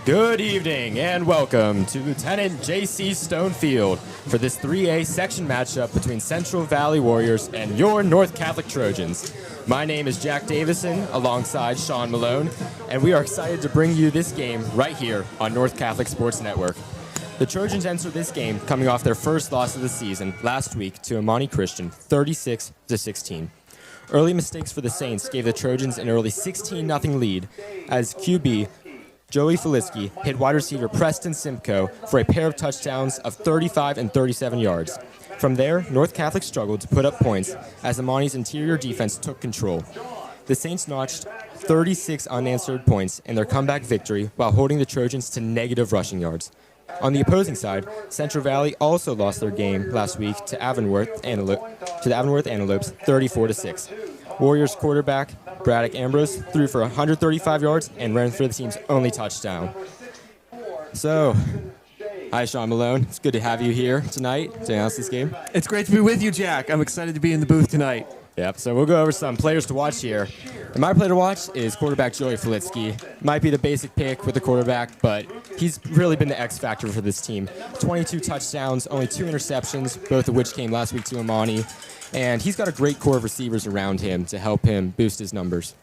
Good evening and welcome to Lieutenant J.C. Stonefield for this 3A section matchup between Central Valley Warriors and your North Catholic Trojans. My name is Jack Davison alongside Sean Malone, and we are excited to bring you this game right here on North Catholic Sports Network. The Trojans enter this game coming off their first loss of the season last week to Amani Christian, 36-16. Early mistakes for the Saints gave the Trojans an early 16-0 lead as QB Joey Filitsky hit wide receiver Preston Simcoe for a pair of touchdowns of 35 and 37 yards. From there, North Catholic struggled to put up points as Amani's interior defense took control. The Saints notched 36 unanswered points in their comeback victory while holding the Trojans to negative rushing yards. On the opposing side, Central Valley also lost their game last week to the Avonworth Antelopes 34-6. Warriors quarterback Braddock Ambrose threw for 135 yards and ran for the team's only touchdown. So, hi Sean Malone. It's good to have you here tonight to announce this game. It's great to be with you, Jack. I'm excited to be in the booth tonight. Yep, so we'll go over some players to watch here. And my player to watch is quarterback Joey Filitsky. Might be the basic pick with the quarterback, but he's really been the X factor for this team. 22 touchdowns, only 2 interceptions, both of which came last week to Amani. And he's got a great core of receivers around him to help him boost his numbers.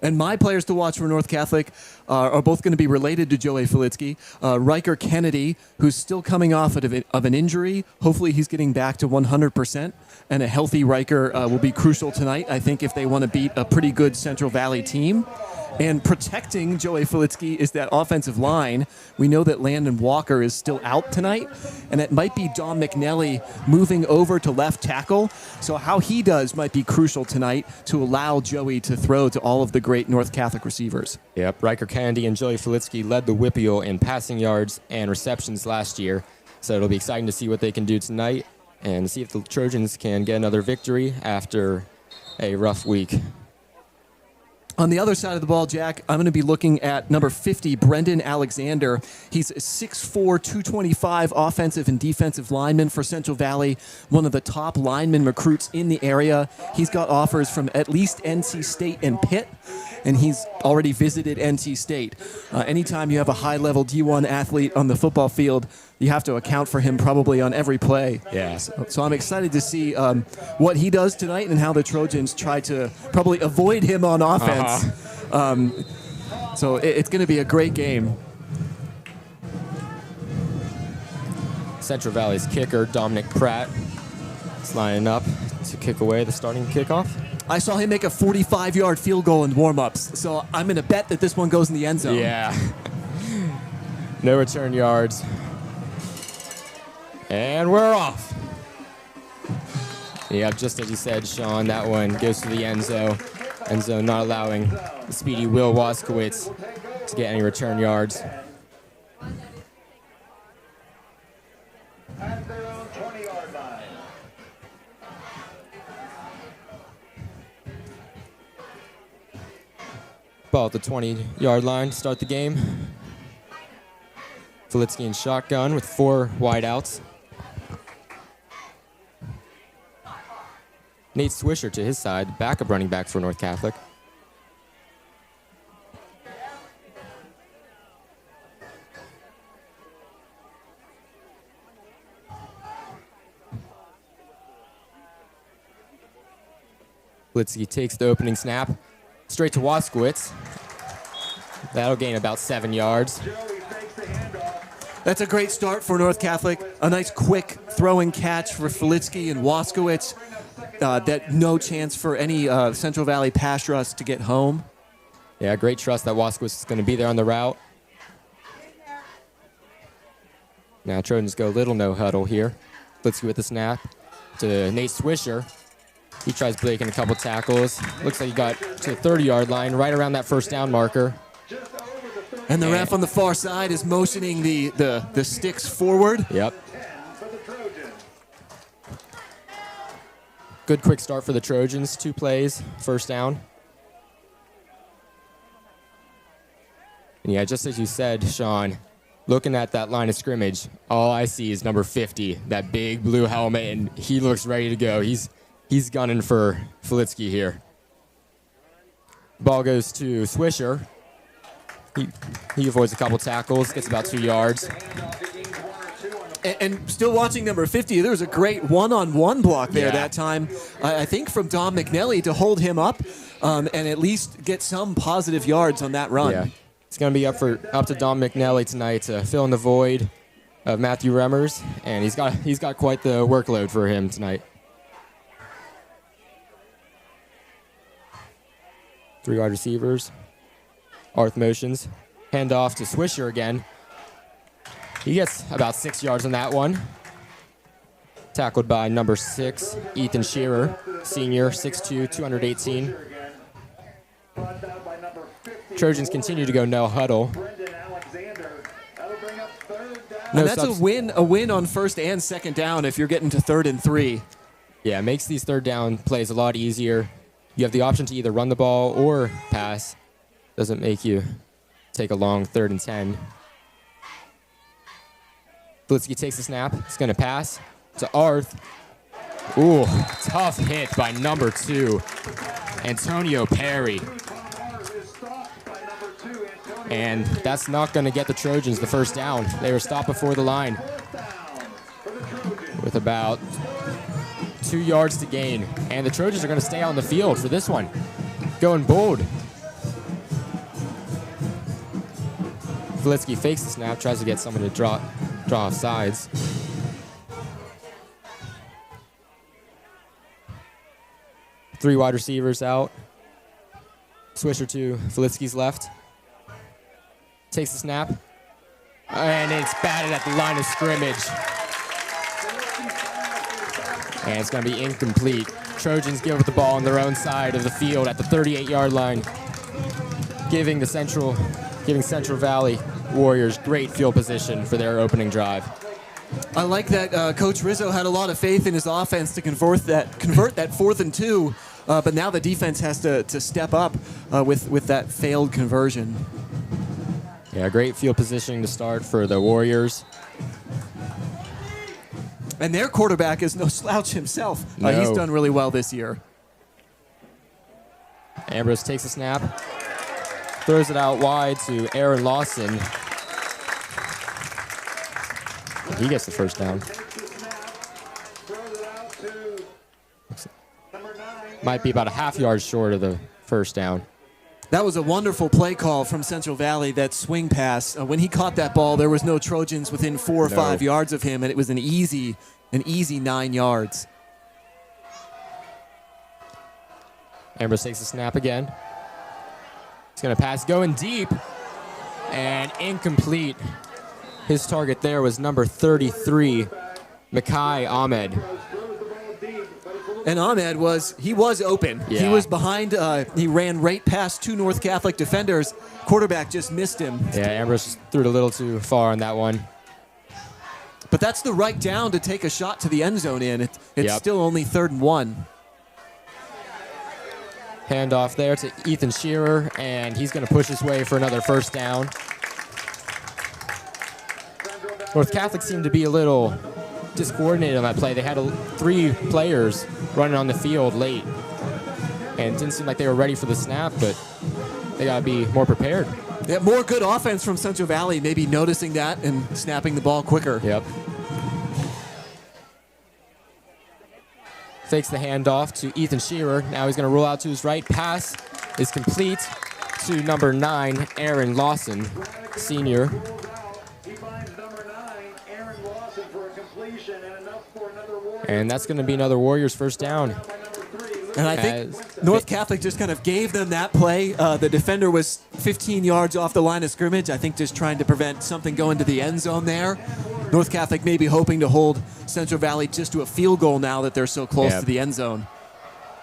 And my players to watch for North Catholic are both going to be related to Joey Filitsky. Riker Kennedy, who's still coming off of an injury. Hopefully he's getting back to 100%. And a healthy Riker will be crucial tonight, I think, if they want to beat a pretty good Central Valley team. And protecting Joey Filitsky is that offensive line. We know that Landon Walker is still out tonight, and it might be Dom McNelly moving over to left tackle. So how he does might be crucial tonight to allow Joey to throw to all of the great North Catholic receivers. Yep, Riker Kennedy and Joey Filitsky led the Whippeal in passing yards and receptions last year. So it'll be exciting to see what they can do tonight and see if the Trojans can get another victory after a rough week. On the other side of the ball, Jack, I'm going to be looking at number 50, Brendan Alexander. He's a 6'4", 225 offensive and defensive lineman for Central Valley, one of the top lineman recruits in the area. He's got offers from at least NC State and Pitt, and he's already visited NC State. Anytime you have a high-level D1 athlete on the football field, you have to account for him probably on every play. Yeah. So I'm excited to see what he does tonight and how the Trojans try to probably avoid him on offense. So it's going to be a great game. Central Valley's kicker, Dominic Pratt, is lining up to kick away the starting kickoff. I saw him make a 45-yard field goal in warm-ups, so I'm going to bet that this one goes in the end zone. Yeah. No return yards. And we're off. Yeah, just as you said, Sean, that one goes to the end zone. End zone not allowing the speedy Will Waskowitz to get any return yards. At their own 20-yard line. Ball at the 20-yard line to start the game. Filitsky in shotgun with 4 wideouts. Nate Swisher to his side, backup running back for North Catholic. Filitsky takes the opening snap, straight to Waskowitz. That'll gain about 7 yards. That's a great start for North Catholic. A nice quick throwing catch for Filitsky and Waskowitz. That no chance for any Central Valley pass rush to get home. Yeah, great trust that Waskowitz is going to be there on the route. Now Trojans go little no huddle here. Filitsky with the snap to Nate Swisher. He tries breaking a couple tackles. Looks like he got to the 30-yard line, right around that first down marker. And the ref on the far side is motioning the sticks forward. Yep. Good quick start for the Trojans. 2 plays, first down. And yeah, just as you said, Sean, looking at that line of scrimmage, all I see is number 50, that big blue helmet, and he looks ready to go. He's gunning for Filitsky here. Ball goes to Swisher. He avoids a couple tackles, gets about 2 yards. And still watching number 50, there was a great one-on-one block there Yeah. that time, I think from Dom McNally to hold him up and at least get some positive yards on that run. Yeah, it's going to be up to Dom McNally tonight to fill in the void of Matthew Remmers, and he's got quite the workload for him tonight. 3 wide receivers. Arth motions. Hand off to Swisher again. He gets about 6 yards on that one. Tackled by number 6, Ethan Shearer, senior, 6'2", 218. Trojans continue to go no huddle. And that's a win on first and second down if you're getting to 3rd and 3. Yeah, it makes these third down plays a lot easier. You have the option to either run the ball or pass. Doesn't make you take a long 3rd and 10. Flitsky takes the snap. He's going to pass to Arth. Ooh, tough hit by number 2, Antonio Perry. And that's not going to get the Trojans the first down. They were stopped before the line with about 2 yards to gain. And the Trojans are going to stay on the field for this one. Going bold. Flitsky fakes the snap, tries to get someone to draw off sides. Three wide receivers out. Swisher to Flitsky's left. Takes the snap. And it's batted at the line of scrimmage. And it's going to be incomplete. Trojans give up the ball on their own side of the field at the 38-yard line, giving Central Valley Warriors great field position for their opening drive. I like that Coach Rizzo had a lot of faith in his offense to convert that 4th and 2, but now the defense has to step up with that failed conversion. Yeah, great field positioning to start for the Warriors. And their quarterback is no slouch himself. No. He's done really well this year. Ambrose takes a snap, throws it out wide to Aaron Lawson. He gets the first down. Might be about a half yard short of the first down. That was a wonderful play call from Central Valley, that swing pass. When he caught that ball, there was no Trojans within 4 or 5 yards of him, and it was an easy 9 yards. Ambrose takes the snap again. He's going to pass, going deep, and incomplete. His target there was number 33, Makai Ahmed. And Ahmed was open. Yeah. He was behind. He ran right past 2 North Catholic defenders. Quarterback just missed him. Yeah, Ambrose threw it a little too far on that one. But that's the right down to take a shot to the end zone in. It's Yep. still only 3rd and 1. Handoff there to Ethan Shearer, and he's going to push his way for another first down. North Catholic seemed to be a little discoordinated on that play. They had 3 players running on the field late, and it didn't seem like they were ready for the snap, but they got to be more prepared. Yeah, more good offense from Central Valley, maybe noticing that and snapping the ball quicker. Yep. Fakes the handoff to Ethan Shearer. Now he's going to roll out to his right. Pass is complete to number 9, Aaron Lawson, senior. And that's going to be another Warriors first down. And I think North Catholic just kind of gave them that play. The defender was 15 yards off the line of scrimmage, I think just trying to prevent something going to the end zone there. North Catholic maybe hoping to hold Central Valley just to a field goal now that they're so close to the end zone.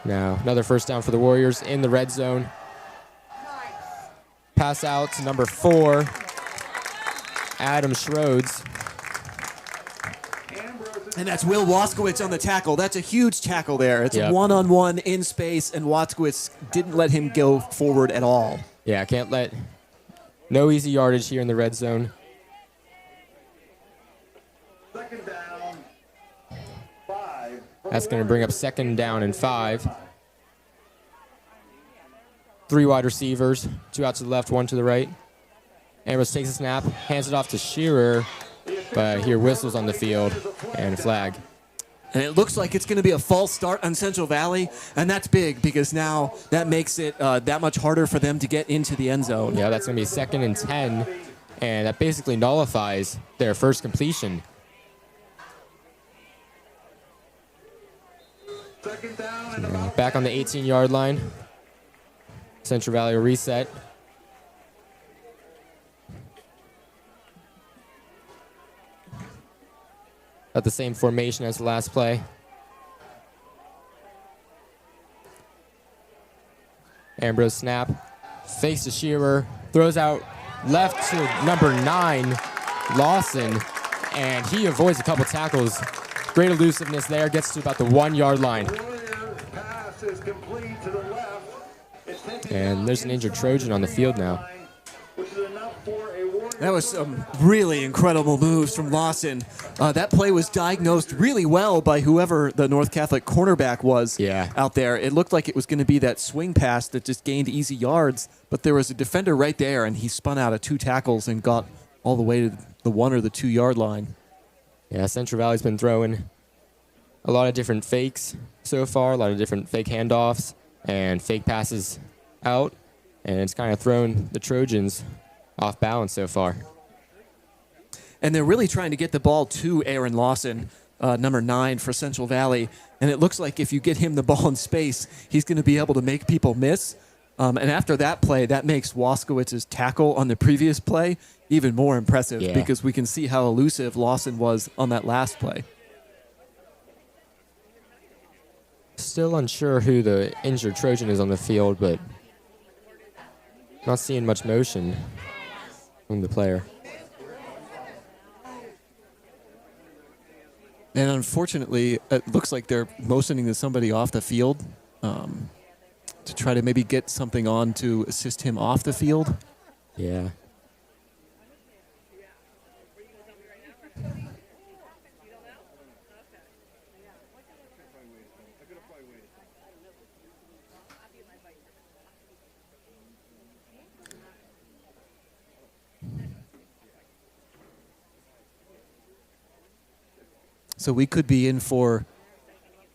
Now, another first down for the Warriors in the red zone. Pass out to number 4, Adam Schroeds. And that's Will Waskowitz on the tackle. That's a huge tackle there. It's a one-on-one in space, and Waskowitz didn't let him go forward at all. Yeah, no easy yardage here in the red zone. Second down, 5. That's going to bring up second down and 5. 3 wide receivers, 2 out to the left, 1 to the right. Ambrose takes a snap, hands it off to Shearer, but here whistles on the field and a flag. And it looks like it's going to be a false start on Central Valley, and that's big because now that makes it that much harder for them to get into the end zone. Yeah, that's going to be 2nd and 10, and that basically nullifies their first completion. Second down and about Back on the 18-yard line. Central Valley will reset. At the same formation as the last play. Ambrose snap. Fakes to Shearer. Throws out left to number 9, Lawson. And he avoids a couple tackles. Great elusiveness there. Gets to about the 1-yard line. Warriors pass is complete to the left. It's taken And there's an injured Trojan on the field now. which is enough for a Warrior. That was some really incredible moves from Lawson. That play was diagnosed really well by whoever the North Catholic cornerback was out there. It looked like it was going to be that swing pass that just gained easy yards, but there was a defender right there, and he spun out of 2 tackles and got all the way to the 1 or the 2-yard line. Yeah, Central Valley's been throwing a lot of different fakes so far, a lot of different fake handoffs and fake passes out, and it's kind of thrown the Trojans off balance so far. And they're really trying to get the ball to Aaron Lawson, number 9 for Central Valley. And it looks like if you get him the ball in space, he's going to be able to make people miss. And after that play, that makes Waskowitz's tackle on the previous play even more impressive because we can see how elusive Lawson was on that last play. Still unsure who the injured Trojan is on the field, but not seeing much motion from the player. And unfortunately, it looks like they're motioning to somebody off the field to try to maybe get something on to assist him off the field. Yeah. So we could be in for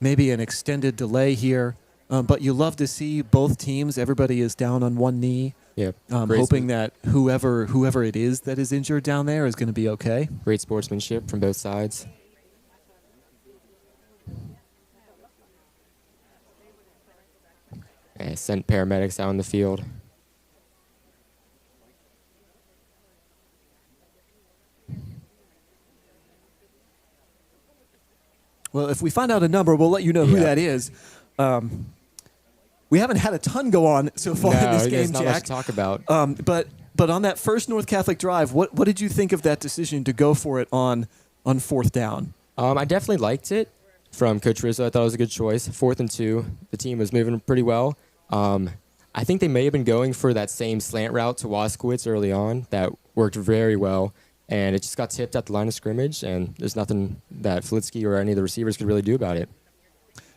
maybe an extended delay here. But you love to see both teams. Everybody is down on one knee. Yep. Hoping that whoever it is that is injured down there is going to be okay. Great sportsmanship from both sides. And sent paramedics out on the field. Well, if we find out a number, we'll let you know who that is. We haven't had a ton go on so far in this game, there's not much Jack. to talk about. But on that first North Catholic drive, what did you think of that decision to go for it on 4th down? I definitely liked it from Coach Rizzo. I thought it was a good choice. 4th and 2. The team was moving pretty well. I think they may have been going for that same slant route to Waskowitz early on. That worked very well. And it just got tipped at the line of scrimmage, and there's nothing that Flitsky or any of the receivers could really do about it.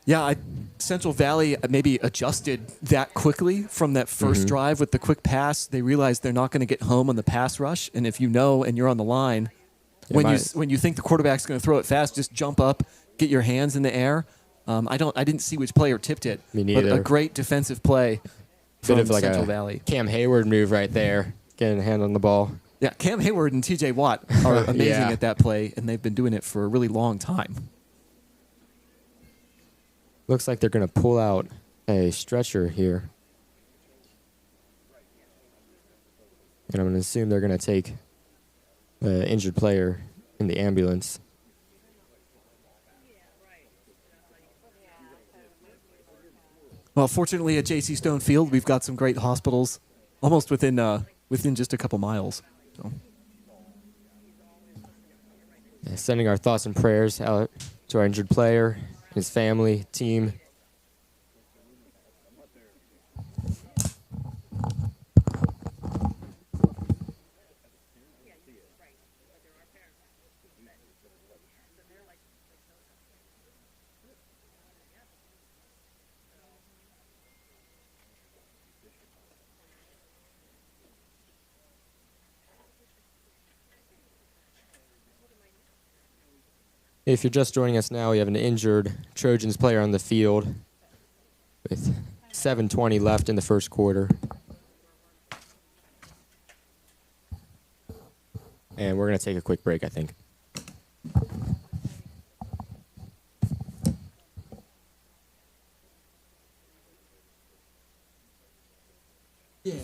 Yeah, Central Valley maybe adjusted that quickly from that first drive with the quick pass. They realized they're not going to get home on the pass rush, and if you know and you're on the line, when you think the quarterback's going to throw it fast, just jump up, get your hands in the air. I didn't see which player tipped it. Me neither. But a great defensive play from Bit of like Central a Valley. Cam Hayward move right there, getting a hand on the ball. Yeah, Cam Hayward and T.J. Watt are amazing at that play, and they've been doing it for a really long time. Looks like they're going to pull out a stretcher here. And I'm going to assume they're going to take the injured player in the ambulance. Well, fortunately at J.C. Stone Field, we've got some great hospitals almost within just a couple miles. So. Sending our thoughts and prayers out to our injured player, his family, team. If you're just joining us now, we have an injured Trojans player on the field with 7:20 left in the first quarter. And we're going to take a quick break, I think. Yeah.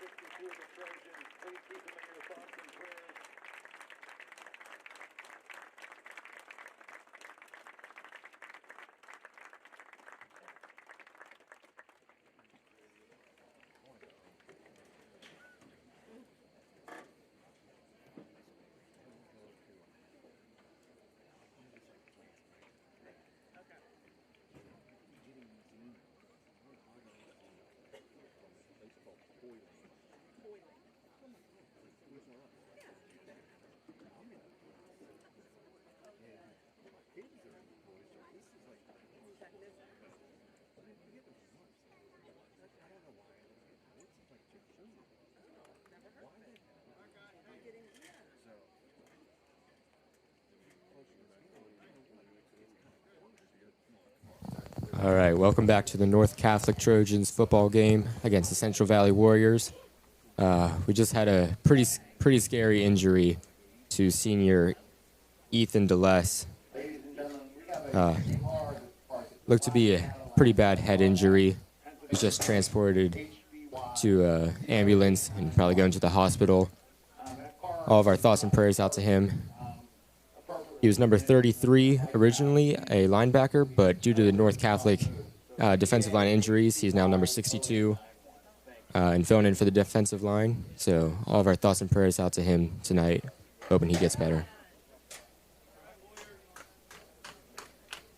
62 of the Trojans. Please keep them in your thoughts and prayers. All right, welcome back to the North Catholic Trojans football game against the Central Valley Warriors. We just had a pretty scary injury to senior Ethan DeLess. Looked to be a pretty bad head injury. He was just transported to an ambulance and probably going to the hospital. All of our thoughts and prayers out to him. He was number 33 originally, a linebacker, but due to the North Catholic defensive line injuries, he's now number 62 and filling in for the defensive line. So all of our thoughts and prayers out to him tonight, hoping he gets better.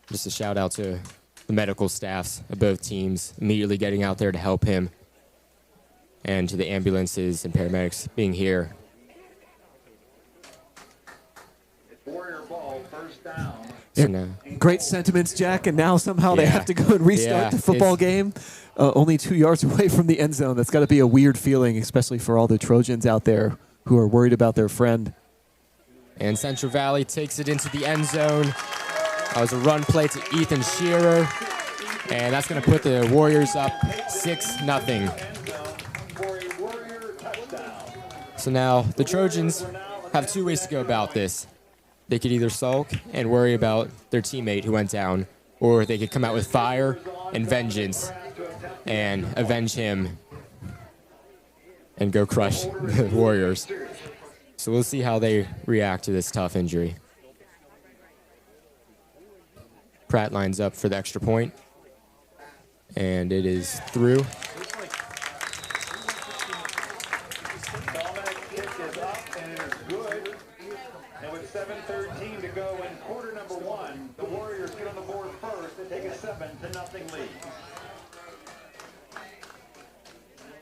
Just a shout out to the medical staffs of both teams immediately getting out there to help him, and to the ambulances and paramedics being here. Yeah, So now, great sentiments, Jack, and now somehow they Yeah. have to go and restart Yeah, the football it's- game only 2 yards away from the end zone. That's got to be a weird feeling, especially for all the Trojans out there who are worried about their friend. and Central Valley takes it into the end zone. That was a run play to Ethan Shearer, and that's going to put the Warriors up 6-0. So now the Trojans have two ways to go about this. They could either sulk and worry about their teammate who went down, or they could come out with fire and vengeance and avenge him and go crush the Warriors. So we'll see how they react to this tough injury. Pratt lines up for the extra point, and it is through. Kick is up and it is good. And with 7:13 to go in quarter number one, the Warriors get on the board first and take a 7-0 lead.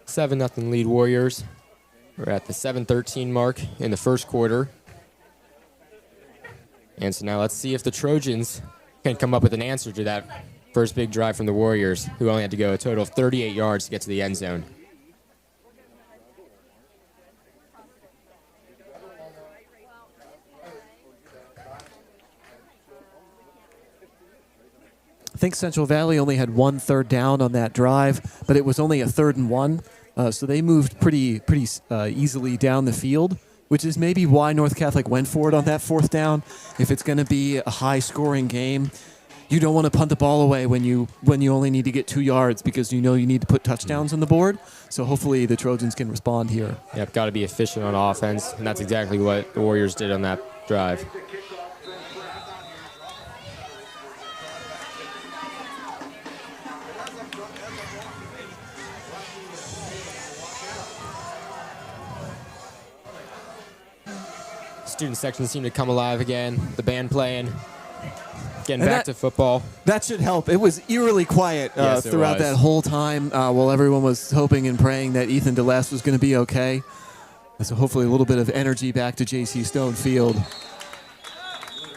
7-0 lead Warriors. We're at the 7:13 mark in the first quarter. And so now let's see if the Trojans can come up with an answer to that first big drive from the Warriors, who only had to go a total of 38 yards to get to the end zone. I think Central Valley only had 1 third down on that drive, but it was only a 3rd and 1. So they moved pretty easily down the field, which is maybe why North Catholic went for it on that 4th down. If it's going to be a high-scoring game, you don't want to punt the ball away when you only need to get 2 yards, because you know you need to put touchdowns on the board. So hopefully the Trojans can respond here. Yep, got to be efficient on offense, and that's exactly what the Warriors did on that drive. Student section seemed to come alive again. The band playing, getting And back to football. That should help. It was eerily quiet Yes, it throughout was. that whole time while everyone was hoping and praying that Ethan DeLeste was going to be okay. So hopefully a little bit of energy back to J.C. Stone Field.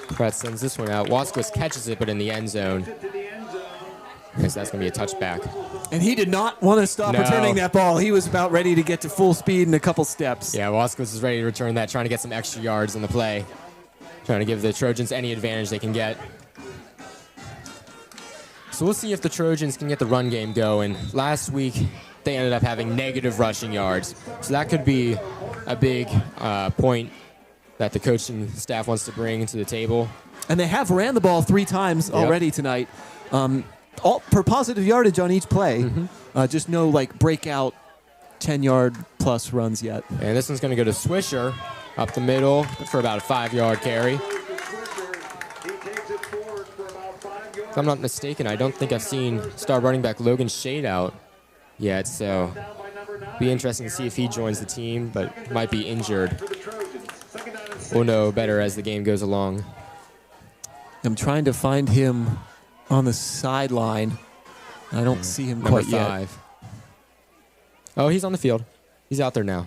Pratt sends this one out. Wasquez catches it, but in the end zone. Because that's going to be a touchback. And he did not want to stop No. returning that ball. He was about ready to get to full speed in a couple steps. Yeah, Wasquez is ready to return that, trying to get some extra yards on the play. Trying to give the Trojans any advantage they can get. So we'll see if the Trojans can get the run game going. Last week, they ended up having negative rushing yards. So that could be a big point that the coaching staff wants to bring to the table. And they have ran the ball 3 times already tonight. All for positive yardage on each play. Just no breakout 10-yard plus runs yet. And this one's going to go to Swisher up the middle for about a 5-yard carry. If I'm not mistaken, I don't think I've seen star running back Logan Shade out yet, so be interesting to see if he joins the team, but might be injured. We'll know better as the game goes along. I'm trying to find him on the sideline. I don't see him Number quite yet. 5. Oh, he's on the field. He's out there now.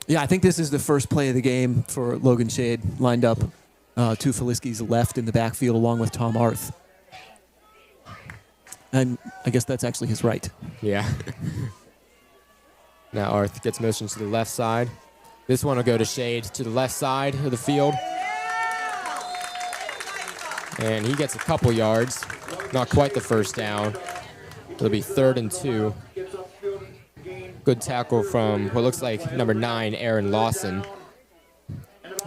Yeah, I think this is the first play of the game for Logan Shade, lined up to Feliski's left in the backfield along with Tom Arth. And I guess that's actually his right. Yeah. Now Arth gets motion to the left side. This one will go to Shade to the left side of the field. And he gets a couple yards. Not quite the first down. It'll be 3rd and 2. Good tackle from what looks like number 9, Aaron Lawson.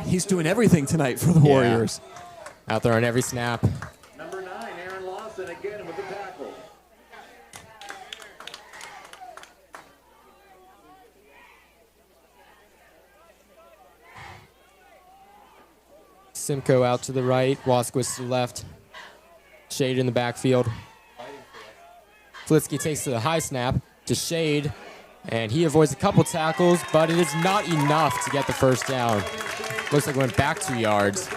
He's doing everything tonight for the Warriors. Out there on every snap. Simcoe out to the right, Waskowitz to the left. Shade in the backfield. Flitsky takes to the high snap to Shade, and he avoids a couple tackles, but it is not enough to get the first down. Looks like it went back 2 yards.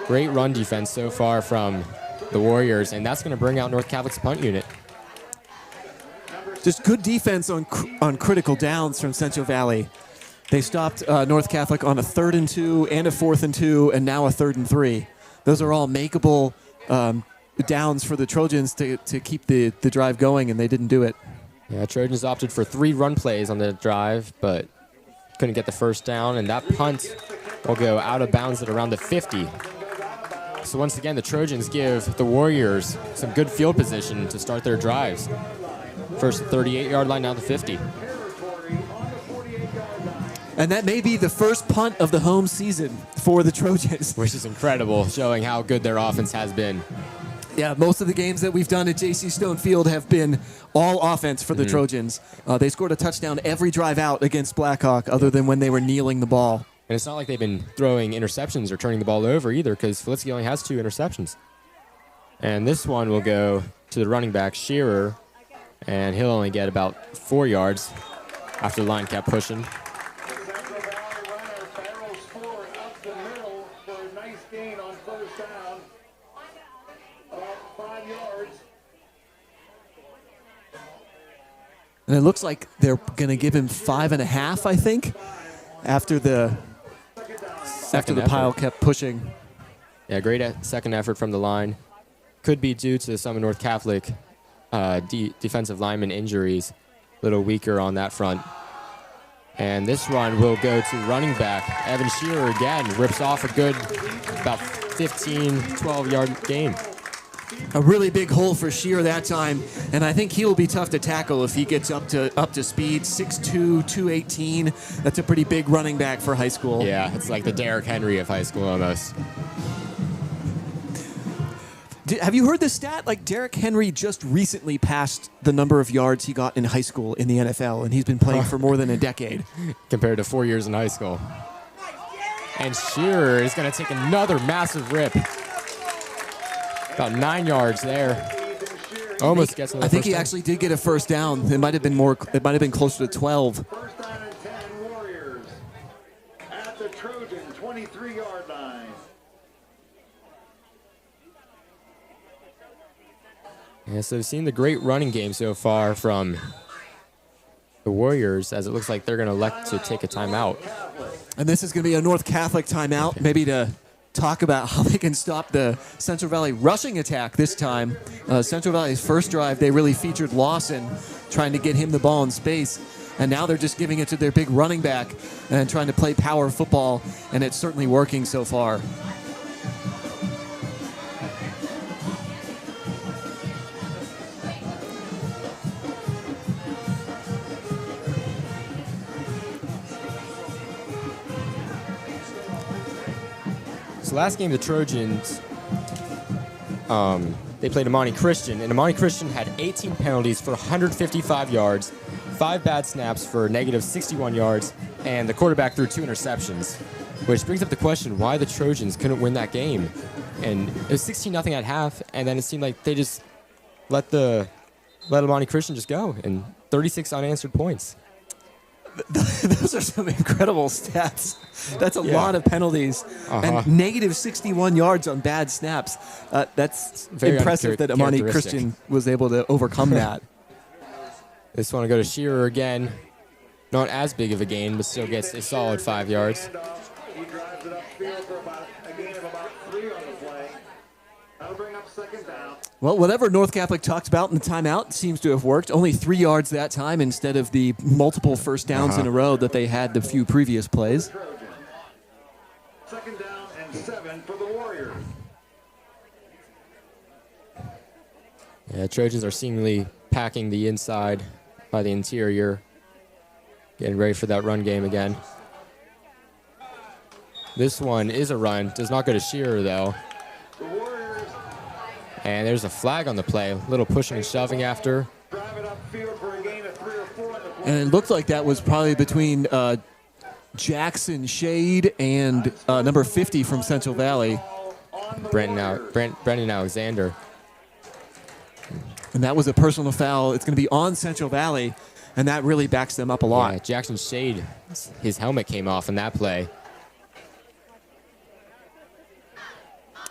Great run defense so far from the Warriors, and that's going to bring out North Catholic's punt unit. Just good defense on critical downs from Central Valley. They stopped North Catholic on a 3rd and 2 and a 4th and 2 and now a 3rd and 3. Those are all makeable downs for the Trojans to keep the drive going, and they didn't do it. Yeah, Trojans opted for 3 run plays on the drive, but couldn't get the first down, and that punt will go out of bounds at around the 50. So once again, the Trojans give the Warriors some good field position to start their drives. First 38-yard line, now the 50. And that may be the first punt of the home season for the Trojans. Which is incredible, showing how good their offense has been. Yeah, most of the games that we've done at J.C. Stone Field have been all offense for the Trojans. They scored a touchdown every drive out against Blackhawk, other than when they were kneeling the ball. And it's not like they've been throwing interceptions or turning the ball over either, because Flitsky only has 2 interceptions. And this one will go to the running back, Shearer, and he'll only get about 4 yards after the line kept pushing. Central Valley runner barrels forward up the middle for a nice gain on first down. About 5 yards. And it looks like they're going to give him 5.5, I think, after the pile kept pushing. Yeah, great second effort from the line. Could be due to some of North Catholic defensive lineman injuries. A little weaker on that front. And this run will go to running back. Evan Shearer again rips off a good about 15, 12-yard gain. A really big hole for Shearer that time, and I think he'll be tough to tackle if he gets up to speed. 6'2", 218. That's a pretty big running back for high school. Yeah, it's like the Derrick Henry of high school almost. Have you heard this stat? Like, Derrick Henry just recently passed the number of yards he got in high school in the NFL, and he's been playing for more than a decade. Compared to 4 years in high school. And Shearer is going to take another massive rip. About 9 yards there. Almost gets another I think first he down. actually did get a first down. It might have been more. It might have been closer to 12. First down and 10 Warriors at the Trojan 23-yard line. Yeah, so we've seen the great running game so far from the Warriors, as it looks like they're going to elect to take a timeout. And this is going to be a North Catholic timeout, maybe to talk about how they can stop the Central Valley rushing attack this time. Central Valley's first drive, they really featured Lawson, trying to get him the ball in space. And now they're just giving it to their big running back and trying to play power football, and it's certainly working so far. So last game, the Trojans, they played Amani Christian, and Amani Christian had 18 penalties for 155 yards, 5 bad snaps for negative 61 yards, and the quarterback threw 2 interceptions, which brings up the question why the Trojans couldn't win that game. And it was 16-0 at half, and then it seemed like they just let Amani Christian just go, and 36 unanswered points. Those are some incredible stats. That's a lot of penalties. And negative 61 yards on bad snaps. That's very impressive that Amani Christian was able to overcome that. This one will go to Shearer again. Not as big of a gain, but still gets a solid 5 yards. He drives it upfield for about a gain of about 3 on the play. That'll bring up second down. Well, whatever North Catholic talked about in the timeout seems to have worked. Only 3 yards that time instead of the multiple first downs in a row that they had the few previous plays. Trojan. Second down and 7 for the Warriors. Yeah, Trojans are seemingly packing the inside by the interior. Getting ready for that run game again. This one is a run. Does not go to Shearer, though. The Warriors And there's a flag on the play. A little pushing and shoving after. drive it upfield for a gain of 3 or 4 on the play. And it looked like that was probably between Jackson Shade and number 50 from Central Valley. Brendan Alexander. And that was a personal foul. It's going to be on Central Valley, and that really backs them up a lot. Yeah, Jackson Shade, his helmet came off in that play.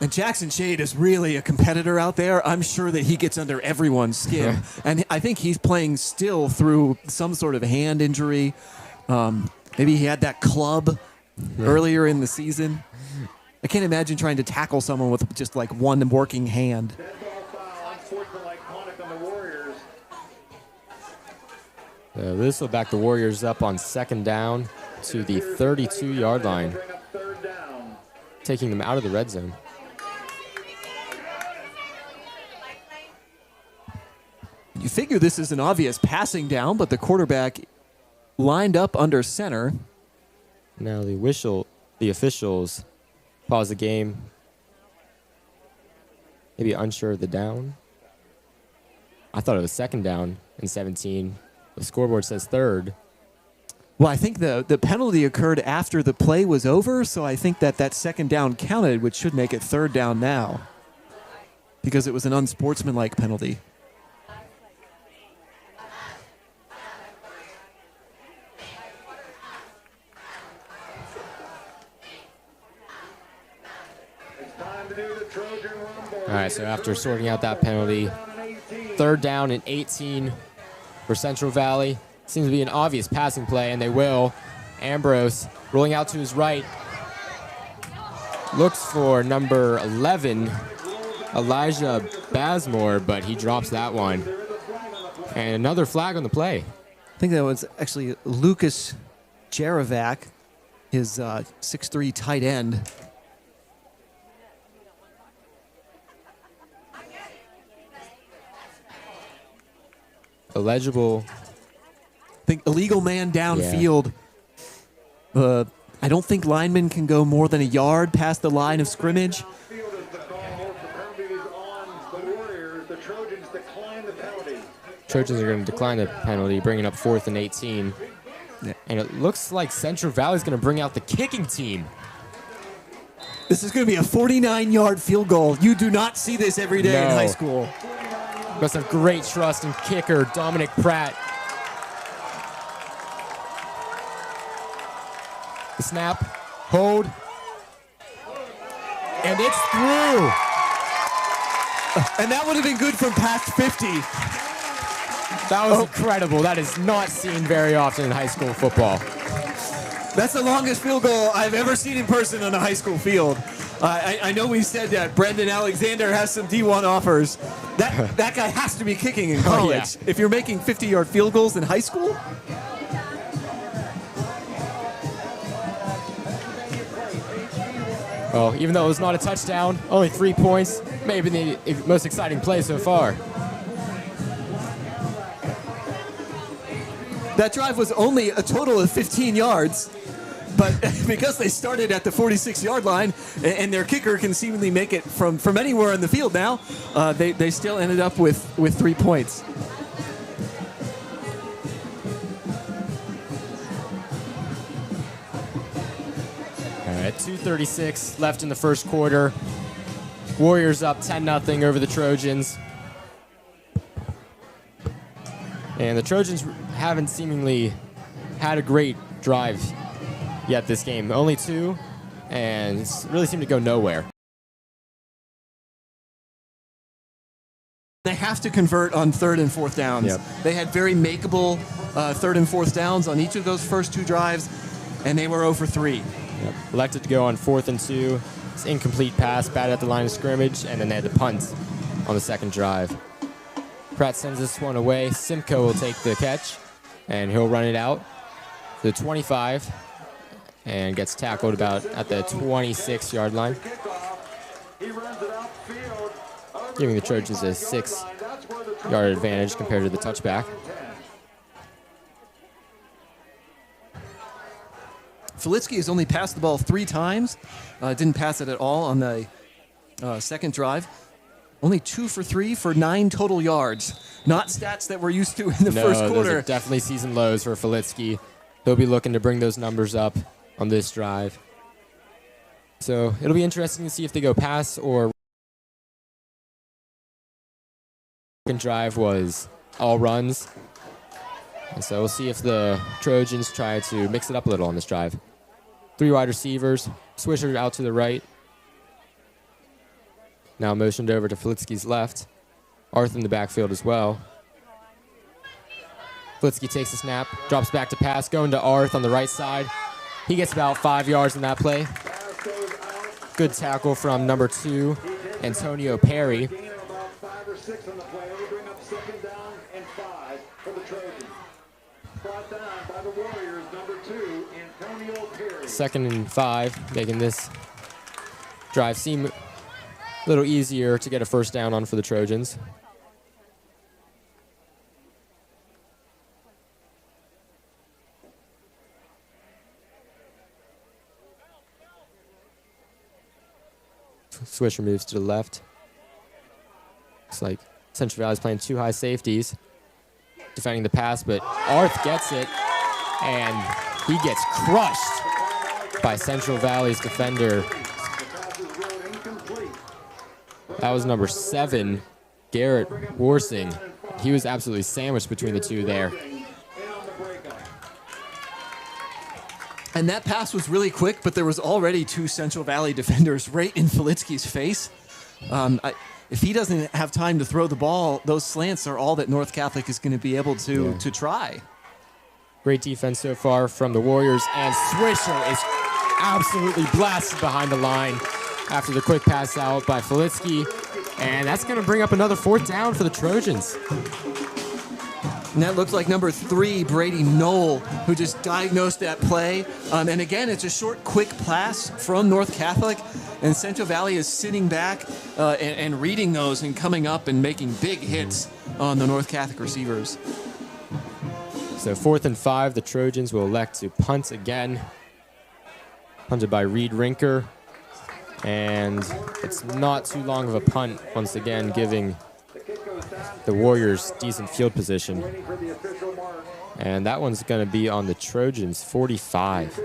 And Jackson Shade is really a competitor out there. I'm sure that he gets under everyone's skin. And I think he's playing still through some sort of hand injury. Maybe he had that club earlier in the season. I can't imagine trying to tackle someone with just like one working hand. This will back the Warriors up on second down to the 32-yard line, taking them out of the red zone. You figure this is an obvious passing down, but the quarterback lined up under center. Now the officials pause the game, maybe unsure of the down. I thought it was second down and 17. The scoreboard says third. Well, I think the penalty occurred after the play was over, so I think that second down counted, which should make it third down now, because it was an unsportsmanlike penalty. All right, so after sorting out that penalty, third down and 18 for Central Valley. Seems to be an obvious passing play, and they will. Ambrose rolling out to his right. Looks for number 11, Elijah Basmore, but he drops that one. And another flag on the play. I think that was actually Lucas Jaravac, his 6'3" tight end. Illegible. I think illegal man downfield. Yeah. I don't think linemen can go more than a yard past the line of scrimmage. Trojans are going to decline the penalty, bringing up 4th and 18. Yeah. And it looks like Central Valley is going to bring out the kicking team. This is going to be a 49-yard field goal. You do not see this every day in high school. Must have great trust in kicker Dominic Pratt. The snap, hold, and it's through. And that would have been good from past 50. That was incredible. That is not seen very often in high school football. That's the longest field goal I've ever seen in person on a high school field. I know we said that Brendan Alexander has some D1 offers. That guy has to be kicking in college. Oh, yeah. If you're making 50-yard field goals in high school. Well, even though it was not a touchdown, only 3 points, maybe the most exciting play so far. That drive was only a total of 15 yards. But because they started at the 46-yard line and their kicker can seemingly make it from anywhere in the field now, they still ended up with 3 points. All right, 2:36 left in the first quarter. Warriors up 10-0 over the Trojans. And the Trojans haven't seemingly had a great drive yet this game. Only 2, and it's really seemed to go nowhere. They have to convert on 3rd and 4th downs. Yep. They had very makeable 3rd and 4th downs on each of those first 2 drives, and they were 0 for 3. Yep. Elected to go on 4th and 2. It's incomplete pass, bad at the line of scrimmage, and then they had to punt on the second drive. Pratt sends this one away. Simcoe will take the catch, and he'll run it out to the 25. And gets tackled about at the 26-yard line, giving the Trojans a 6-yard advantage compared to the touchback. Filitsky has only passed the ball 3 times. Didn't pass it at all on the second drive. Only 2 for 3 for 9 total yards. Not stats that we're used to in the first quarter. Those are definitely season lows for Filitsky. He'll be looking to bring those numbers up on this drive. So it'll be interesting to see if they go pass or drive was all runs. And so we'll see if the Trojans try to mix it up a little on this drive. 3 wide receivers, Swisher out to the right. Now motioned over to Flitsky's left. Arth in the backfield as well. Flitsky takes the snap, drops back to pass, going to Arth on the right side. He gets about 5 yards in that play. Good tackle from number 2, Antonio Perry. Gain of about 5 or 6 on the play. It'll bring up 2nd down and 5 for the Trojans. Brought down by the Warriors, number 2, Antonio Perry. 2nd and 5, making this drive seem a little easier to get a first down on for the Trojans. Swisher moves to the left. Looks like Central Valley's playing 2 high safeties, defending the pass, but Arth gets it, and he gets crushed by Central Valley's defender. That was number 7, Garrett Warsing. He was absolutely sandwiched between the two there. And that pass was really quick, but there was already 2 Central Valley defenders right in Filitsky's face. If he doesn't have time to throw the ball, those slants are all that North Catholic is going to be able to try. Great defense so far from the Warriors, and Swisher is absolutely blasted behind the line after the quick pass out by Filitsky. And that's going to bring up another 4th down for the Trojans. And that looks like number 3, Brady Knoll, who just diagnosed that play. And again, it's a short, quick pass from North Catholic. And Central Valley is sitting back and reading those and coming up and making big hits on the North Catholic receivers. So 4th and 5, the Trojans will elect to punt again. Punted by Reed Rinker. And it's not too long of a punt, once again, giving the Warriors decent field position. And that one's going to be on the Trojans' 45.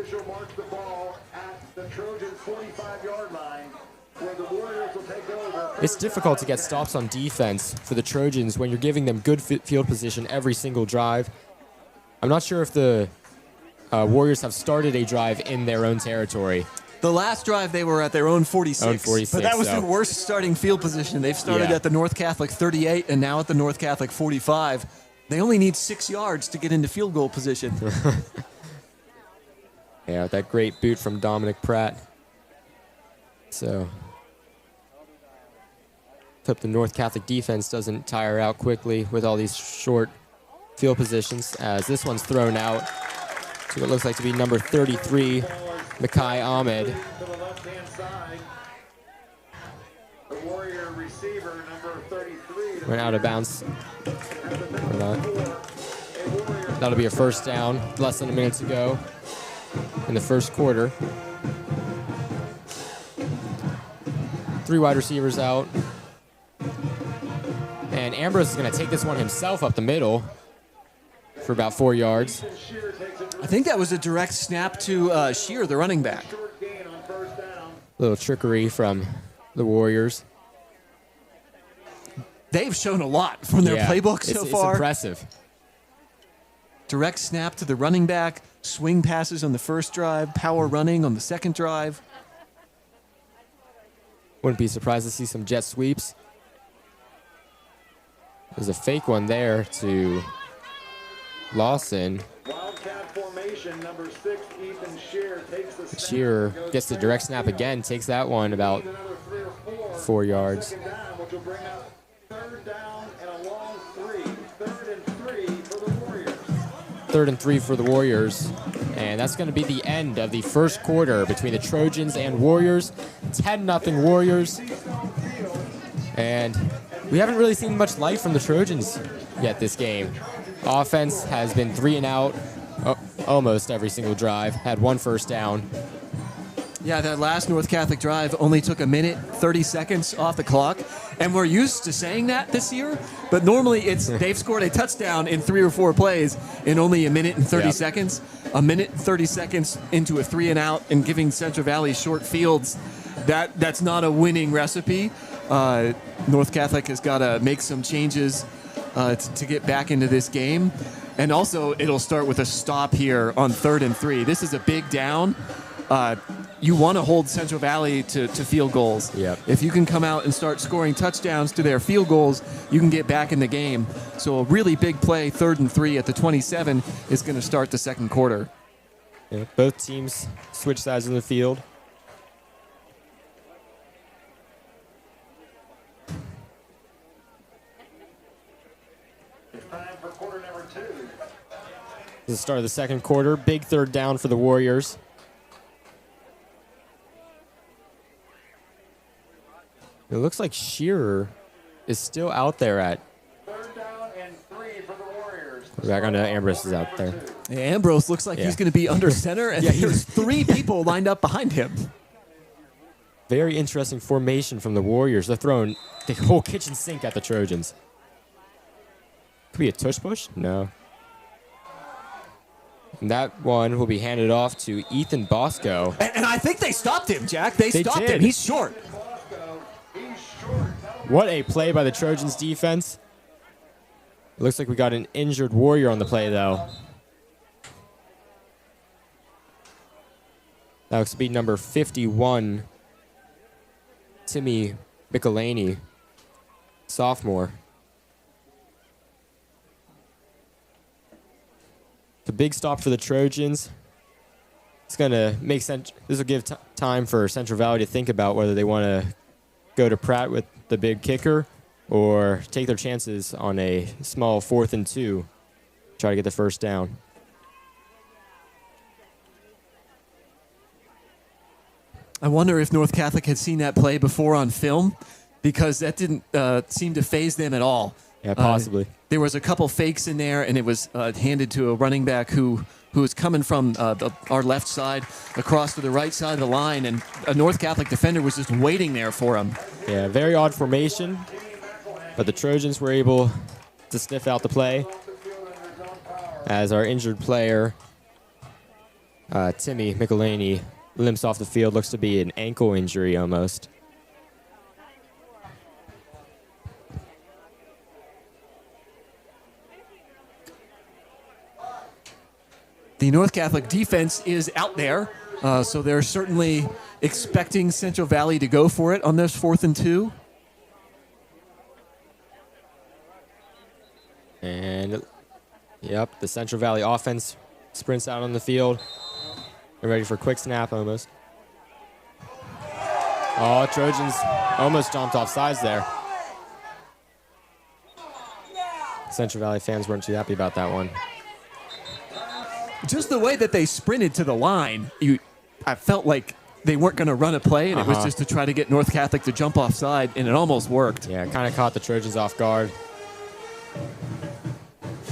It's difficult to get stops on defense for the Trojans when you're giving them good field position every single drive. I'm not sure if the Warriors have started a drive in their own territory. The last drive, they were at their own 46. But that was the worst starting field position. They've started at the North Catholic 38 and now at the North Catholic 45. They only need 6 yards to get into field goal position. Yeah, that great boot from Dominic Pratt. So, hope the North Catholic defense doesn't tire out quickly with all these short field positions, as this one's thrown out to what looks like to be number 33, Makai Ahmed. To the left-hand side, the Warrior receiver, number 33. Went out of bounds. That'll be a first down. Less than a minute to go in the first quarter. 3 wide receivers out. And Ambrose is going to take this one himself up the middle for about 4 yards. I think that was a direct snap to Shear, the running back. A little trickery from the Warriors. They've shown a lot from their playbook so far. It's impressive. Direct snap to the running back, swing passes on the first drive, power running on the second drive. Wouldn't be surprised to see some jet sweeps. There's a fake one there to Lawson. Wildcat formation, number 6, Ethan Shear takes the snap. Shearer gets the direct snap again, takes that one about 4 yards. Second down, which will bring up 3rd down and a long 3. 3rd and 3 for the Warriors. 3rd and 3 for the Warriors. And that's going to be the end of the first quarter between the Trojans and Warriors. 10-0 Warriors. And we haven't really seen much life from the Trojans yet this game. Offense has been 3 and out almost every single drive. Had 1 first down. Yeah, that last North Catholic drive only took 1 minute, 30 seconds off the clock. And we're used to saying that this year, but normally it's they've scored a touchdown in 3 or 4 plays in only 1 minute and 30 seconds. a minute and 30 seconds into a 3-and-out and giving Central Valley short fields, that's not a winning recipe. North Catholic has got to make some changes to get back into this game. And also, it'll start with a stop here on 3rd and 3. This is a big down. You want to hold Central Valley to field goals. Yep. If you can come out and start scoring touchdowns to their field goals, you can get back in the game. So a really big play, 3rd and 3 at the 27, is going to start the second quarter. Yeah, both teams switch sides of the field. It's time for quarter number 2. This is the start of the second quarter. Big 3rd down for the Warriors. It looks like Shearer is still out there at. 3rd down and 3 for the Warriors. Back onto Ambrose is out there. Ambrose looks like he's going to be under center, and there's 3 people lined up behind him. Very interesting formation from the Warriors. They're throwing the whole kitchen sink at the Trojans. Could be a tush push? No. And that one will be handed off to Ethan Bosco. And I think they stopped him, Jack. They stopped did. him. He's short. What a play by the Trojans defense. It looks like we got an injured Warrior on the play, though. That looks to be number 51, Timmy Michelini, sophomore. It's a big stop for the Trojans. It's going to make sense. This will give time for Central Valley to think about whether they want to go to Pratt with the big kicker or take their chances on a small 4th and 2, try to get the first down. I wonder if North Catholic had seen that play before on film, because that didn't seem to faze them at all. Yeah, possibly. There was a couple fakes in there, and it was handed to a running back who was coming from our left side across to the right side of the line, and a North Catholic defender was just waiting there for him. Yeah, very odd formation, but the Trojans were able to sniff out the play as our injured player, Timmy Michelini, limps off the field. Looks to be an ankle injury almost. The North Catholic defense is out there, so they're certainly expecting Central Valley to go for it on this 4th and 2. And, yep, the Central Valley offense sprints out on the field. They're ready for a quick snap almost. Oh, Trojans almost jumped off sides there. Central Valley fans weren't too happy about that one. Just the way that they sprinted to the line, I felt like they weren't going to run a play, and it was just to try to get North Catholic to jump offside, and it almost worked. Yeah, kind of caught the Trojans off guard.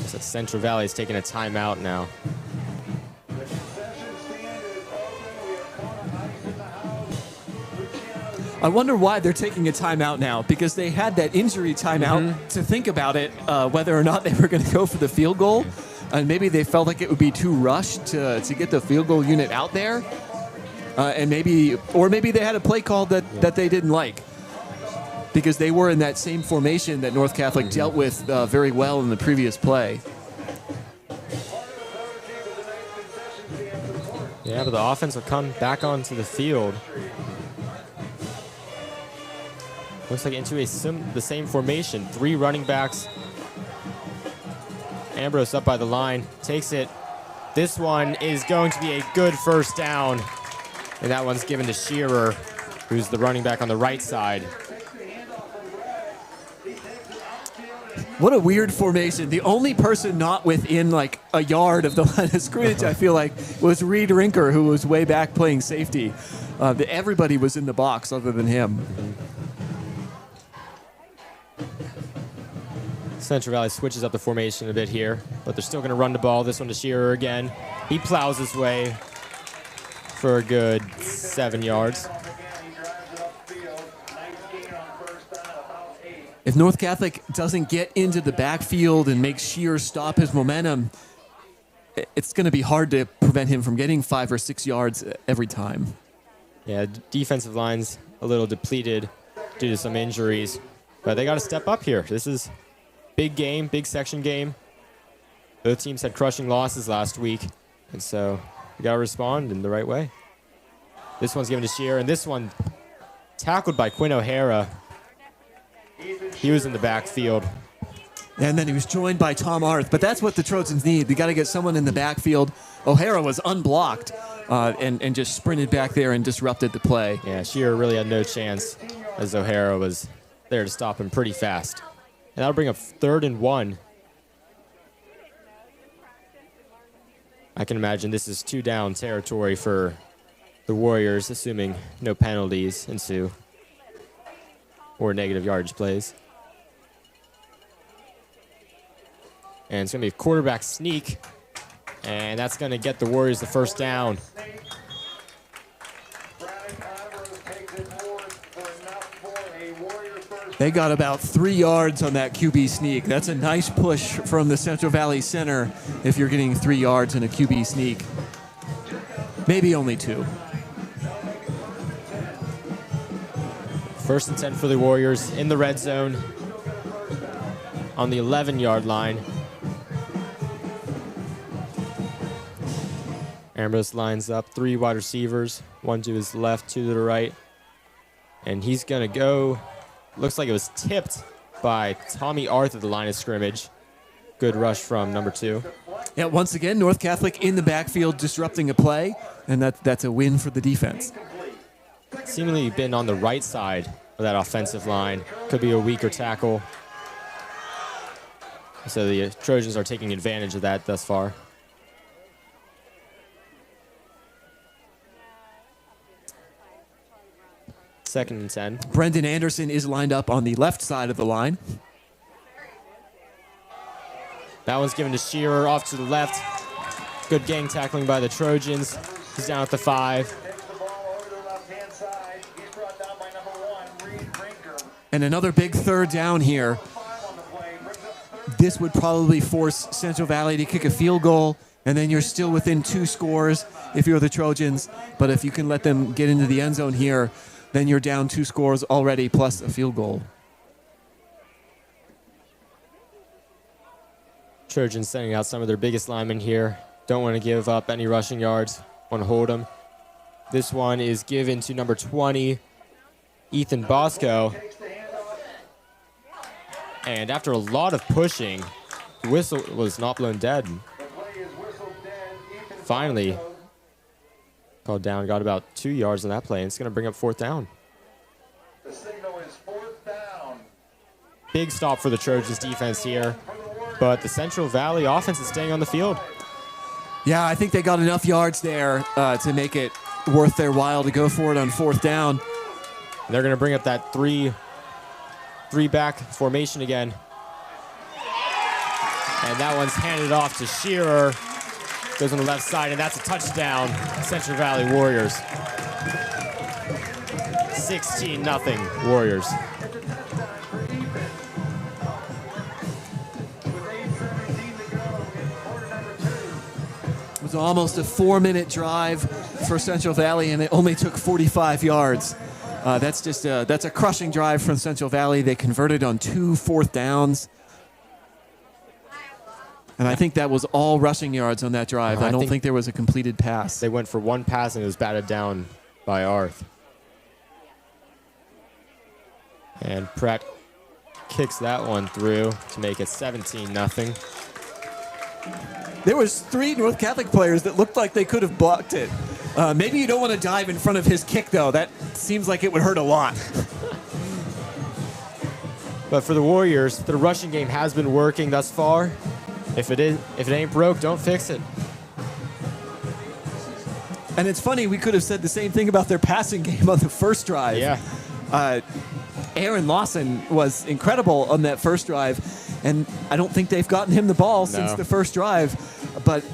So Central Valley is taking a timeout now. I wonder why they're taking a timeout now, because they had that injury timeout to think about it, whether or not they were going to go for the field goal. And maybe they felt like it would be too rushed to get the field goal unit out there. And maybe they had a play call that they didn't like, because they were in that same formation that North Catholic dealt with very well in the previous play. Yeah, but the offense will come back onto the field. Looks like into the same formation. 3 running backs. Ambrose up by the line, takes it. This one is going to be a good first down. And that one's given to Shearer, who's the running back on the right side. What a weird formation. The only person not within like a yard of the line of scrimmage, I feel like, was Reed Rinker, who was way back playing safety. Everybody was in the box other than him. Central Valley switches up the formation a bit here, but they're still going to run the ball. This one to Shearer again. He plows his way for a good 7 yards. If North Catholic doesn't get into the backfield and make Shearer stop his momentum, it's going to be hard to prevent him from getting 5 or 6 yards every time. Yeah, defensive line's a little depleted due to some injuries, but they got to step up here. This is big game, big section game. Both teams had crushing losses last week, and so you got to respond in the right way. This one's given to Shearer, and this one tackled by Quinn O'Hara. He was in the backfield. And then he was joined by Tom Arth. But that's what the Trojans need. They got to get someone in the backfield. O'Hara was unblocked and just sprinted back there and disrupted the play. Yeah, Shearer really had no chance as O'Hara was there to stop him pretty fast. And that'll bring up 3rd and 1. I can imagine this is 2 down territory for the Warriors, assuming no penalties ensue or negative yardage plays. And it's going to be a quarterback sneak, and that's going to get the Warriors the first down. They got about 3 yards on that QB sneak. That's a nice push from the Central Valley center if you're getting 3 yards in a QB sneak. Maybe only 2. 1st and 10 for the Warriors in the red zone on the 11-yard line. Ambrose lines up 3 wide receivers, 1 to his left, 2 to the right. And he's going to go, looks like it was tipped by Tommy Arth at the line of scrimmage. Good rush from number 2. Yeah, once again, North Catholic in the backfield disrupting a play, and that's a win for the defense. Seemingly been on the right side of that offensive line. Could be a weaker tackle. So the Trojans are taking advantage of that thus far. Second and 10. Brendan Anderson is lined up on the left side of the line. That one's given to Shearer off to the left. Good gang tackling by the Trojans. He's down at the 5. And another big 3rd down here. This would probably force Central Valley to kick a field goal, and then you're still within 2 scores if you're the Trojans. But if you can let them get into the end zone here, then you're down 2 scores already plus a field goal. Trojans sending out some of their biggest linemen here. Don't want to give up any rushing yards. Want to hold them. This one is given to number 20, Ethan Bosco. And after a lot of pushing, the whistle was not blown dead. Finally called down, got about 2 yards on that play, and it's going to bring up 4th down. The signal is 4th down. Big stop for the Trojans defense here, but the Central Valley offense is staying on the field. Yeah, I think they got enough yards there to make it worth their while to go for it on 4th down. And they're going to bring up that three-back formation again. And that one's handed off to Shearer. Goes on the left side, and that's a touchdown. Central Valley Warriors. 16-0 Warriors. It was almost a 4-minute drive for Central Valley, and it only took 45 yards. That's a crushing drive from Central Valley. They converted on 2 4th downs. And I think that was all rushing yards on that drive. I don't think there was a completed pass. They went for 1 pass, and it was batted down by Arth. And Pratt kicks that one through to make it 17-0. There was 3 North Catholic players that looked like they could have blocked it. Maybe you don't want to dive in front of his kick, though. That seems like it would hurt a lot. But for the Warriors, the rushing game has been working thus far. If it ain't broke, don't fix it. And it's funny, we could have said the same thing about their passing game on the first drive. Yeah. Aaron Lawson was incredible on that first drive, and I don't think they've gotten him the ball since the first drive. But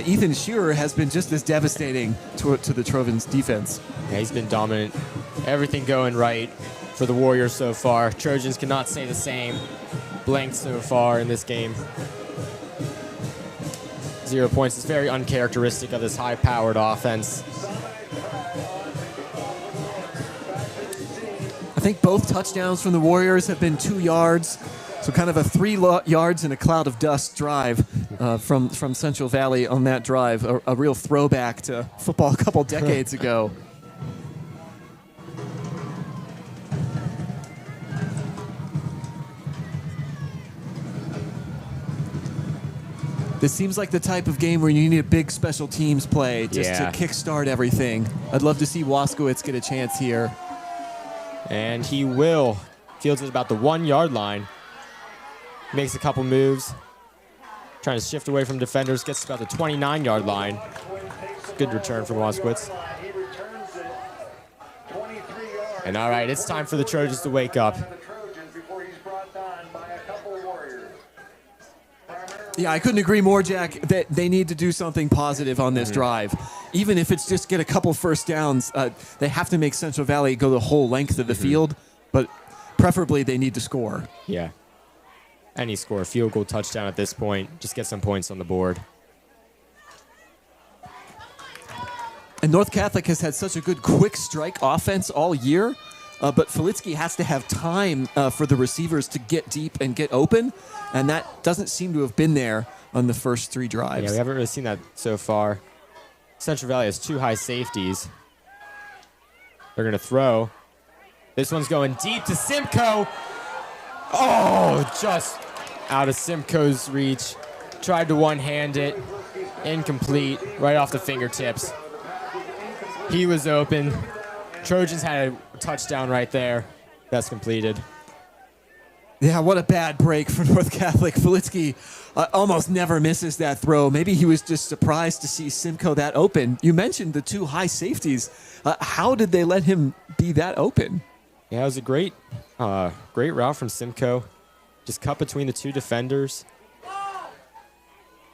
Ethan Shearer has been just as devastating to the Trojans' defense. Yeah, he's been dominant. Everything going right for the Warriors so far. Trojans cannot say the same. Blanked so far in this game. 0 points is very uncharacteristic of this high-powered offense. I think both touchdowns from the Warriors have been 2 yards, so kind of a 3 yards in a cloud of dust drive from Central Valley on that drive, a real throwback to football a couple decades ago. This seems like the type of game where you need a big special teams play just to kickstart everything. I'd love to see Waskowitz get a chance here. And he will. Fields it about the 1 yard line. Makes a couple moves. Trying to shift away from defenders. Gets to about the 29 yard line. Good return from Waskowitz. And all right, it's time for the Trojans to wake up. Yeah, I couldn't agree more, Jack, that they need to do something positive on this drive. Even if it's just get a couple first downs, they have to make Central Valley go the whole length of the field, but preferably they need to score. Yeah. Any score, a field goal, touchdown at this point. Just get some points on the board. And North Catholic has had such a good quick strike offense all year, but Filitsky has to have time for the receivers to get deep and get open, and that doesn't seem to have been there on the first 3 drives. Yeah, we haven't really seen that so far. Central Valley has 2 high safeties. They're going to throw. This one's going deep to Simcoe. Oh, just out of Simcoe's reach. Tried to one-hand it. Incomplete. Right off the fingertips. He was open. Trojans had a touchdown right there. That's completed. Yeah, what a bad break for North Catholic. Filitsky almost never misses that throw. Maybe he was just surprised to see Simcoe that open. You mentioned the 2 high safeties. How did they let him be that open? Yeah, it was a great route from Simcoe. Just cut between the 2 defenders.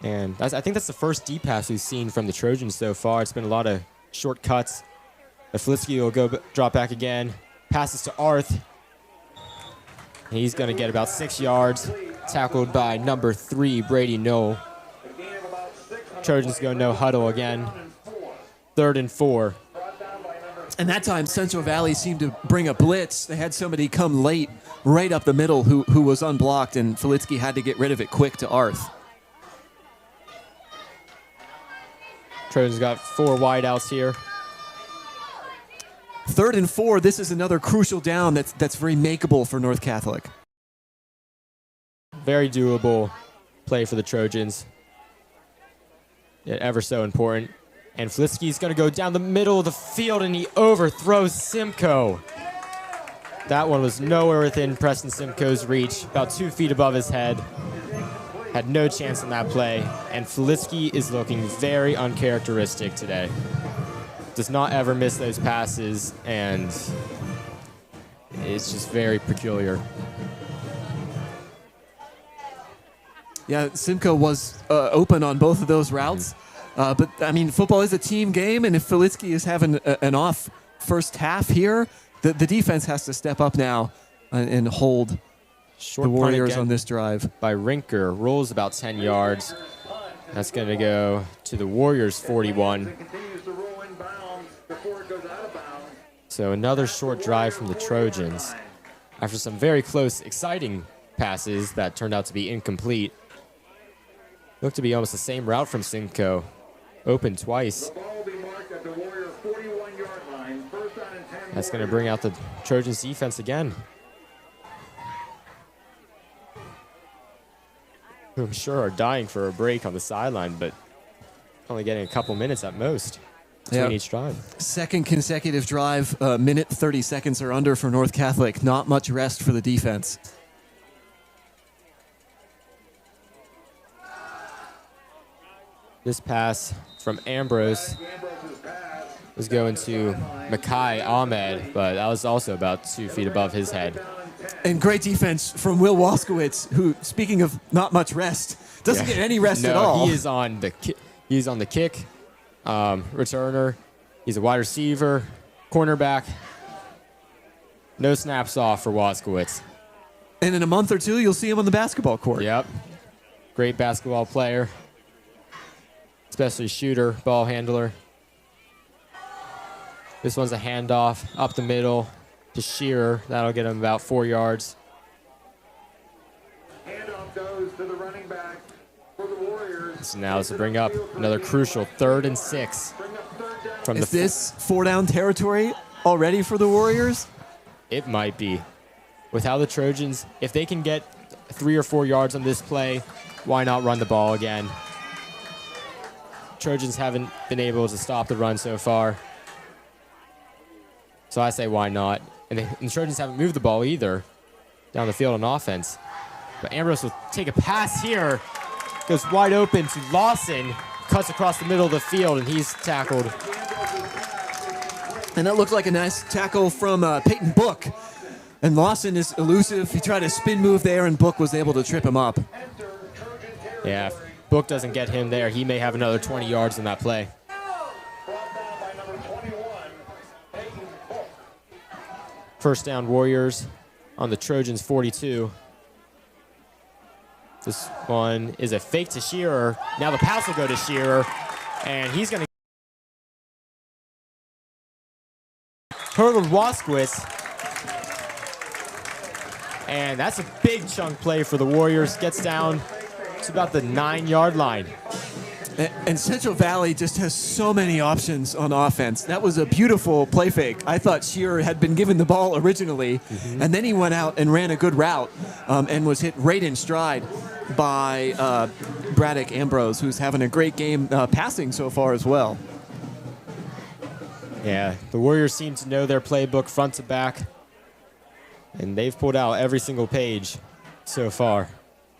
And I think that's the first deep pass we've seen from the Trojans so far. It's been a lot of short cuts. Filitsky will drop back again. Passes to Arth. He's going to get about 6 yards. Tackled by number 3, Brady Knoll. Trojans go no huddle again. 3rd and 4. And that time, Central Valley seemed to bring a blitz. They had somebody come late, right up the middle, who was unblocked, and Filitsky had to get rid of it quick to Arth. Trojans got 4 wideouts here. 3rd and 4, this is another crucial down that's very makeable for North Catholic. Very doable play for the Trojans. Yeah, ever so important. And Filitsky's going to go down the middle of the field, and he overthrows Simcoe. That one was nowhere within Preston Simcoe's reach, about 2 feet above his head. Had no chance on that play. And Filitsky is looking very uncharacteristic today. Does not ever miss those passes, and it's just very peculiar. Yeah, Simcoe was open on both of those routes. But, I mean, football is a team game, and if Filitsky is having an off first half here, the defense has to step up now and hold Short the Warriors on this drive. By Rinker, rolls about 10 yards. That's going to go to the Warriors' 41. So another short drive from the Trojans. After some very close, exciting passes that turned out to be incomplete. Looked to be almost the same route from Simcoe. Open twice. That's going to bring out the Trojans' defense again. Who I'm sure are dying for a break on the sideline, but only getting a couple minutes at most between each drive. Second consecutive drive, minute 30 seconds or under for North Catholic. Not much rest for the defense. This pass from Ambrose was going to Makai Ahmed, but that was also about 2 feet above his head. And great defense from Will Waskowitz, who, speaking of not much rest, doesn't get any rest at all. He is on the kick returner. He's a wide receiver, cornerback. No snaps off for Waskowitz. And in a month or two, you'll see him on the basketball court. Yep. Great basketball player. especially shooter, ball handler. This one's a handoff up the middle to Shearer. That'll get him about 4 yards. Handoff goes to the running back for the Warriors. So now this will bring up another crucial 3rd and 6. From Is this 4-down territory already for the Warriors? It might be. With how the Trojans, if they can get 3 or 4 yards on this play, why not run the ball again? Trojans haven't been able to stop the run so far. So I say why not? And the Trojans haven't moved the ball either down the field on offense. But Ambrose will take a pass here. Goes wide open to Lawson. Cuts across the middle of the field, and he's tackled. And that looked like a nice tackle from Peyton Book. And Lawson is elusive. He tried a spin move there, and Book was able to trip him up. Yeah, if Book doesn't get him there, he may have another 20 yards in that play. First down Warriors on the Trojans 42. This one is a fake to Shearer. Now the pass will go to Shearer, and he's going to hurdle Waskowitz. And that's a big chunk play for the Warriors. Gets down to about the 9-yard line. And Central Valley just has so many options on offense. That was a beautiful play fake. I thought Shearer had been given the ball originally, and then he went out and ran a good route and was hit right in stride by Braddock Ambrose, who's having a great game passing so far as well. Yeah, the Warriors seem to know their playbook front to back, and they've pulled out every single page so far.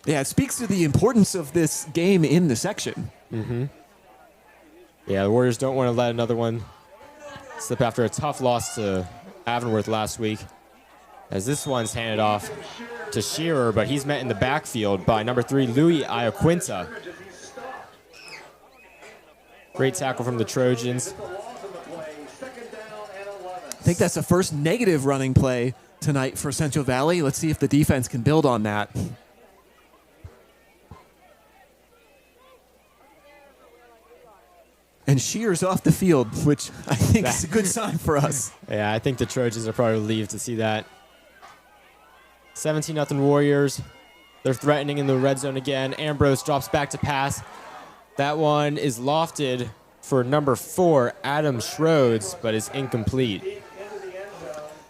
Yeah, it speaks to the importance of this game in the section. Yeah, the Warriors don't want to let another one slip after a tough loss to Avonworth last week, as this one's handed off to Shearer, but he's met in the backfield by number 3, Louis Iaquinta. Great tackle from the Trojans. I think that's the first negative running play tonight for Central Valley. Let's see if the defense can build on that. And Shearer's off the field, which I think is a good sign for us. Yeah, I think the Trojans are probably relieved to see that. 17-0 Warriors. They're threatening in the red zone again. Ambrose drops back to pass. That one is lofted for number 4, Adam Schroeds, but is incomplete.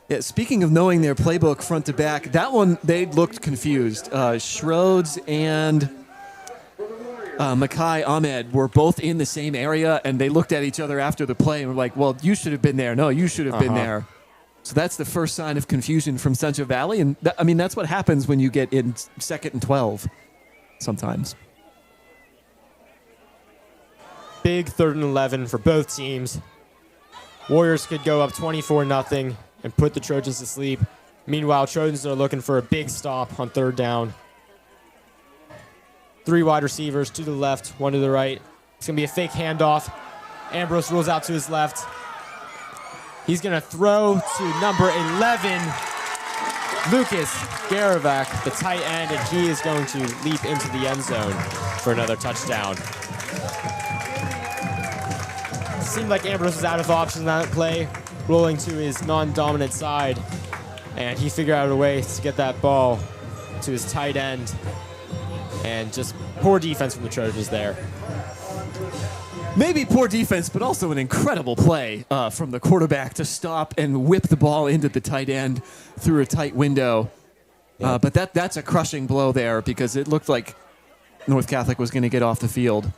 Yeah, speaking of knowing their playbook front to back, that one, they looked confused. Schroeds and Makai Ahmed were both in the same area, and they looked at each other after the play and were like, well, you should have been there. No, you should have been there. So that's the first sign of confusion from Central Valley. And I mean, that's what happens when you get in 2nd and 12 sometimes. Big 3rd and 11 for both teams. Warriors could go up 24-0 and put the Trojans to sleep. Meanwhile, Trojans are looking for a big stop on 3rd down. 3 wide receivers, 2 to the left, 1 to the right. It's going to be a fake handoff. Ambrose rolls out to his left. He's going to throw to number 11, Lucas Garavak, the tight end, and he is going to leap into the end zone for another touchdown. Seemed like Ambrose was out of options on that play, rolling to his non-dominant side, and he figured out a way to get that ball to his tight end. And just poor defense from the Trojans there. Maybe poor defense, but also an incredible play from the quarterback to stop and whip the ball into the tight end through a tight window. Yeah. But that's a crushing blow there because it looked like North Catholic was going to get off the field.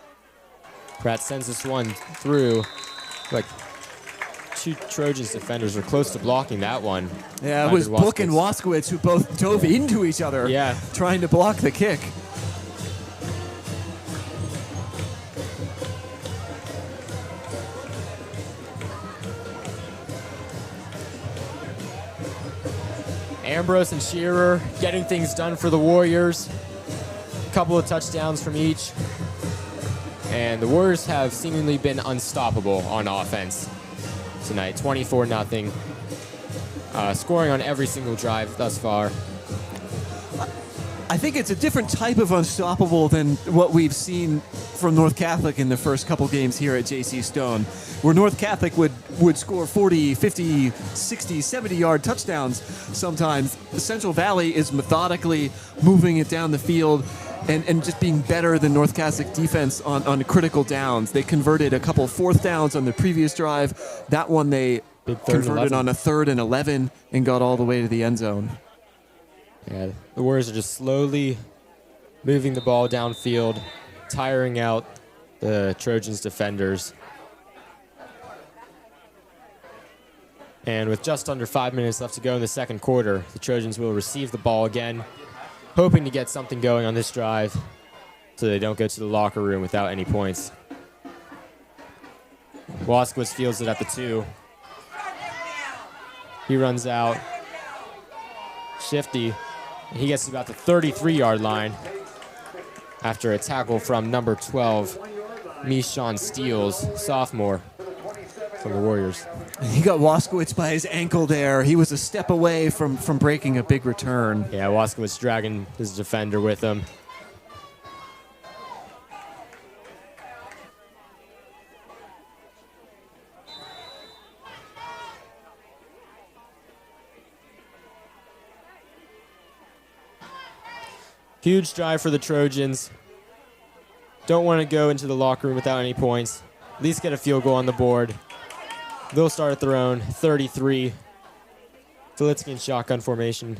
Pratt sends this one through. Like 2 Trojans defenders were close to blocking that one. Yeah, it was Book and Waskowitz who both dove into each other trying to block the kick. Ambrose and Shearer getting things done for the Warriors. A couple of touchdowns from each. And the Warriors have seemingly been unstoppable on offense tonight. 24-0. Scoring on every single drive thus far. I think it's a different type of unstoppable than what we've seen from North Catholic in the first couple games here at JC Stone, where North Catholic would score 40, 50, 60, 70-yard touchdowns sometimes. Central Valley is methodically moving it down the field and just being better than North Catholic defense on critical downs. They converted a couple fourth downs on the previous drive. That one they converted on a 3rd and 11 and got all the way to the end zone. Yeah, the Warriors are just slowly moving the ball downfield, tiring out the Trojans' defenders. And with just under 5 minutes left to go in the second quarter, the Trojans will receive the ball again, hoping to get something going on this drive so they don't go to the locker room without any points. Waskowitz fields it at the 2. He runs out. Shifty. He gets to about the 33-yard line after a tackle from number 12, Mishon Steele, sophomore from the Warriors. He got Waskowitz by his ankle there. He was a step away from breaking a big return. Yeah, Waskowitz dragging his defender with him. Huge drive for the Trojans. Don't want to go into the locker room without any points. At least get a field goal on the board. They'll start at their own 33. Filitsky in shotgun formation.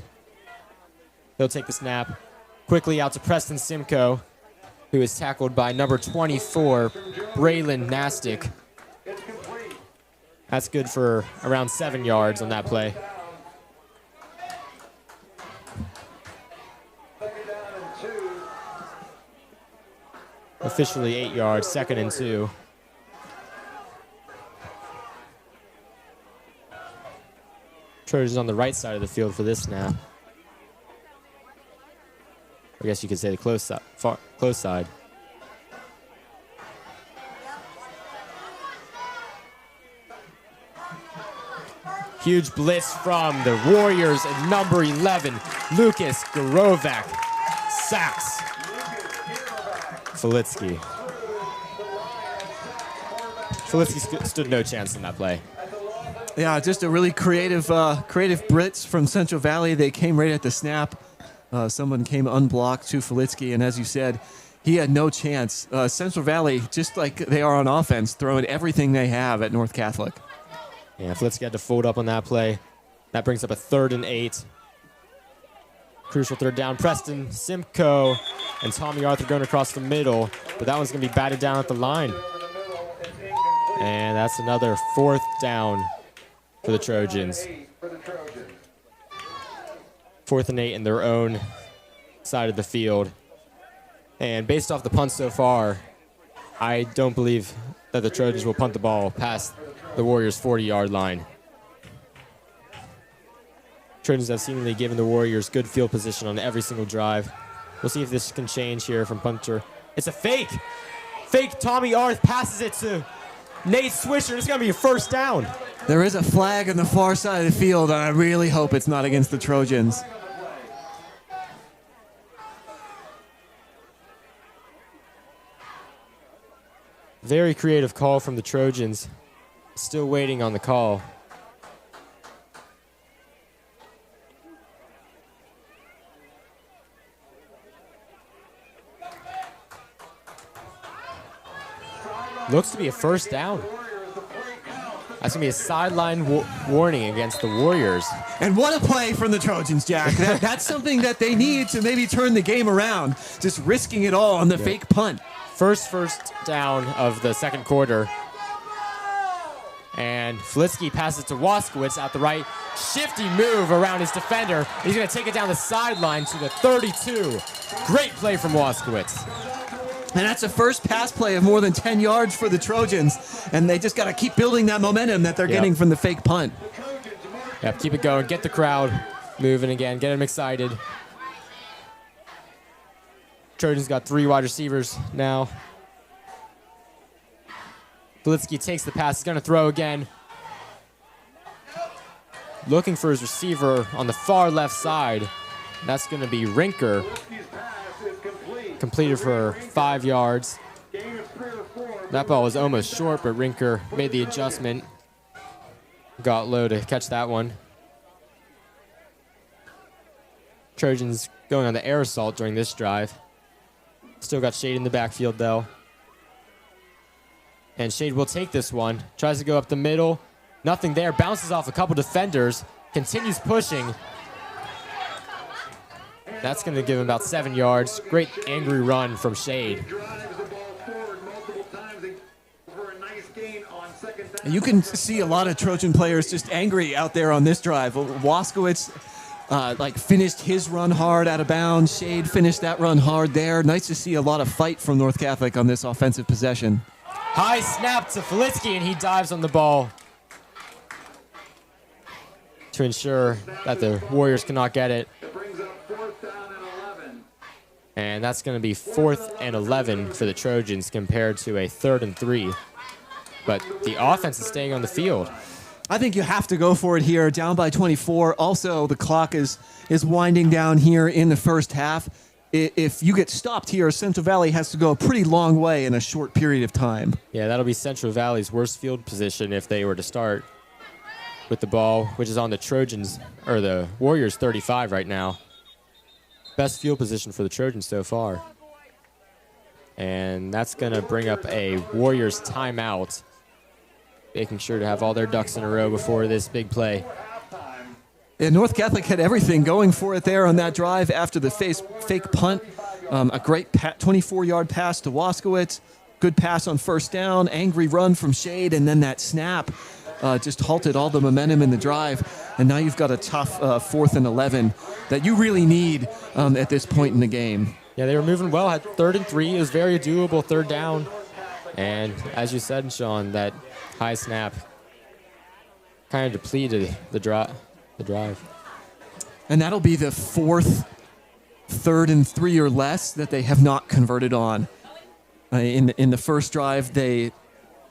They'll take the snap. Quickly out to Preston Simcoe, who is tackled by number 24, Braylon Nastic. That's good for around 7 yards on that play. Officially 8 yards, 2nd and 2. Trojans on the right side of the field for this snap. I guess you could say the close side. Huge blitz from the Warriors at number 11, Lucas Gorovac. Sacks Filitsky. Filitsky stood no chance in that play. Yeah, just a really creative blitz from Central Valley. They came right at the snap. Someone came unblocked to Filitsky, and as you said, he had no chance. Central Valley, just like they are on offense, throwing everything they have at North Catholic. Yeah, Filitsky had to fold up on that play. That brings up a 3rd and 8. Crucial 3rd down. Preston Simcoe and Tommy Arthur going across the middle, but that one's going to be batted down at the line. And that's another 4th down for the Trojans. 4th and 8 in their own side of the field. And based off the punt so far, I don't believe that the Trojans will punt the ball past the Warriors' 40-yard line. Trojans have seemingly given the Warriors good field position on every single drive. We'll see if this can change here from punter. It's a fake. Fake Tommy Arth passes it to Nate Swisher. It's going to be a 1st down. There is a flag on the far side of the field, and I really hope it's not against the Trojans. Very creative call from the Trojans. Still waiting on the call. Looks to be a 1st down. That's going to be a sideline warning against the Warriors. And what a play from the Trojans, Jack. That's something that they need to maybe turn the game around, just risking it all on the fake punt. First down of the second quarter. And Filitsky passes to Waskowitz out the right. Shifty move around his defender. He's going to take it down the sideline to the 32. Great play from Waskowitz. And that's the first pass play of more than 10 yards for the Trojans. And they just got to keep building that momentum that they're getting from the fake punt. Yep, keep it going. Get the crowd moving again. Get them excited. Trojans got 3 wide receivers now. Filitsky takes the pass. He's going to throw again. Looking for his receiver on the far left side. That's going to be Rinker. His pass is complete. Completed for 5 yards. Gain of 3 or 4. That ball was almost short, but Rinker made the adjustment. Got low to catch that one. Trojans going on the air assault during this drive. Still got Shade in the backfield, though. And Shade will take this one. Tries to go up the middle. Nothing there. Bounces off a couple defenders. Continues pushing. That's going to give him about 7 yards. Great angry run from Shade. Drives the ball forward multiple times for a nice gain on second down. You can see a lot of Trojan players just angry out there on this drive. Waskowitz finished his run hard out of bounds. Shade finished that run hard there. Nice to see a lot of fight from North Catholic on this offensive possession. High snap to Filitsky, and he dives on the ball to ensure that the Warriors cannot get it. It brings up 4th down and 11. And that's going to be 4th and 11 for the Trojans compared to a 3rd and 3. But the offense is staying on the field. I think you have to go for it here, down by 24. Also, the clock is winding down here in the first half. If you get stopped here, Central Valley has to go a pretty long way in a short period of time. Yeah, that'll be Central Valley's worst field position if they were to start with the ball, which is on the Trojans, or the Warriors 35 right now. Best field position for the Trojans so far. And that's going to bring up a Warriors timeout, making sure to have all their ducks in a row before this big play. And North Catholic had everything going for it there on that drive after the fake punt. A great 24-yard pass to Waskowitz. Good pass on first down. Angry run from Shade. And then that snap just halted all the momentum in the drive. And now you've got a tough 4th and 11 that you really need at this point in the game. Yeah, they were moving well. Had 3rd and 3. It was very doable 3rd down. And as you said, Sean, that high snap kind of depleted the drive. And that'll be the 4th 3rd and 3 or less that they have not converted on. In the first drive, they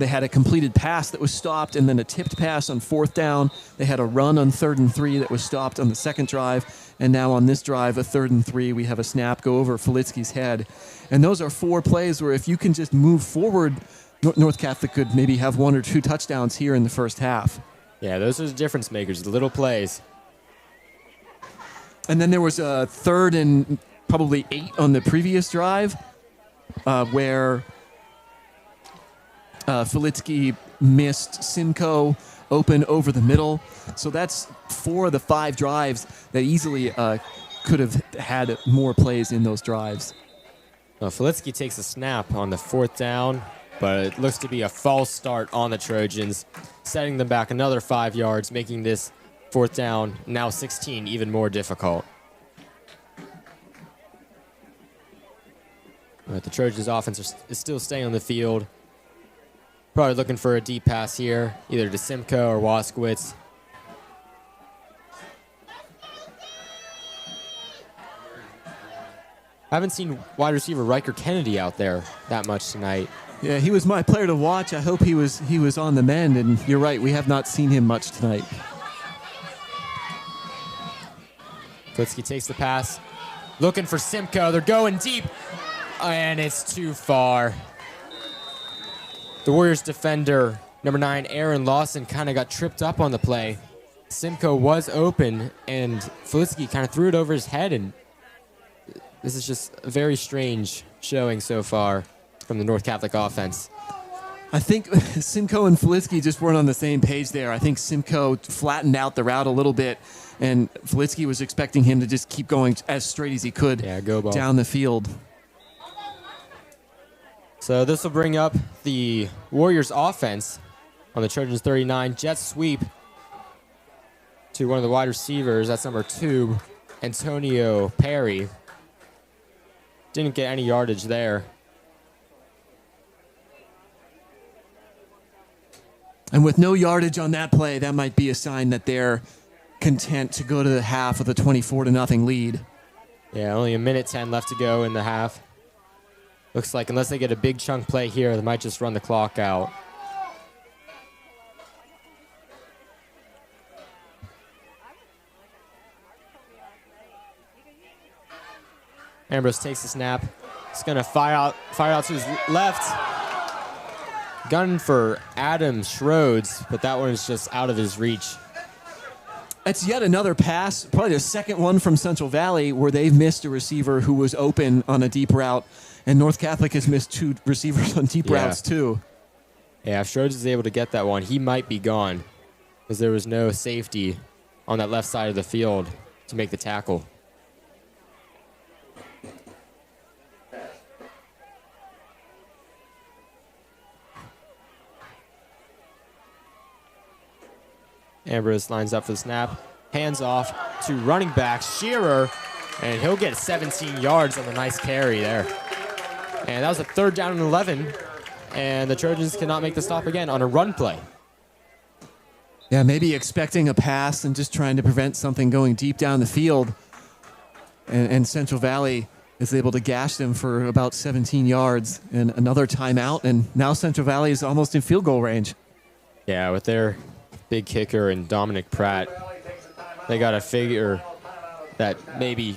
had a completed pass that was stopped, and then a tipped pass on 4th down. They had a run on 3rd and 3 that was stopped on the second drive. And now on this drive, a 3rd and 3, we have a snap go over Filitsky's head. And those are 4 plays where if you can just move forward, North Catholic could maybe have 1 or 2 touchdowns here in the first half. Yeah, those are the difference makers, the little plays. And then there was a 3rd and probably 8 on the previous drive where Filitsky missed Simcoe open over the middle. So that's 4 of the 5 drives that easily could have had more plays in those drives. Well, Filitsky takes a snap on the 4th down, but it looks to be a false start on the Trojans, setting them back another 5 yards, making this 4th down, now 16, even more difficult. But the Trojans' offense is still staying on the field. Probably looking for a deep pass here, either to Simcoe or Waskowitz. I haven't seen wide receiver Riker Kennedy out there that much tonight. Yeah, he was my player to watch. I hope he was on the mend, and you're right, we have not seen him much tonight. Filitsky takes the pass, looking for Simcoe. They're going deep, and it's too far. The Warriors defender, number 9, Aaron Lawson, kind of got tripped up on the play. Simcoe was open, and Filitsky kind of threw it over his head, and this is just a very strange showing so far from the North Catholic offense. I think Simcoe and Filitsky just weren't on the same page there. I think Simcoe flattened out the route a little bit, and Filitsky was expecting him to just keep going as straight as he could down the field. So this will bring up the Warriors offense on the Trojans 39. Jet sweep to one of the wide receivers. That's number 2, Antonio Perry. Didn't get any yardage there. And with no yardage on that play, that might be a sign that they're content to go to the half with a 24-0 lead. Yeah, only 1:10 left to go in the half. Looks like unless they get a big chunk play here, they might just run the clock out. Ambrose takes the snap. He's going to fire out to his left. Gun for Adam Schroeds, but that one is just out of his reach. It's yet another pass, probably the second one from Central Valley, where they've missed a receiver who was open on a deep route, and North Catholic has missed 2 receivers on deep routes too. Yeah, if Schroeds is able to get that one, he might be gone because there was no safety on that left side of the field to make the tackle. Ambrose lines up for the snap. Hands off to running back Shearer, and he'll get 17 yards on a nice carry there. And that was a 3rd down and 11, and the Trojans cannot make the stop again on a run play. Yeah, maybe expecting a pass and just trying to prevent something going deep down the field. And Central Valley is able to gash them for about 17 yards and another timeout, and now Central Valley is almost in field goal range. Yeah, with their big kicker and Dominic Pratt, they got to figure that maybe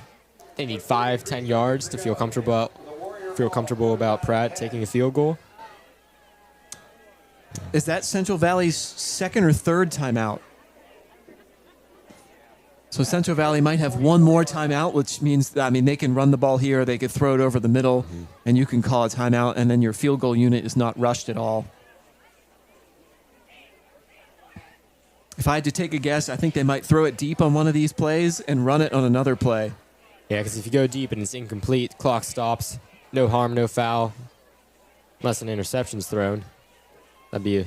they need 5-10 yards to feel comfortable about Pratt taking a field goal. Is that Central Valley's 2nd or 3rd timeout? So Central Valley might have one more timeout, which means, they can run the ball here, they could throw it over the middle, and you can call a timeout, and then your field goal unit is not rushed at all. If I had to take a guess, I think they might throw it deep on one of these plays and run it on another play. Yeah, because if you go deep and it's incomplete, clock stops. No harm, no foul. Unless an interception's thrown. That'd be a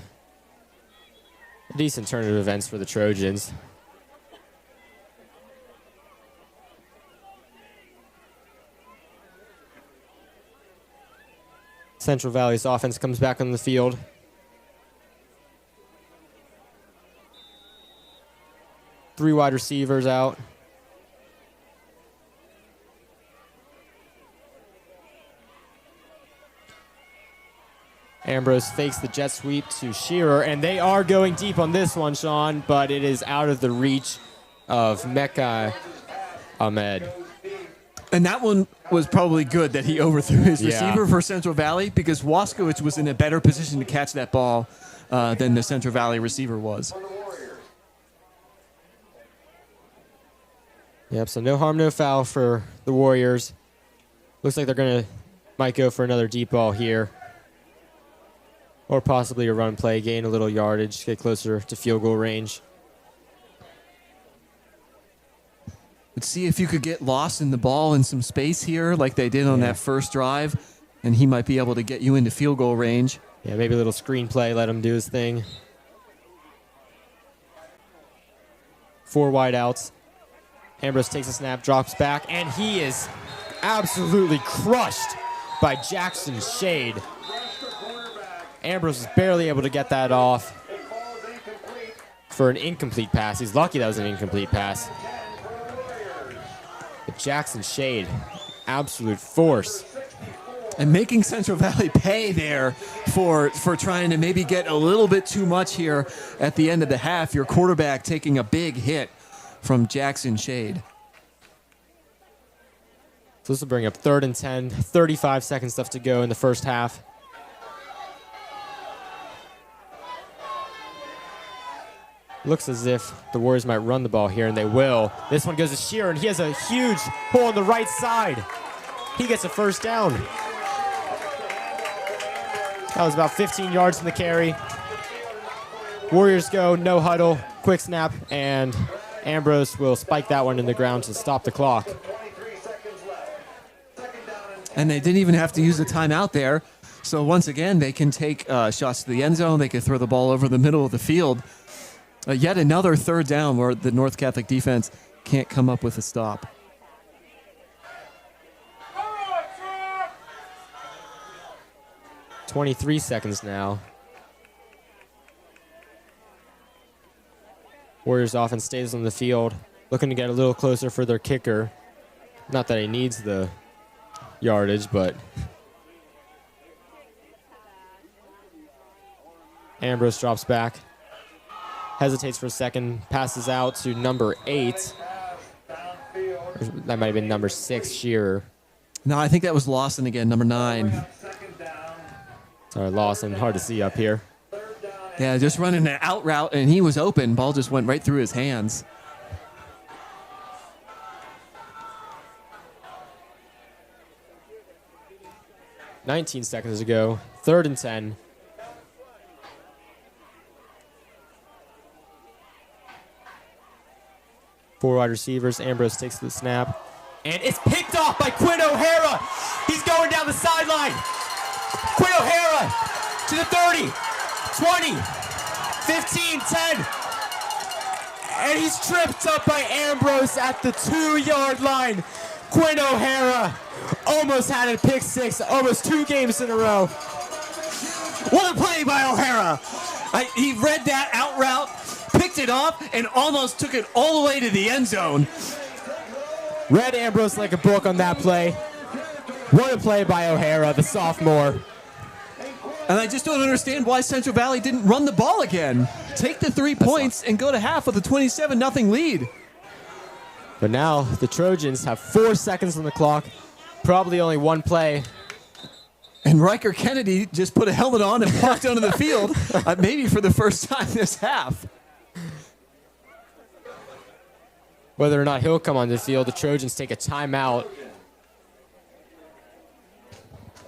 decent turn of events for the Trojans. Central Valley's offense comes back on the field. Three wide receivers out. Ambrose fakes the jet sweep to Shearer, and they are going deep on this one, Sean, but it is out of the reach of Mecca Ahmed. And that one was probably good that he overthrew his receiver for Central Valley, because Waskowicz was in a better position to catch that ball than the Central Valley receiver was. Yep, so no harm, no foul for the Warriors. Looks like they're might go for another deep ball here. Or possibly a run play, gain a little yardage, get closer to field goal range. Let's see if you could get lost in the ball in some space here like they did on that first drive, and he might be able to get you into field goal range. Yeah, maybe a little screen play, let him do his thing. 4 wide outs. Ambrose takes a snap, drops back, and he is absolutely crushed by Jackson Shade. Ambrose was barely able to get that off for an incomplete pass. He's lucky that was an incomplete pass. But Jackson Shade, absolute force. And making Central Valley pay there for trying to maybe get a little bit too much here at the end of the half. Your quarterback taking a big hit from Jackson Shade. So this will bring up 3rd and 10, 35 seconds left to go in the first half. Looks as if the Warriors might run the ball here, and they will. This one goes to Shearer, and he has a huge hole on the right side. He gets a first down. That was about 15 yards from the carry. Warriors go, no huddle, quick snap, and Ambrose will spike that one in the ground to stop the clock. And they didn't even have to use a timeout there. So once again, they can take shots to the end zone. They can throw the ball over the middle of the field. Yet another 3rd down where the North Catholic defense can't come up with a stop. "23 seconds now. Warriors offense stays on the field, looking to get a little closer for their kicker. Not that he needs the yardage, but Ambrose drops back. Hesitates for a second, passes out to number 8. That might have been number 6, Shearer. No, I think that was Lawson again, number 9. Second down. Sorry, Lawson. Hard to see up here. Yeah, just running an out route, and he was open. Ball just went right through his hands. "19 seconds to go. 3rd and 10. Four wide receivers. Ambrose takes the snap. And it's picked off by Quinn O'Hara. He's going down the sideline. Quinn O'Hara to the 30, 20, 15, 10. And he's tripped up by Ambrose at the 2-yard line. Quinn O'Hara almost had a pick six, almost 2 games in a row. What a play by O'Hara. He read that out route, picked it off, and almost took it all the way to the end zone. Read Ambrose like a book on that play. What a play by O'Hara, the sophomore. And I just don't understand why Central Valley didn't run the ball again. Take the 3 points and go to half with a 27-0 lead. But now the Trojans have 4 seconds on the clock. Probably only one play. And Riker Kennedy just put a helmet on and walked onto the field, maybe for the first time this half. Whether or not he'll come on the field, the Trojans take a timeout.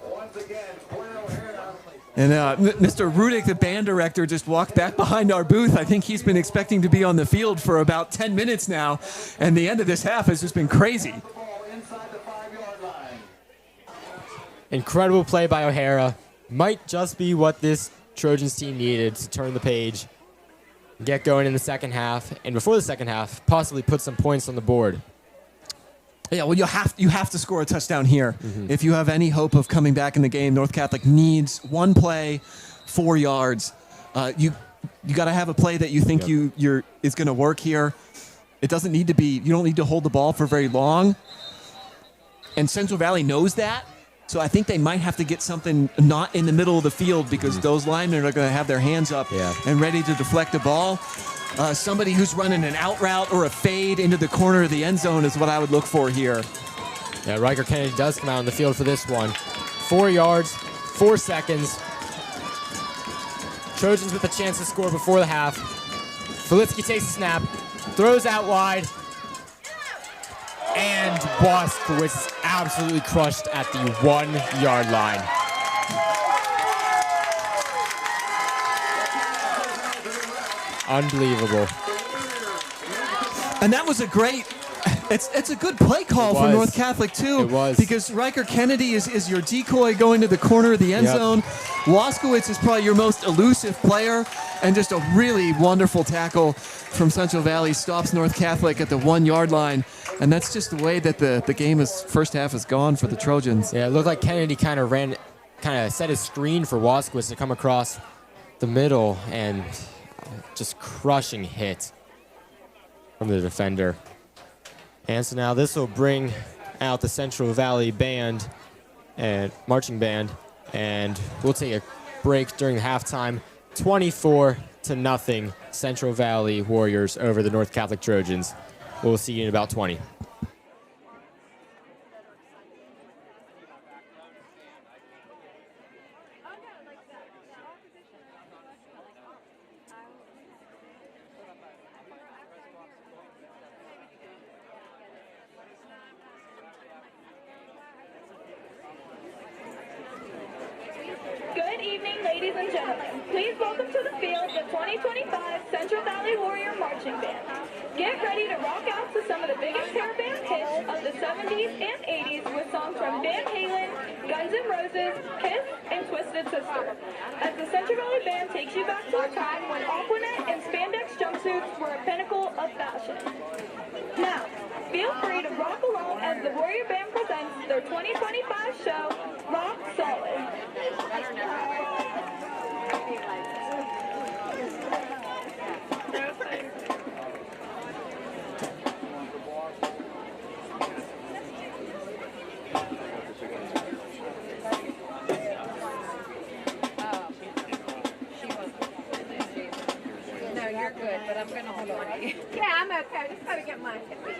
Once again, Quinn O'Hara. And Mr. Rudick, the band director, just walked back behind our booth. I think he's been expecting to be on the field for about 10 minutes now. And the end of this half has just been crazy. Ball inside the 5-yard line. Incredible play by O'Hara. Might just be what this Trojans team needed to turn the page, get going in the second half, and before the second half, possibly put some points on the board. Yeah, well, you have to score a touchdown here. If you have any hope of coming back in the game, North Catholic needs one play, 4 yards. You got to have a play that you think is going to work here. It doesn't need to be. You don't need to hold the ball for very long. And Central Valley knows that. So I think they might have to get something not in the middle of the field because those linemen are going to have their hands up and ready to deflect the ball. Somebody who's running an out route or a fade into the corner of the end zone is what I would look for here. Yeah, Riker Kennedy does come out on the field for this one. 4 yards, 4 seconds. Trojans with a chance to score before the half. Filitsky takes the snap, throws out wide, and Waskowitz is absolutely crushed at the 1-yard line. Unbelievable. And that was a great. It's a good play call for North Catholic too. It was. Because Riker Kennedy is your decoy going to the corner of the end zone. Waskowitz is probably your most elusive player, and just a really wonderful tackle from Central Valley stops North Catholic at the 1-yard line. And that's just the way that the game first half has gone for the Trojans. Yeah, it looked like Kennedy kind of set his screen for Waskowitz to come across the middle, and just crushing hit from the defender. And so now this will bring out the Central Valley band and marching band, and we'll take a break during the halftime. 24-0 Central Valley Warriors over the North Catholic Trojans. We'll see you in about 20. Good evening, ladies and gentlemen. Please welcome to the field the 2025 Central Valley Warrior Marching Band. Get ready to rock out to some of the biggest hair band hits of the 70s and 80s with songs from Van Halen, Guns N' Roses, Kiss, and Twisted Sister. As the Central Valley Band takes you back to a time when Aquanet and spandex jumpsuits were a pinnacle of fashion. Now, feel free to rock along as the Warrior Band presents their 2025 show, Rock Solid. No, you're good, but I'm going to hold on to you. Yeah, I'm okay. I just got to get my hip up.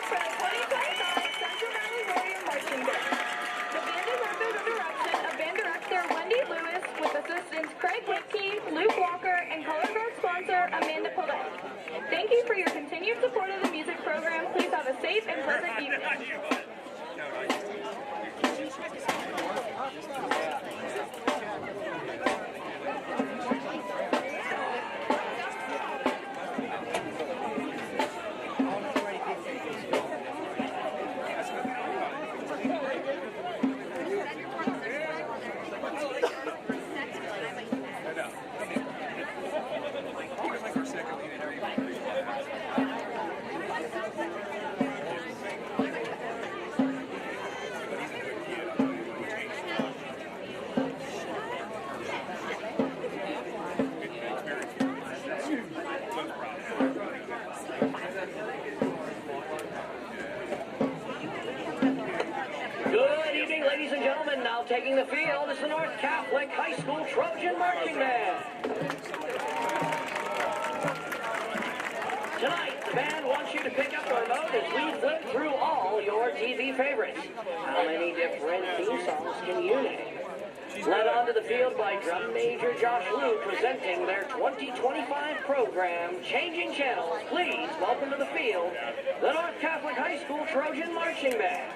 for the 2025 Central Valley Warrior Marching Band. The band is under the direction of Band Director Wendy Lewis with assistants Craig Whitkey, Luke Walker, and color guard sponsor Amanda Pillay. Thank you for your continued support of the music program. Please have a safe and pleasant evening. Good evening, ladies and gentlemen. Now taking the field is the North Catholic High School Trojan Marching Band. Tonight, the band wants you to pick up the remote as we flip through all your TV favorites. How many different theme songs can you name? Led onto the field by Drum Major Josh Liu presenting their 2025 program, Changing Channels. Please welcome to the field the North Catholic High School Trojan Marching Band.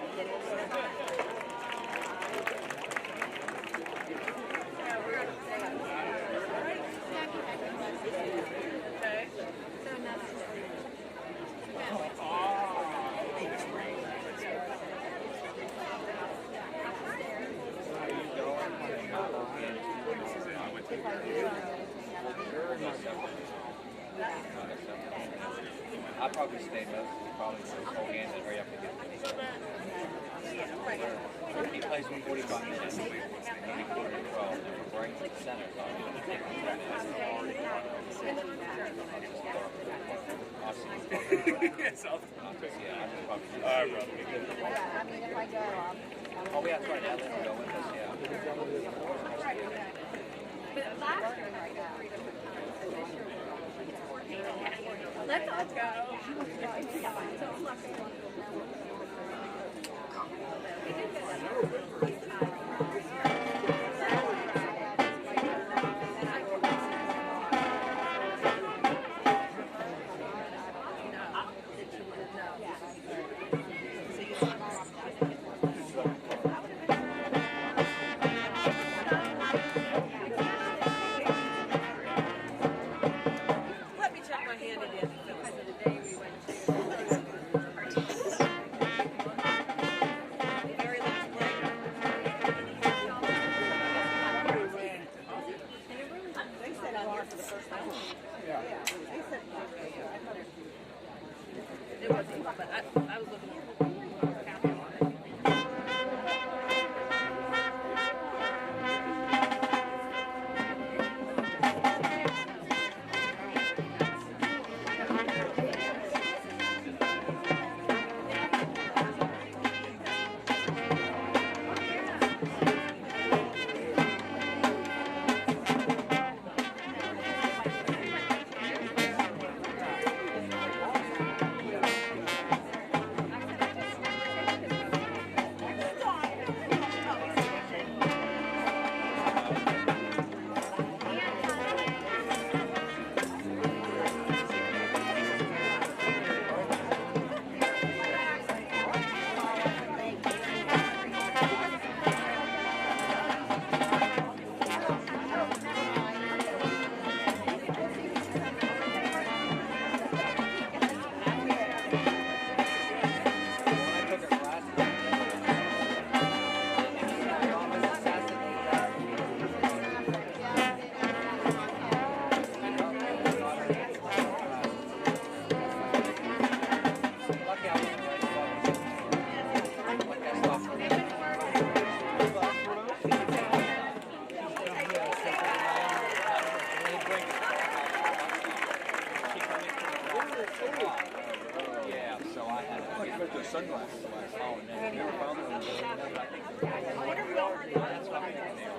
I'll probably stay most. Probably just hold hands and hurry up and get he plays 145 minutes. Maybe quarter to 12. If we're breaking to the center, so I'm going to take 3 minutes. Yes, I'll Yeah, I just probably. all right, brother. I mean, if I go, Oh, we have to right now. Let's go with us. Yeah. let's all go. Let me check my hand again. Because of the day we went to. The very last leg. They said I'm here for the first time. Yeah. They said, it wasn't, but I was looking at sunglasses last fall, and then never found them. I think I wonder if we all heard that's why they are.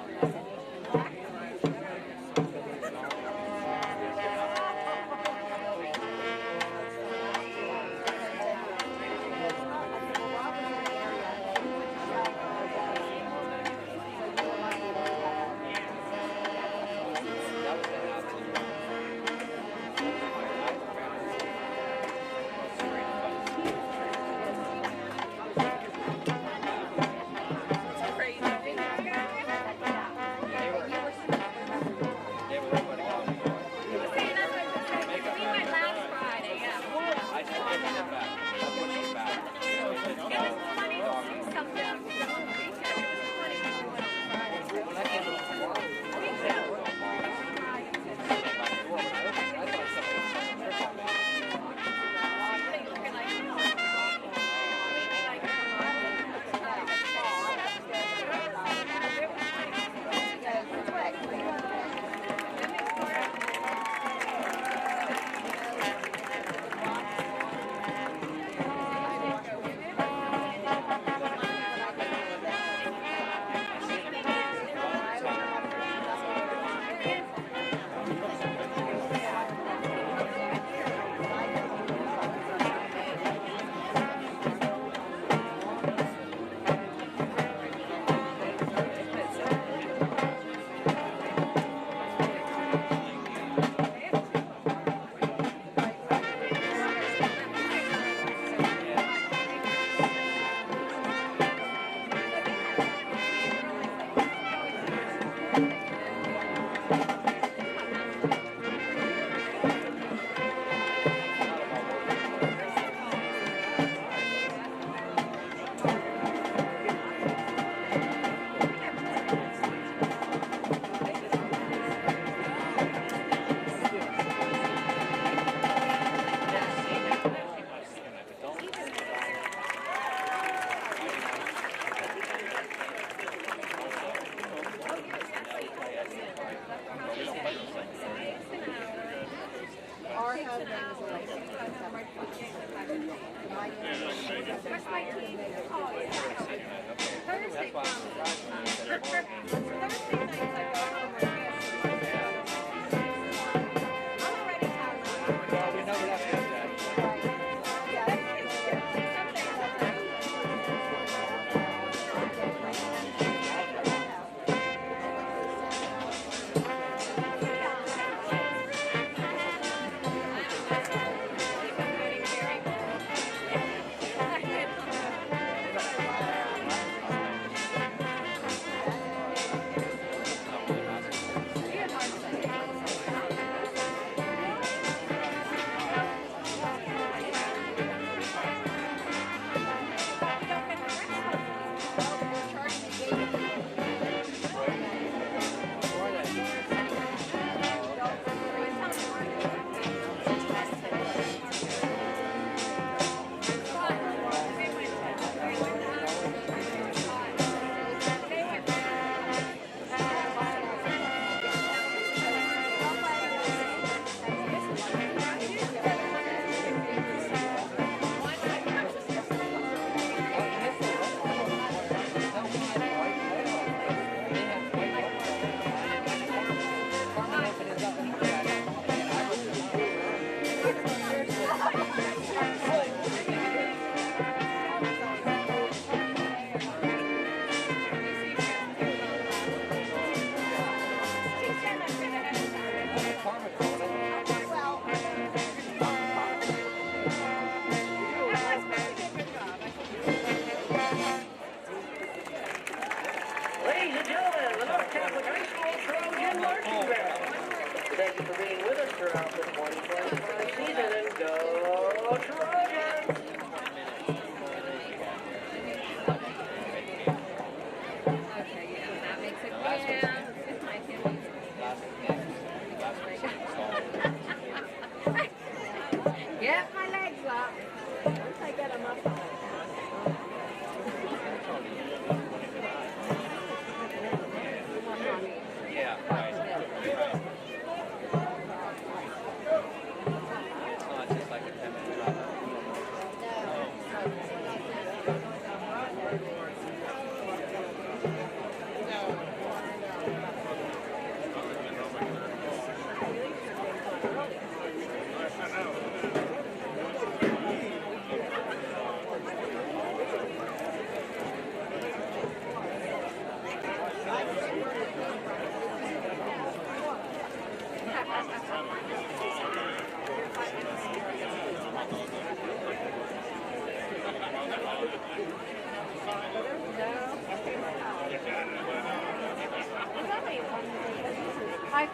And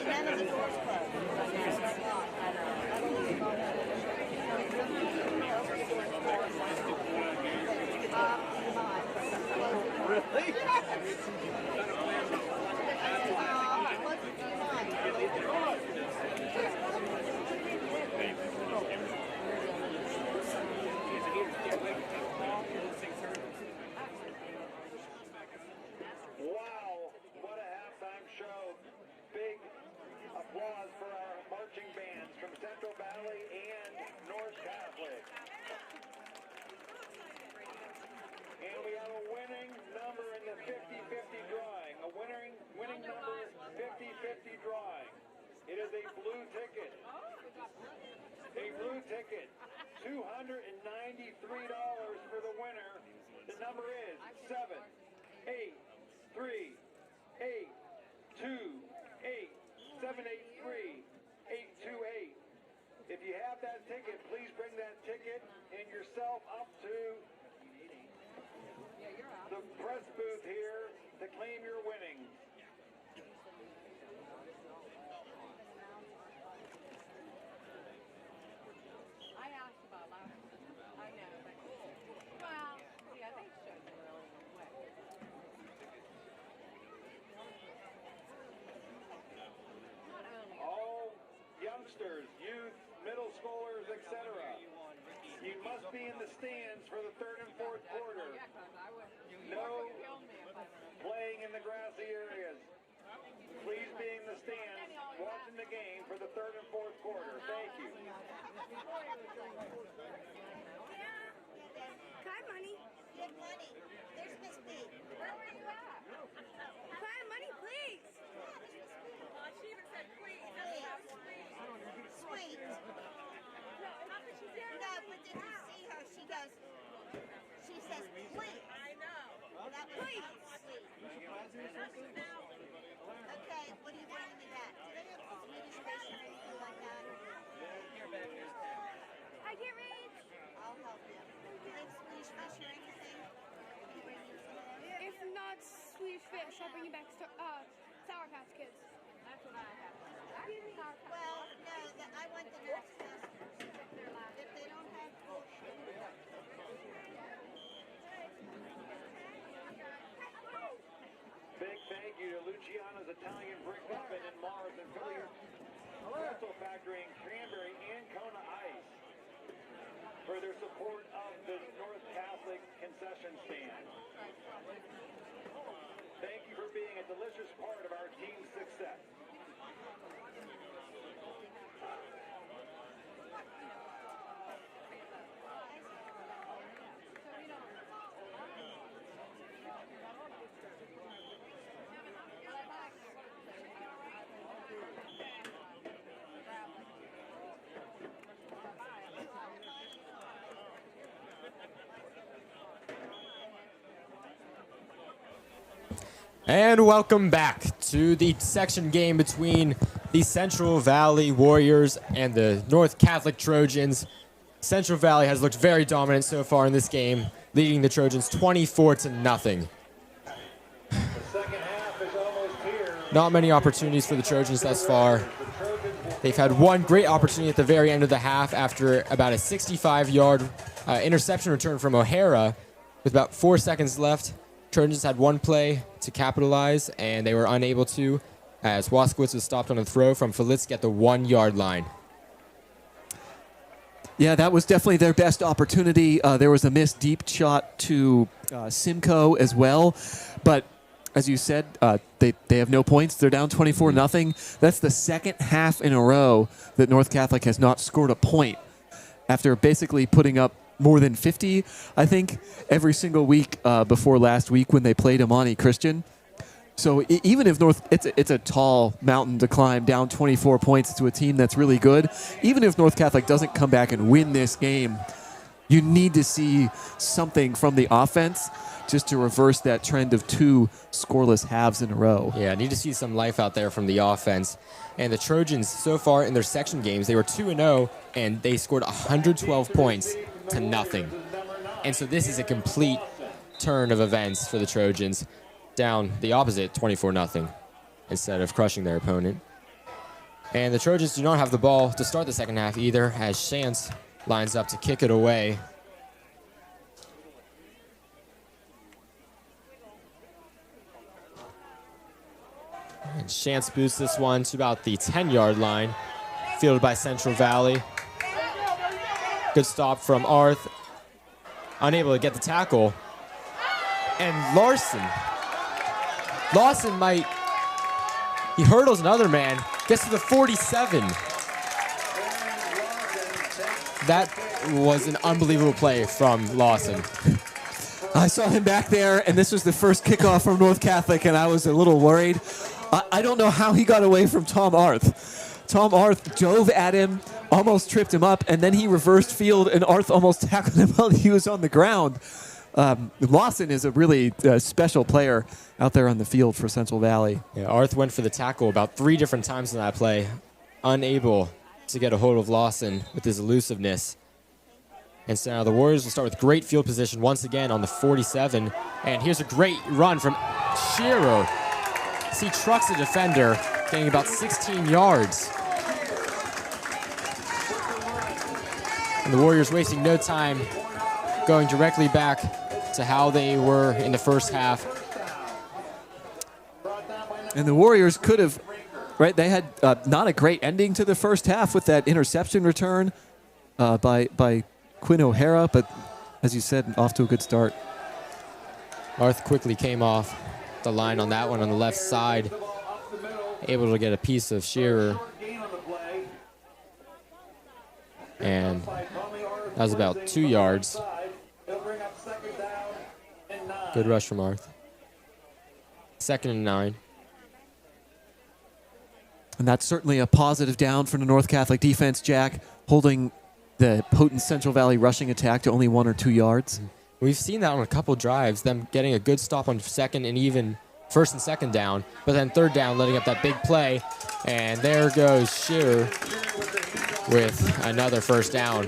none of the doors closed. Wow, what a halftime show. Big applause for our marching bands from Central Valley and North Catholic. And we have a winning number in the 50-50 drawing. A winning number 50-50 drawing. It is a blue ticket. A blue ticket. $293 for the winner. The number is 7, 8, 3, 8, 2, 8, 7, 8, 3, 8, 2, 8. If you have that ticket, please bring that ticket and yourself up to the press booth here to claim your winnings. I asked about last. I know, but well, yeah, they should really quick. Not only. All youngsters, youth, middle schoolers, etc. You must be in the stands for the third and fourth quarter. Yeah, 'cause I would. No Kill me if I were. playing in the grassy areas. Please be in the stands watching the game for the third and fourth quarter. Thank you. Hi, Money. Good money. There's Miss B. Where were you at? Hi, Money, please. She even said please. Sweet. No, but did you see how she goes? She says, please. I know. That was not sweet. Okay, what do you bring me that? Do they have Swedish fish or anything like that? I get reads. I'll help you. Do they have Swedish fish or anything? Can you bring me some of that? If not Swedish fish, I'll bring you back Sour Patch Kids. That's what I have. Well, no, I want the next test. If they don't have Big thank you to Luciano's Italian Brick Oven in Mars and Philly Pretzel Factory in Cranberry and Kona Ice for their support of the North Catholic concession stand. Thank you for being a delicious part of our team's success. And welcome back to the section game between the Central Valley Warriors and the North Catholic Trojans. Central Valley has looked very dominant so far in this game, leading the Trojans 24-0. The second half is almost here. Not many opportunities for the Trojans thus far. They've had one great opportunity at the very end of the half after about a 65-yard interception return from O'Hara with about 4 seconds left. Trojans had one play to capitalize, and they were unable to, as Waskowitz was stopped on a throw from Felitsky at the 1-yard line. Yeah, that was definitely their best opportunity. There was a missed deep shot to Simcoe as well. But as you said, they have no points. They're down 24-0. That's the second half in a row that North Catholic has not scored a point after basically putting up more than 50, I think, every single week before last week when they played Imani Christian. So even if it's a tall mountain to climb, down 24 points to a team that's really good. Even if North Catholic doesn't come back and win this game, you need to see something from the offense just to reverse that trend of 2 scoreless halves in a row. Yeah, need to see some life out there from the offense. And the Trojans, so far in their section games, they were 2-0, and they scored 112 points to nothing. And so this is a complete turn of events for the Trojans, down the opposite, 24-0. instead of crushing their opponent. And the Trojans do not have the ball to start the second half either, as Chance lines up to kick it away. And Chance boosts this one to about the 10-yard line, fielded by Central Valley. Good stop from Arth. Unable to get the tackle. And Lawson might, he hurdles another man, gets to the 47. That was an unbelievable play from Lawson. I saw him back there, and this was the first kickoff from North Catholic, and I was a little worried. I don't know how he got away from Tom Arth. Tom Arth dove at him, almost tripped him up, and then he reversed field, and Arth almost tackled him while he was on the ground. Lawson is a really special player out there on the field for Central Valley. Yeah, Arth went for the tackle about 3 different times in that play, unable to get a hold of Lawson with his elusiveness. And so now the Warriors will start with great field position once again on the 47. And here's a great run from Shearer. He trucks the defender, getting about 16 yards. And the Warriors wasting no time, going directly back to how they were in the first half. And the Warriors could have, right, they had not a great ending to the first half with that interception return by Quinn O'Hara, but as you said, off to a good start. Arth quickly came off the line on that one on the left side, able to get a piece of Shearer. And that was about 2 yards. Good rush from Arth. 2nd and 9. And that's certainly a positive down from the North Catholic defense, Jack, holding the potent Central Valley rushing attack to only 1 or 2 yards. We've seen that on a couple drives, them getting a good stop on 2nd and even 1st and 2nd down, but then 3rd down, letting up that big play. And there goes Shearer with another 1st down.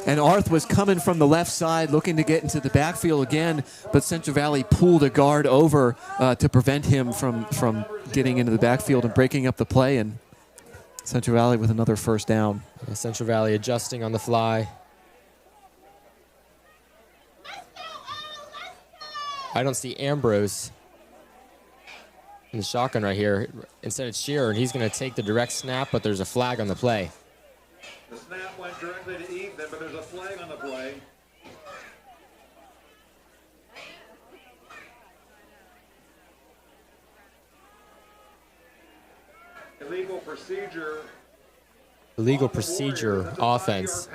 And Arth was coming from the left side, looking to get into the backfield again, but Central Valley pulled a guard over to prevent him from getting into the backfield and breaking up the play, and Central Valley with another 1st down. Yeah, Central Valley adjusting on the fly. I don't see Ambrose in the shotgun right here. Instead it's Shearer, and he's going to take the direct snap, but there's a flag on the play. The snap went directly to Ethan, but there's a flag on the play. Illegal procedure. Illegal procedure offense.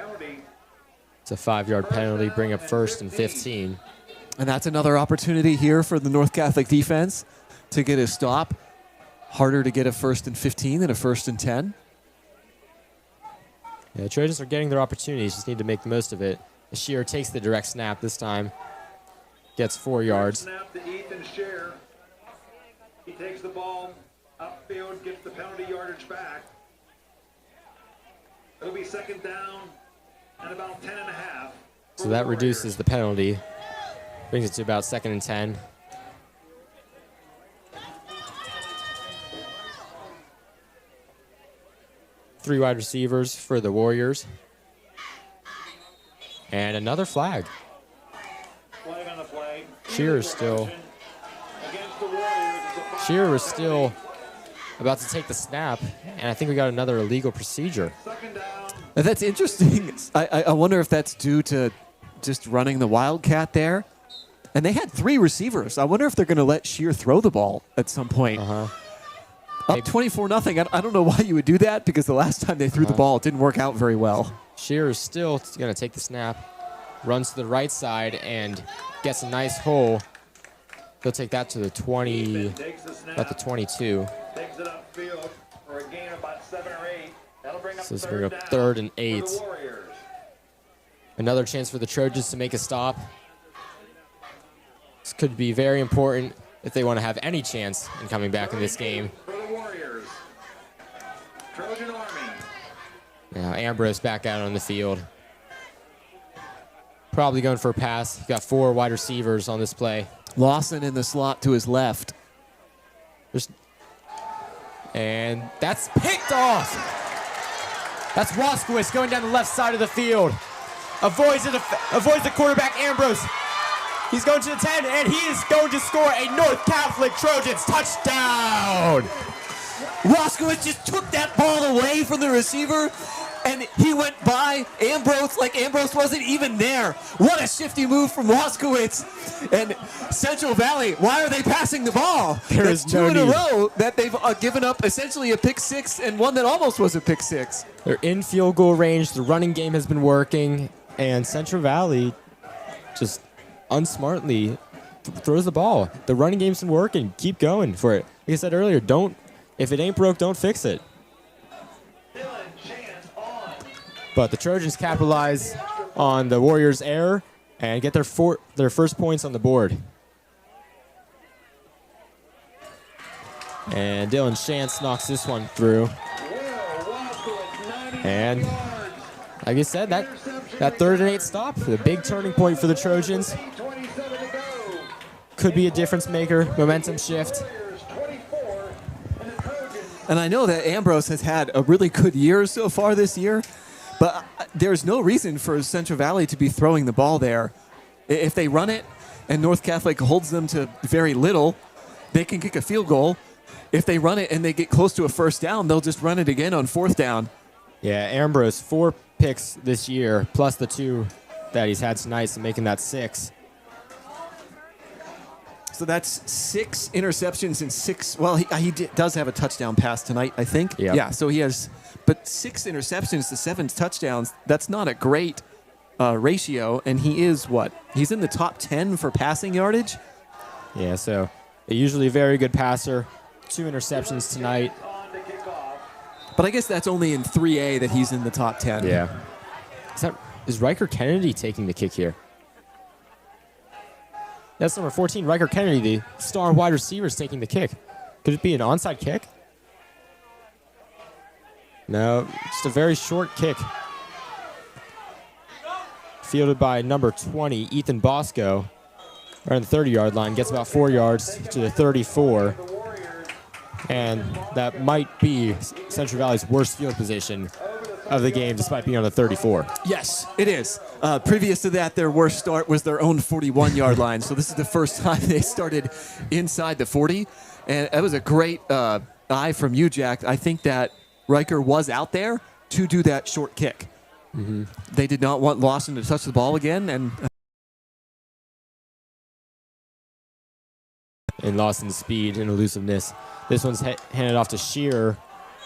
It's a 5-yard penalty, bring up 1st and 15. And that's another opportunity here for the North Catholic defense to get a stop. Harder to get a 1st and 15 than a 1st and 10. Yeah, the Trojans are getting their opportunities, just need to make the most of it. Shearer takes the direct snap this time, gets 4 yards. Snap to Ethan Shearer. He takes the ball upfield, gets the penalty yardage back. It'll be 2nd down and about 10 and a half. So that reduces the penalty, brings it to about 2nd and 10. Three wide receivers for the Warriors. And another flag. Flag on the play. Shearer was still about to take the snap, and I think we got another illegal procedure. And that's interesting. I wonder if that's due to just running the Wildcat there. And they had 3 receivers. I wonder if they're going to let Shearer throw the ball at some point. Up 24-0. I don't know why you would do that, because the last time they threw the ball, it didn't work out very well. Shearer's still going to take the snap, runs to the right side, and gets a nice hole. He'll take that to the 20, about the 22. Takes it upfield for a gain of about 7 or 8. That'll bring up So this will 3rd bring up down 3rd and 8. for the Warriors. Another chance for the Trojans to make a stop. This could be very important if they want to have any chance in coming back in this game. For the Warriors. Trojan Army. Now Ambrose back out on the field. Probably going for a pass. Got 4 wide receivers on this play. Lawson in the slot to his left. There's And that's picked off. That's Waskowitz going down the left side of the field. Avoids the quarterback, Ambrose. He's going to the 10, and he is going to score a North Catholic Trojans touchdown. Waskowitz just took that ball away from the receiver, and he went by Ambrose like Ambrose wasn't even there. What a shifty move from Waskowitz. And Central Valley, why are they passing the ball? There is two no in a need. row that they've given up essentially a pick six and one that almost was a pick six. They're in field goal range. The running game has been working, and Central Valley just unsmartly throws the ball. The running game's been working. Keep going for it. Like I said earlier, if it ain't broke, don't fix it. But the Trojans capitalize on the Warriors' error and get their first points on the board. And Dylan Shantz knocks this one through. And like I said, that 3rd and 8 stop, the big turning point for the Trojans. Could be a difference maker, momentum shift. And I know that Ambrose has had a really good year so far this year, but there's no reason for Central Valley to be throwing the ball there. If they run it and North Catholic holds them to very little, they can kick a field goal. If they run it and they get close to a first down, they'll just run it again on 4th down. Yeah, Ambrose, 4 picks this year, plus the 2 that he's had tonight, so making that 6. So that's 6 interceptions and 6. Well, he does have a touchdown pass tonight, I think. Yep. Yeah, so he has, but 6 interceptions to 7 touchdowns. That's not a great ratio. And he is what? He's in the top 10 for passing yardage. Yeah, so usually a very good passer. 2 interceptions tonight. But I guess that's only in 3A that he's in the top 10. Yeah. Is Riker Kennedy taking the kick here? That's number 14, Riker Kennedy, the star wide receiver, is taking the kick. Could it be an onside kick? No, just a very short kick. Fielded by number 20, Ethan Bosco. Right on the 30-yard line, gets about 4 yards to the 34. And that might be Central Valley's worst field position of the game, despite being on the 34. Yes, it is. Previous to that, their worst start was their own 41-yard line. So this is the first time they started inside the 40. And it was a great eye from you, Jack. I think that Riker was out there to do that short kick. Mm-hmm. They did not want Lawson to touch the ball again. And in Lawson's speed and elusiveness. This one's handed off to Shearer,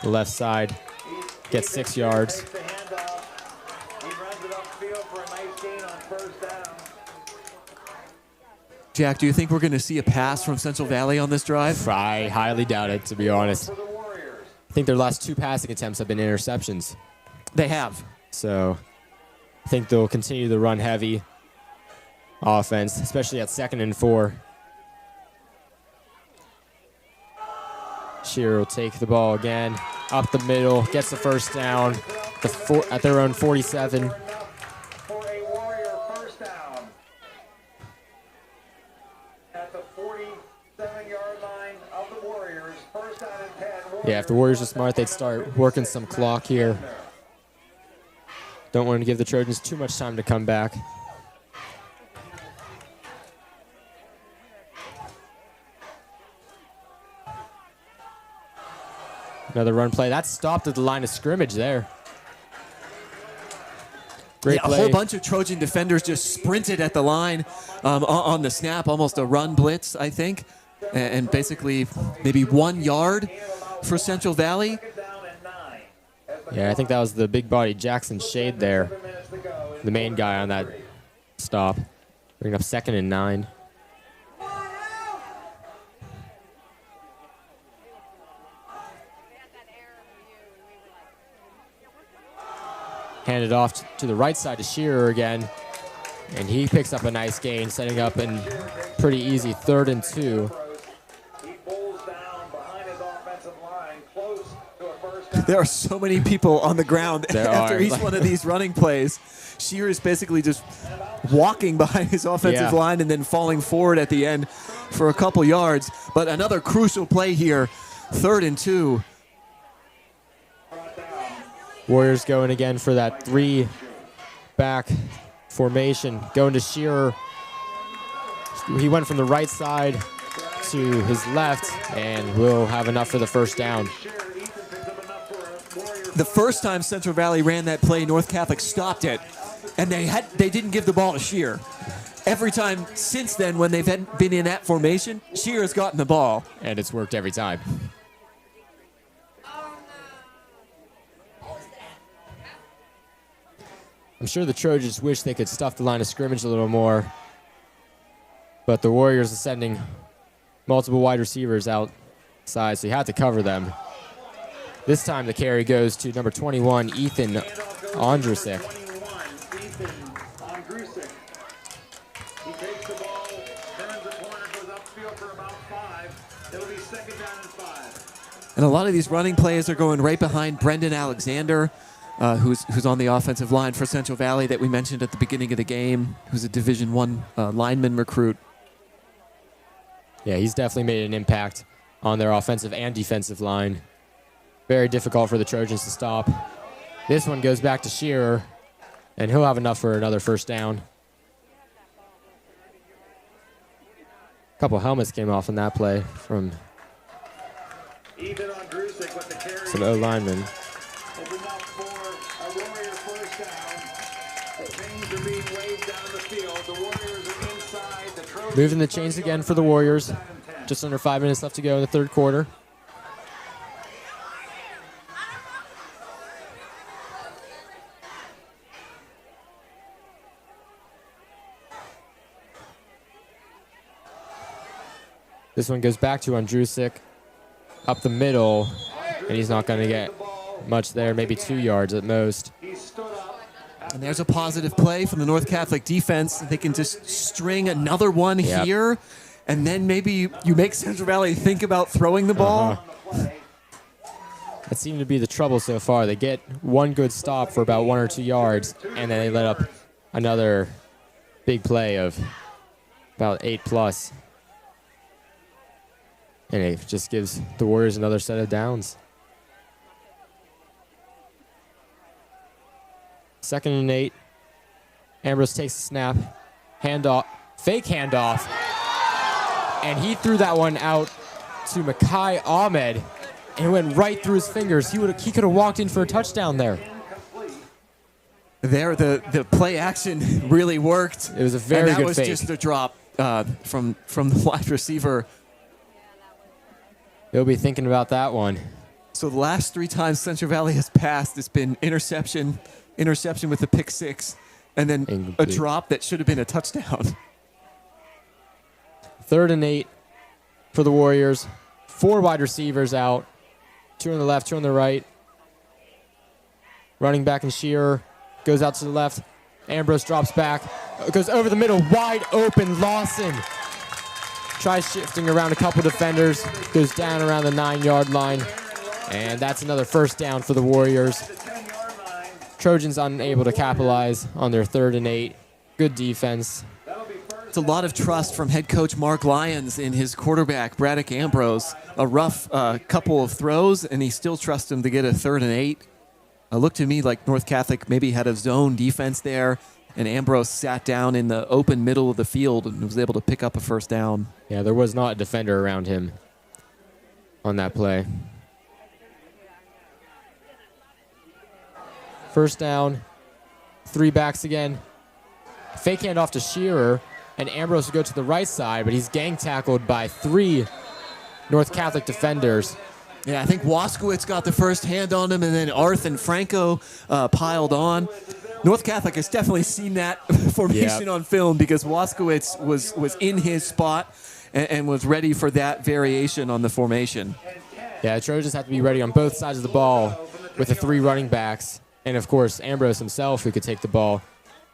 the left side. Gets 6 yards. Jack, do you think we're going to see a pass from Central Valley on this drive? I highly doubt it, to be honest. I think their last 2 passing attempts have been interceptions. They have. So I think they'll continue the run heavy offense, especially at 2nd and 4. Shearer will take the ball again, up the middle, gets the first down at their own 47. For a Warrior first down. At the 47-yard line of the Warriors, first down and 10. Yeah, if the Warriors are smart, they'd start working some clock here. Don't want to give the Trojans too much time to come back. Another run play. That's stopped at the line of scrimmage there. Great play. A whole bunch of Trojan defenders just sprinted at the line on the snap, almost a run blitz, I think. And basically maybe 1 yard for Central Valley. Yeah, I think that was the big body Jackson Shade there. The main guy on that stop. Bringing up 2nd and 9. Handed off to the right side to Shearer again. And he picks up a nice gain, setting up a pretty easy 3rd and 2. There are so many people on the ground after each one of these running plays. Shearer is basically just walking behind his offensive line and then falling forward at the end for a couple yards. But another crucial play here, 3rd and 2. Warriors going again for that 3-back formation. Going to Shearer. He went from the right side to his left and will have enough for the first down. The first time Central Valley ran that play, North Catholic stopped it, and they didn't give the ball to Shearer. Every time since then, when they've been in that formation, Shearer has gotten the ball. And it's worked every time. I'm sure the Trojans wish they could stuff the line of scrimmage a little more, but the Warriors are sending multiple wide receivers outside, so you have to cover them. This time the carry goes to number 21, Ethan Ondrusik. He takes the ball, turns the corner, goes upfield for about 5. It'll be second down and 5. And a lot of these running plays are going right behind Brendan Alexander, who's on the offensive line for Central Valley that we mentioned at the beginning of the game, who's a Division I lineman recruit. Yeah, he's definitely made an impact on their offensive and defensive line. Very difficult for the Trojans to stop. This one goes back to Shearer, and he'll have enough for another first down. A couple helmets came off in that play from some O-linemen. Open up for a Warrior first down. The chains are being waved down the field. The Warriors are inside. The Trojans Moving the chains again for the Warriors. Just under 5 minutes left to go in the third quarter. This one goes back to Ondrusik up the middle, and he's not going to get much there, maybe 2 yards at most. And there's a positive play from the North Catholic defense. They can just string another one here, and then maybe you make Central Valley think about throwing the ball. That seemed to be the trouble so far. They get one good stop for about 1 or 2 yards, and then they let up another big play of about 8+. And it just gives the Warriors another set of downs. 2nd and 8. Ambrose takes the snap. Handoff. Fake handoff. And he threw that one out to Makai Ahmed. And it went right through his fingers. He could have walked in for a touchdown there. There, the play action really worked. It was a very good fake. And that was just a drop from the wide receiver. They'll be thinking about that one. So the last 3 times Central Valley has passed, it's been interception with a pick 6, and then Incomplete. a drop that should have been a touchdown. 3rd and 8 for the Warriors. 4 wide receivers out. 2 on the left, 2 on the right. Running back and Shearer goes out to the left. Ambrose drops back. Goes over the middle, wide open. Lawson tries shifting around a couple defenders. Goes down around the 9-yard line. And that's another first down for the Warriors. Trojans unable to capitalize on their 3rd and 8. Good defense. It's a lot of trust from head coach Mark Lyons in his quarterback, Braddock Ambrose. A rough couple of throws, and he still trusts him to get a 3rd and 8. It looked to me like North Catholic maybe had a zone defense there, and Ambrose sat down in the open middle of the field and was able to pick up a first down. Yeah, there was not a defender around him on that play. First down, 3 backs again. Fake handoff to Shearer, and Ambrose will go to the right side, but he's gang tackled by 3 North Catholic defenders. Yeah, I think Waskowitz got the first hand on him, and then Arth and Franco piled on. North Catholic has definitely seen that formation on film because Waskowitz was in his spot and was ready for that variation on the formation. Yeah, the Trojans have to be ready on both sides of the ball with the 3 running backs. And, of course, Ambrose himself who could take the ball.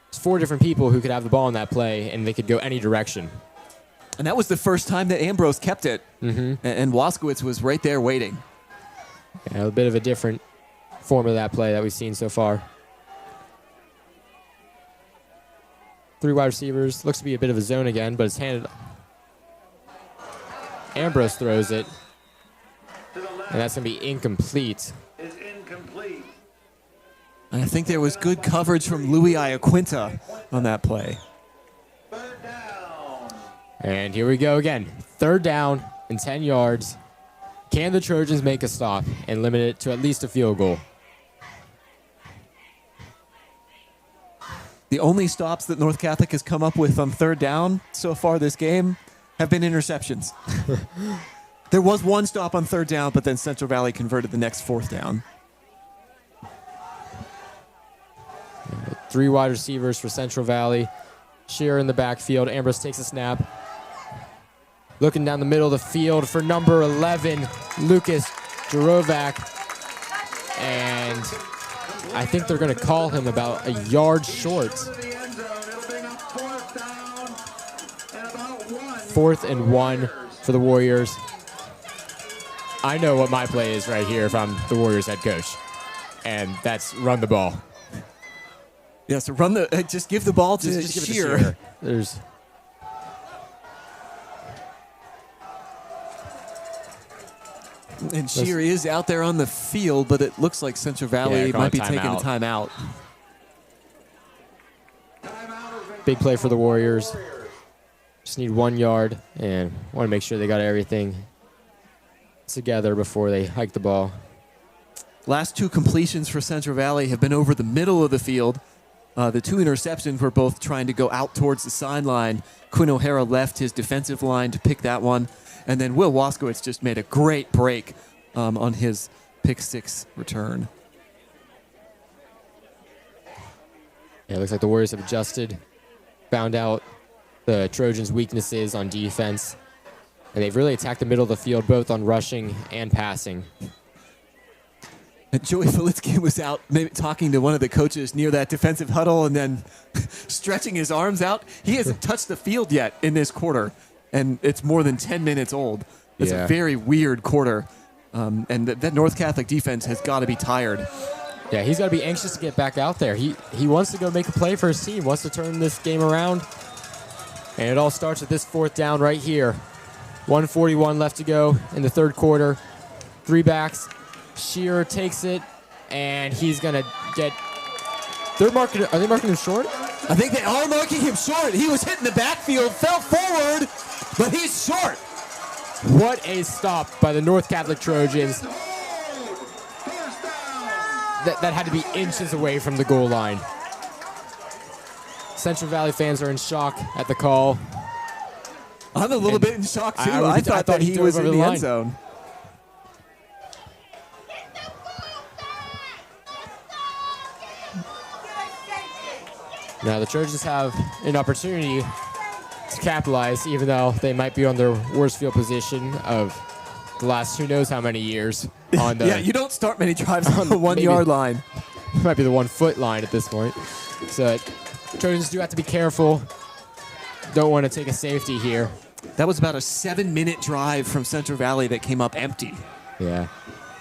There's 4 different people who could have the ball in that play, and they could go any direction. And that was the first time that Ambrose kept it. Mm-hmm. And Waskowitz was right there waiting. Yeah, a bit of a different form of that play that we've seen so far. 3 wide receivers. Looks to be a bit of a zone again, but it's handed. Ambrose throws it. And that's going to be incomplete. Is incomplete. I think there was good coverage from Louis Iaquinta on that play. And here we go again. 3rd down and 10 yards. Can the Trojans make a stop and limit it to at least a field goal? The only stops that North Catholic has come up with on 3rd down so far this game have been interceptions. There was one stop on 3rd down, but then Central Valley converted the next 4th down. 3 wide receivers for Central Valley. Shearer in the backfield. Ambrose takes a snap. Looking down the middle of the field for number 11, Lucas Jarovac. And I think they're going to call him about a yard short. 4th and 1 for the Warriors. I know what my play is right here if I'm the Warriors head coach. And that's run the ball. Yeah, so just give the ball to Just give it to Shearer. Shearer. There's... And Shearer is out there on the field, but it looks like Central Valley might be taking a timeout. Big play for the Warriors. Just need 1 yard and want to make sure they got everything together before they hike the ball. Last 2 completions for Central Valley have been over the middle of the field. The 2 interceptions were both trying to go out towards the sideline. Quinn O'Hara left his defensive line to pick that one. And then Will Waskowitz just made a great break on his pick 6 return. Yeah, it looks like the Warriors have adjusted, found out the Trojans' weaknesses on defense, and they've really attacked the middle of the field, both on rushing and passing. And Joey Filitsky was out maybe talking to one of the coaches near that defensive huddle and then stretching his arms out. He hasn't touched the field yet in this quarter, and it's more than 10 minutes old. It's a very weird quarter, and that North Catholic defense has got to be tired. Yeah, he's got to be anxious to get back out there. He wants to go make a play for his team, wants to turn this game around, and it all starts with this 4th down right here. 1:41 left to go in the 3rd quarter. 3 backs. Shearer takes it, and he's going to get... Are they marking him short? I think they are marking him short. He was hitting the backfield, fell forward, but he's short. What a stop by the North Catholic Trojans. That had to be inches away from the goal line. Central Valley fans are in shock at the call. I'm a little bit in shock, too. I thought that he was in the end zone. Now the Trojans have an opportunity to capitalize, even though they might be on their worst field position of the last who knows how many years. On the Yeah, you don't start many drives on the 1 yard line. Might be the 1 foot line at this point. So Trojans do have to be careful. Don't want to take a safety here. That was about a 7-minute drive from Central Valley that came up empty. Yeah,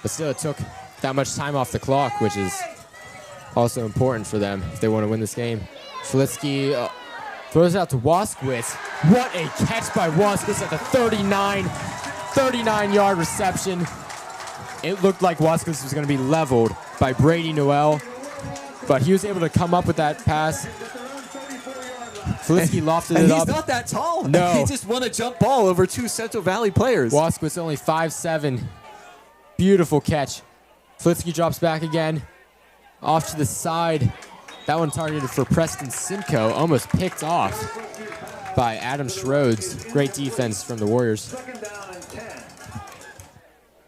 but still it took that much time off the clock, which is also important for them if they want to win this game. Filitsky throws it out to Waskowitz. What a catch by Waskowitz at the 39-yard reception. It looked like Waskowitz was going to be leveled by Brady Noel, but he was able to come up with that pass. Filitsky lofted it up. He's not that tall. No. He just won a jump ball over 2 Central Valley players. Waskowitz only 5'7". Beautiful catch. Filitsky drops back again. Off to the side. That one targeted for Preston Simcoe. Almost picked off by Adam Schroeds. Great defense from the Warriors.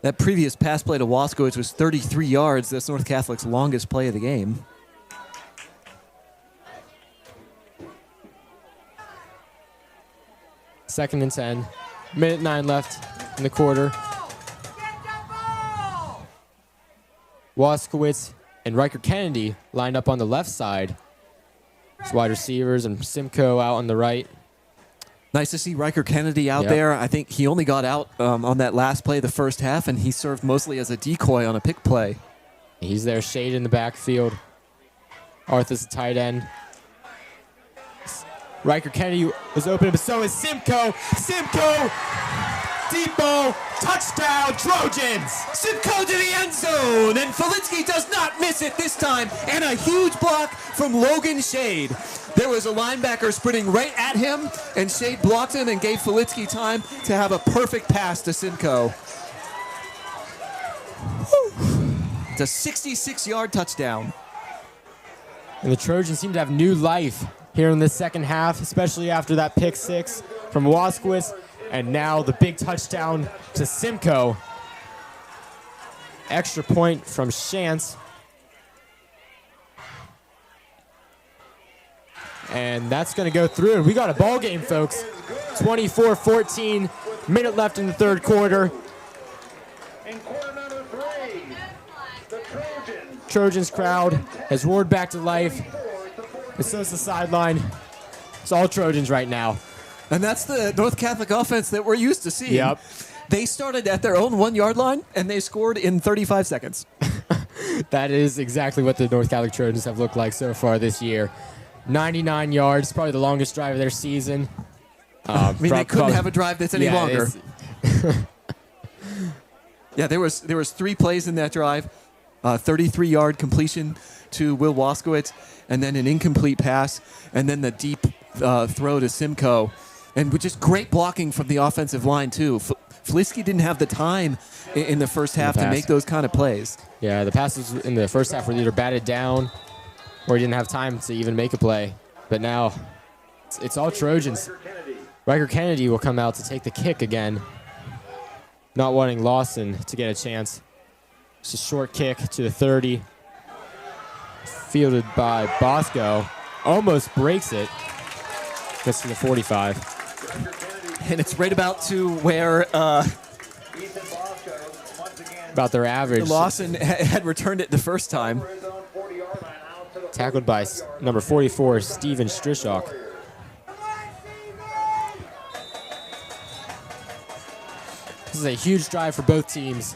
That previous pass play to Waskowitz was 33 yards. That's North Catholic's longest play of the game. Second and 10. Minute 9 left in the quarter. Waskowitz and Riker Kennedy lined up on the left side. It's wide receivers and Simcoe out on the right. Nice to see Riker Kennedy out there. I think he only got out on that last play of the first half, and he served mostly as a decoy on a pick play. He's there, shade in the backfield. Arthur's the tight end. Riker Kennedy was open, but so is Simcoe. Simcoe Deep ball, touchdown, Trojans! Simcoe to the end zone, and Felitsky does not miss it this time, and a huge block from Logan Shade. There was a linebacker sprinting right at him, and Shade blocked him and gave Felitsky time to have a perfect pass to Simcoe. It's a 66-yard touchdown. And the Trojans seem to have new life here in the second half, especially after that pick six from Waskowitz. And now the big touchdown to Simcoe. Extra point from Shantz. And that's going to go through. And we got a ball game, folks. 24-14, minute left in the third quarter. In quarter number 3, the Trojans. Trojans crowd has roared back to life. And so is the sideline. It's all Trojans right now. And that's the North Catholic offense that we're used to seeing. Yep. They started at their own 1 yard line, and they scored in 35 seconds. That is exactly what the North Catholic Trojans have looked like so far this year. 99 yards, probably the longest drive of their season. I mean, they couldn't have a drive that's any longer. Yeah, there was 3 plays in that drive. 33-yard completion to Will Waskowitz, and then an incomplete pass, and then the deep throw to Simcoe. And with just great blocking from the offensive line, too. Felitsky didn't have the time in the first half to make those kind of plays. Yeah, the passes in the first half were either batted down or he didn't have time to even make a play. But now it's all Trojans. Riker Kennedy will come out to take the kick again, not wanting Lawson to get a chance. It's a short kick to the 30, fielded by Bosco. Almost breaks it. Gets to the 45. And it's right about to where about their average. Lawson had returned it the first time. Tackled by number 44, Steven Strishock. This is a huge drive for both teams.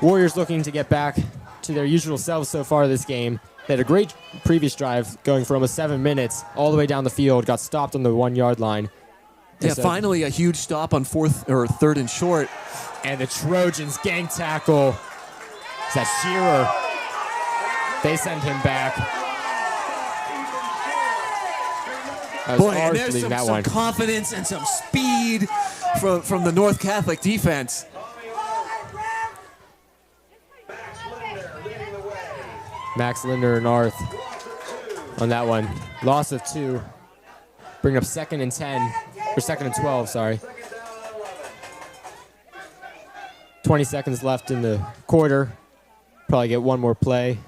Warriors looking to get back to their usual selves so far this game. They had a great previous drive going for almost 7 minutes all the way down the field, got stopped on the 1 yard line. Yeah, finally a huge stop on third and short. And the Trojans gang tackle. Is that Shearer? They send him back. Boy, and there's some confidence and some speed from the North Catholic defense. Max Linder and Arth on that one. Loss of 2. Bring up 2nd and 10. Or 2nd and 12, sorry. 20 seconds left in the quarter. Probably get one more play.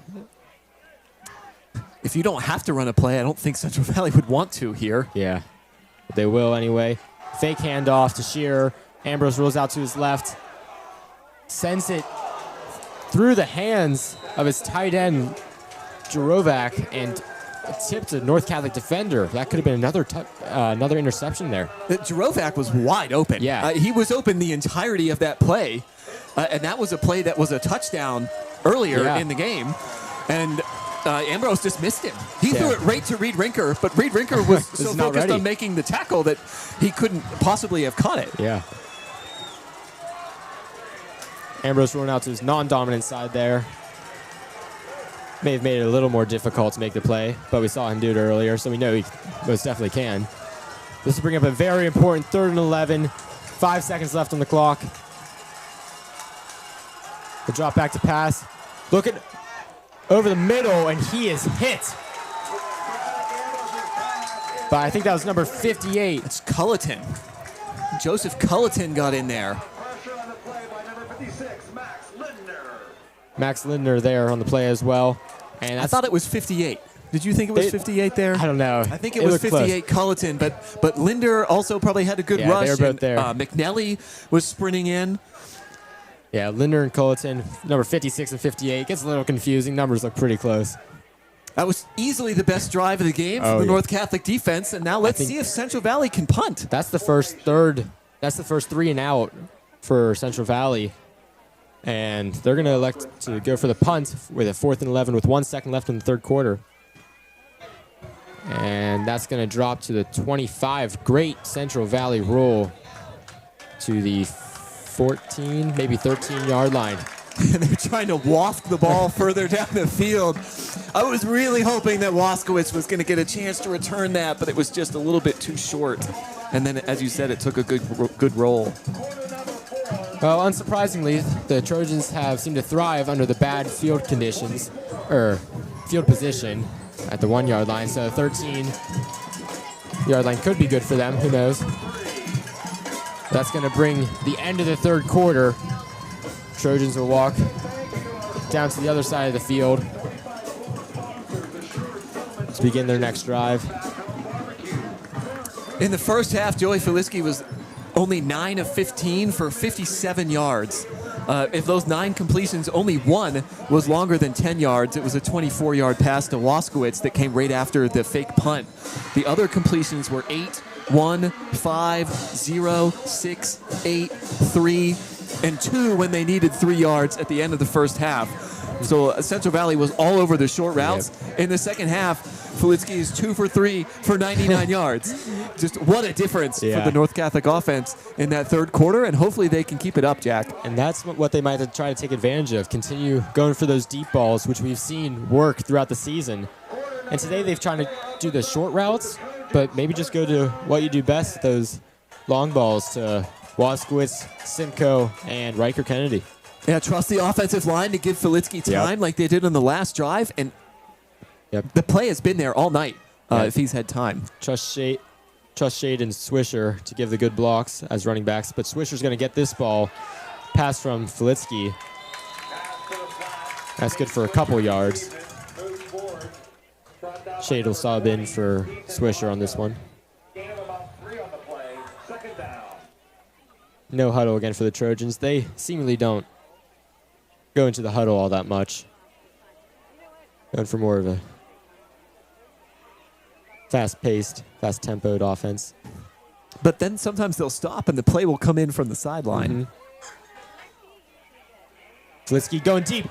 If you don't have to run a play, I don't think Central Valley would want to here. Yeah, but they will anyway. Fake handoff to Shearer. Ambrose rolls out to his left. Sends it through the hands of his tight end, Jarovac, and tipped a North Catholic defender. That could have been another interception there. Jarovac was wide open. Yeah. He was open the entirety of that play, and that was a play that was a touchdown earlier in the game, and Ambrose just missed him. He threw it right to Reed Rinker, but Reed Rinker was so focused on making the tackle that he couldn't possibly have caught it. Yeah. Ambrose rolling out to his non-dominant side there. May have made it a little more difficult to make the play, but we saw him do it earlier, so we know he most definitely can. This will bring up a very important 3rd and 11. 5 seconds left on the clock. The drop back to pass. Looking over the middle, and he is hit. But I think that was number 58. It's Culleton. Joseph Culleton got in there. Max Lindner there on the play as well. And I thought it was 58. Did you think it was 58 there? I don't know. I think it was 58 Culleton, but Linder also probably had a good rush. They were both there. McNelly was sprinting in. Yeah, Linder and Culleton, number 56 and 58. Gets a little confusing. Numbers look pretty close. That was easily the best drive of the game for the North Catholic defense, and now let's see if Central Valley can punt. That's the first 3 and out for Central Valley. And they're going to elect to go for the punt with a 4th and 11 with 1 second left in the third quarter. And that's going to drop to the 25. Great Central Valley roll to the 14, maybe 13-yard line. And they're trying to waft the ball further down the field. I was really hoping that Waskowitz was going to get a chance to return that, but it was just a little bit too short. And then, as you said, it took a good roll. Well, unsurprisingly, the Trojans have seemed to thrive under the bad field conditions, or field position at the 1-yard line. So 13-yard line could be good for them. Who knows? That's going to bring the end of the third quarter. Trojans will walk down to the other side of the field to begin their next drive. In the first half, Joey Filitsky was only 9 of 15 for 57 yards. If those 9 completions, only one was longer than 10 yards. It was a 24-yard pass to Waskowitz that came right after the fake punt. The other completions were 8, 1, 5, 0, 6, 8, 3, and 2 when they needed 3 yards at the end of the first half. So Central Valley was all over the short routes. Yep. In the second half, Filitsky is 2 for 3 for 99 yards. Just what a difference for the North Catholic offense in that third quarter, and hopefully they can keep it up, Jack. And that's what they might try to take advantage of, continue going for those deep balls, which we've seen work throughout the season. And today they've tried to do the short routes, but maybe just go to what you do best, those long balls to Waskowitz, Simcoe, and Riker Kennedy. Yeah, trust the offensive line to give Filitsky time like they did on the last drive, and the play has been there all night if he's had time. Trust Shade and Swisher to give the good blocks as running backs, but Swisher's going to get this ball, pass from Filitsky. That's good for a couple yards. Shade will sub in for Swisher on this one. No huddle again for the Trojans. They seemingly don't go into the huddle all that much. Going for more of a fast-paced, fast-tempoed offense. But then sometimes they'll stop and the play will come in from the sideline. Filitsky going deep.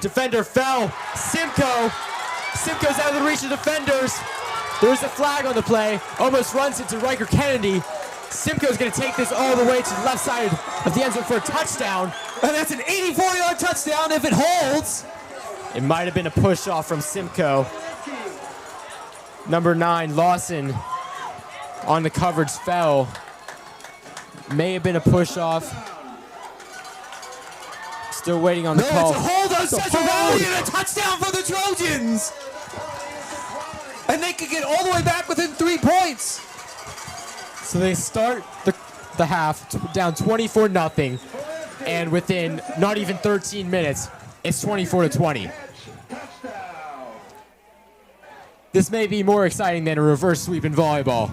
Defender fell. Simcoe's out of the reach of defenders. There's a flag on the play. Almost runs into Riker Kennedy. Simcoe's going to take this all the way to the left side of the end zone for a touchdown. And that's an 84-yard touchdown if it holds. It might have been a push-off from Simcoe. Number 9, Lawson, on the coverage fell. May have been a push-off. Still waiting on the call. It's a hold on Central Valley and a touchdown for the Trojans. And they could get all the way back within 3 points. So they start the half down 24-0, and within not even 13 minutes, it's 24-20. This may be more exciting than a reverse sweep in volleyball.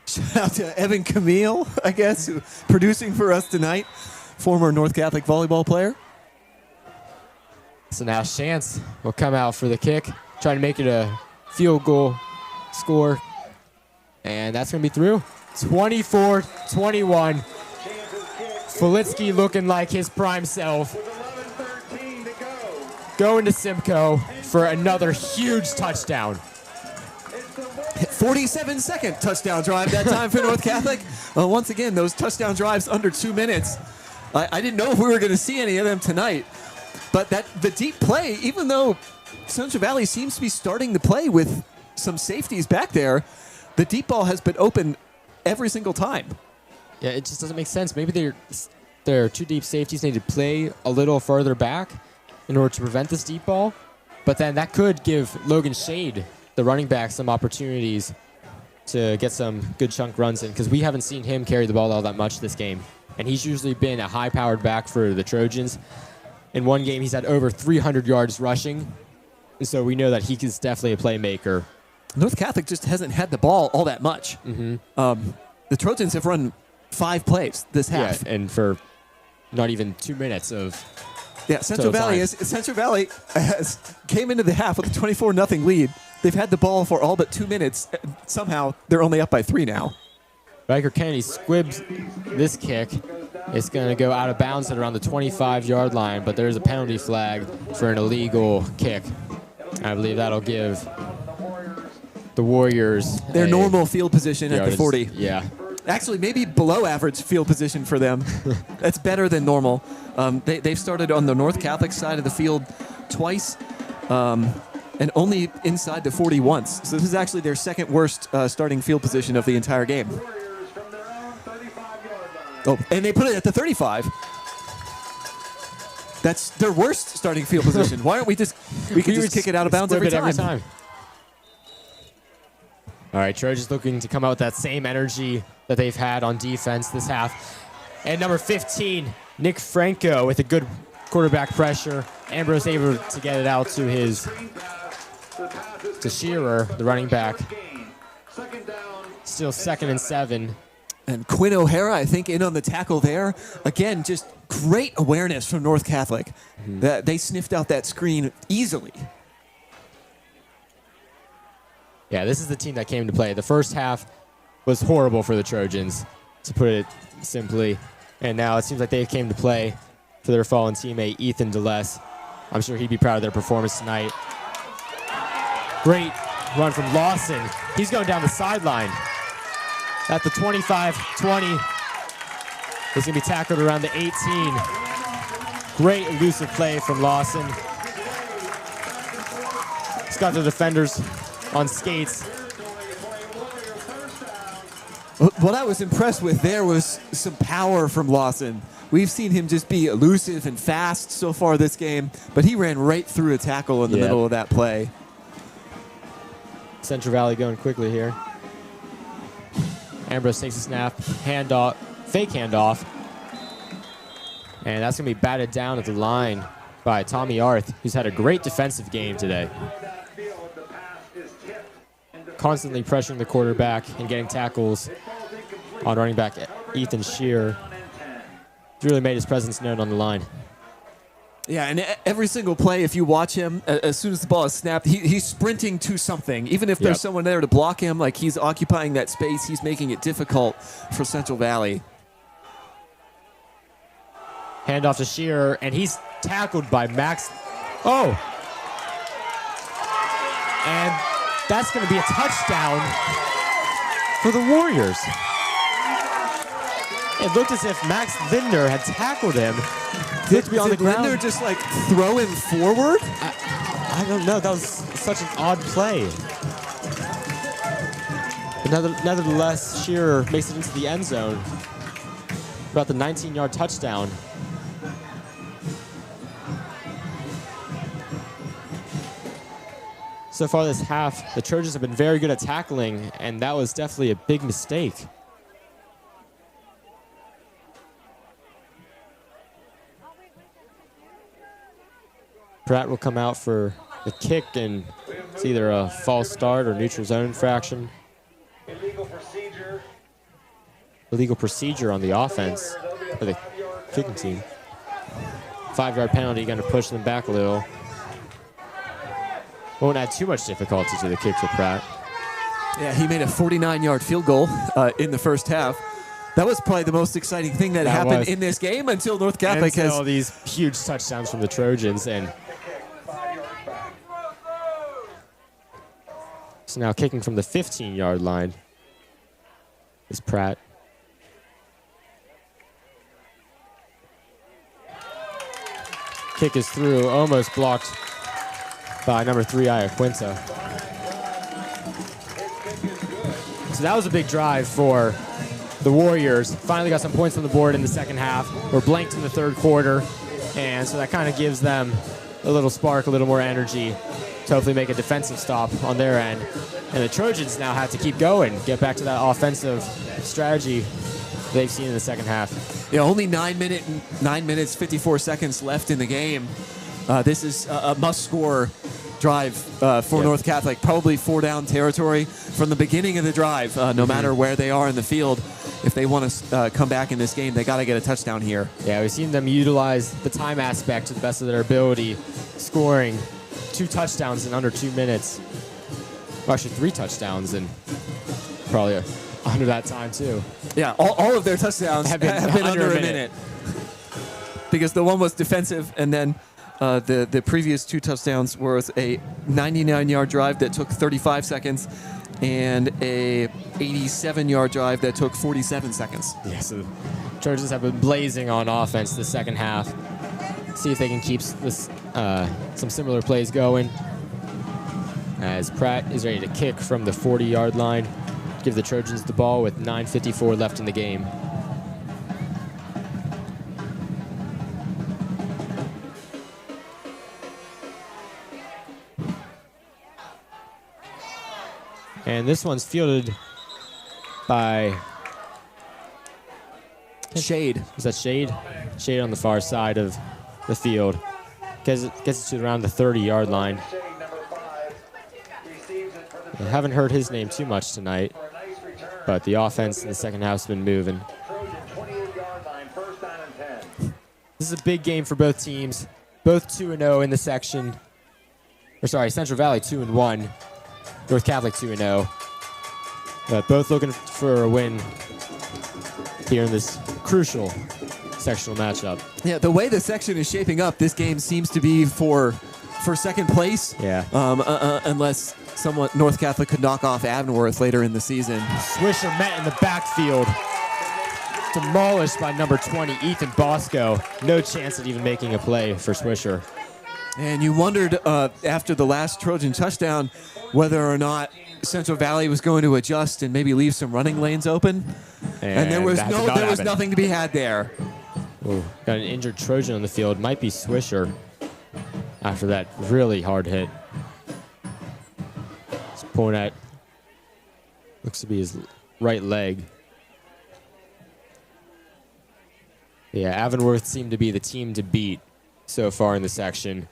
Shout out to Evan Camille, I guess, producing for us tonight, former North Catholic volleyball player. So now Chance will come out for the kick, trying to make it a field goal score. And that's going to be through. 24-21. Filitsky looking like his prime self. Going to Simcoe for another huge touchdown. 47-second touchdown drive that time for North Catholic. Once again, those touchdown drives under 2 minutes. I didn't know if we were going to see any of them tonight. But the deep play, even though Central Valley seems to be starting to play with some safeties back there, the deep ball has been open every single time. Yeah, it just doesn't make sense. Maybe their 2 deep safeties need to play a little further back in order to prevent this deep ball. But then that could give Logan Shade, the running back, some opportunities to get some good chunk runs in, because we haven't seen him carry the ball all that much this game. And he's usually been a high-powered back for the Trojans. In one game, he's had over 300 yards rushing. And so we know that he is definitely a playmaker. North Catholic just hasn't had the ball all that much. The Trojans have run 5 plays this half. Yeah, and for not even 2 minutes of Central Valley came into the half with a 24-0 lead. They've had the ball for all but 2 minutes. Somehow they're only up by 3 now. Riker Kennedy squibs this kick. It's going to go out of bounds at around the 25-yard line, but there's a penalty flag for an illegal kick. I believe that'll give the Warriors their normal field position at the 40. Yeah. Actually, maybe below average field position for them. That's better than normal. They've started on the North Catholic side of the field twice, and only inside the 40 once. So this is actually their second worst starting field position of the entire game. Oh, and they put it at the 35. That's their worst starting field position. Why don't we just kick it out of bounds every time? All right, Trojans looking to come out with that same energy that they've had on defense this half. And number 15, Nick Franco with a good quarterback pressure. Ambrose able to get it out to Shearer, the running back. Still 2nd and 7. And Quinn O'Hara, I think, in on the tackle there. Again, just great awareness from North Catholic. That they sniffed out that screen easily. Yeah, this is the team that came to play. The first half was horrible for the Trojans, to put it simply. And now it seems like they came to play for their fallen teammate, Ethan DeLess. I'm sure he'd be proud of their performance tonight. Great run from Lawson. He's going down the sideline at the 25-20. He's going to be tackled around the 18. Great elusive play from Lawson. He's got the defenders on skates. What I was impressed with there was some power from Lawson. We've seen him just be elusive and fast so far this game, but he ran right through a tackle in the middle of that play. Central Valley going quickly here. Ambrose takes a snap, handoff, fake handoff. And that's going to be batted down at the line by Tommy Arth, who's had a great defensive game today. Constantly pressuring the quarterback and getting tackles on running back Ethan Shearer. He's really made his presence known on the line. Yeah, and every single play, if you watch him, as soon as the ball is snapped, he's sprinting to something. Even if there's someone there to block him, like he's occupying that space, he's making it difficult for Central Valley. Handoff to Shearer, and he's tackled by Max. Oh! And that's going to be a touchdown for the Warriors. It looked as if Max Lindner had tackled him. Did Lindner just like throw him forward? I don't know. That was such an odd play. But nevertheless, Shearer makes it into the end zone. About the 19-yard touchdown. So far this half, the Trojans have been very good at tackling, and that was definitely a big mistake. Pratt will come out for the kick, and it's either a false start or neutral zone infraction. Illegal procedure on the offense for the kicking team. 5-yard penalty, going to push them back a little. Won't add too much difficulty to the kick for Pratt. Yeah, he made a 49-yard field goal in the first half. That was probably the most exciting thing that happened in this game until North Catholic has all these huge touchdowns from the Trojans. And so now kicking from the 15-yard line is Pratt. Kick is through, almost blocked by number 3, Iaquinta. So that was a big drive for the Warriors. Finally got some points on the board in the second half. We're blanked in the third quarter, and so that kind of gives them a little spark, a little more energy to hopefully make a defensive stop on their end. And the Trojans now have to keep going, get back to that offensive strategy they've seen in the second half. Yeah, only 9 minutes, 54 seconds left in the game. This is a must-score drive for North Catholic. Probably 4-down territory from the beginning of the drive, no matter where they are in the field. If they want to come back in this game, they got to get a touchdown here. Yeah, we've seen them utilize the time aspect to the best of their ability, scoring 2 touchdowns in under 2 minutes. Well, actually, 3 touchdowns in probably under that time, too. Yeah, all of their touchdowns have been under a minute. Because the one was defensive, and then the previous 2 touchdowns were a 99-yard drive that took 35 seconds, and a 87-yard drive that took 47 seconds. Yeah, so the Trojans have been blazing on offense the second half. See if they can keep this some similar plays going. As Pratt is ready to kick from the 40-yard line, give the Trojans the ball with 9:54 left in the game. And this one's fielded by Shade. Is that Shade? Shade on the far side of the field. Gets it to around the 30-yard line. I haven't heard his name too much tonight, but the offense in the second half has been moving. This is a big game for both teams. Both 2-0 in the section. Or sorry, Central Valley 2-1. North Catholic 2-0. But both looking for a win here in this crucial sectional matchup. Yeah, the way the section is shaping up, this game seems to be for second place. Yeah. Unless North Catholic could knock off Avonworth later in the season. Swisher met in the backfield. Demolished by number 20, Ethan Bosco. No chance at even making a play for Swisher. And you wondered after the last Trojan touchdown whether or not Central Valley was going to adjust and maybe leave some running lanes open. And there was nothing to be had there. Ooh, got an injured Trojan on the field. Might be Swisher after that really hard hit. He's pulling at, looks to be his right leg. Yeah, Avonworth seemed to be the team to beat so far in the section,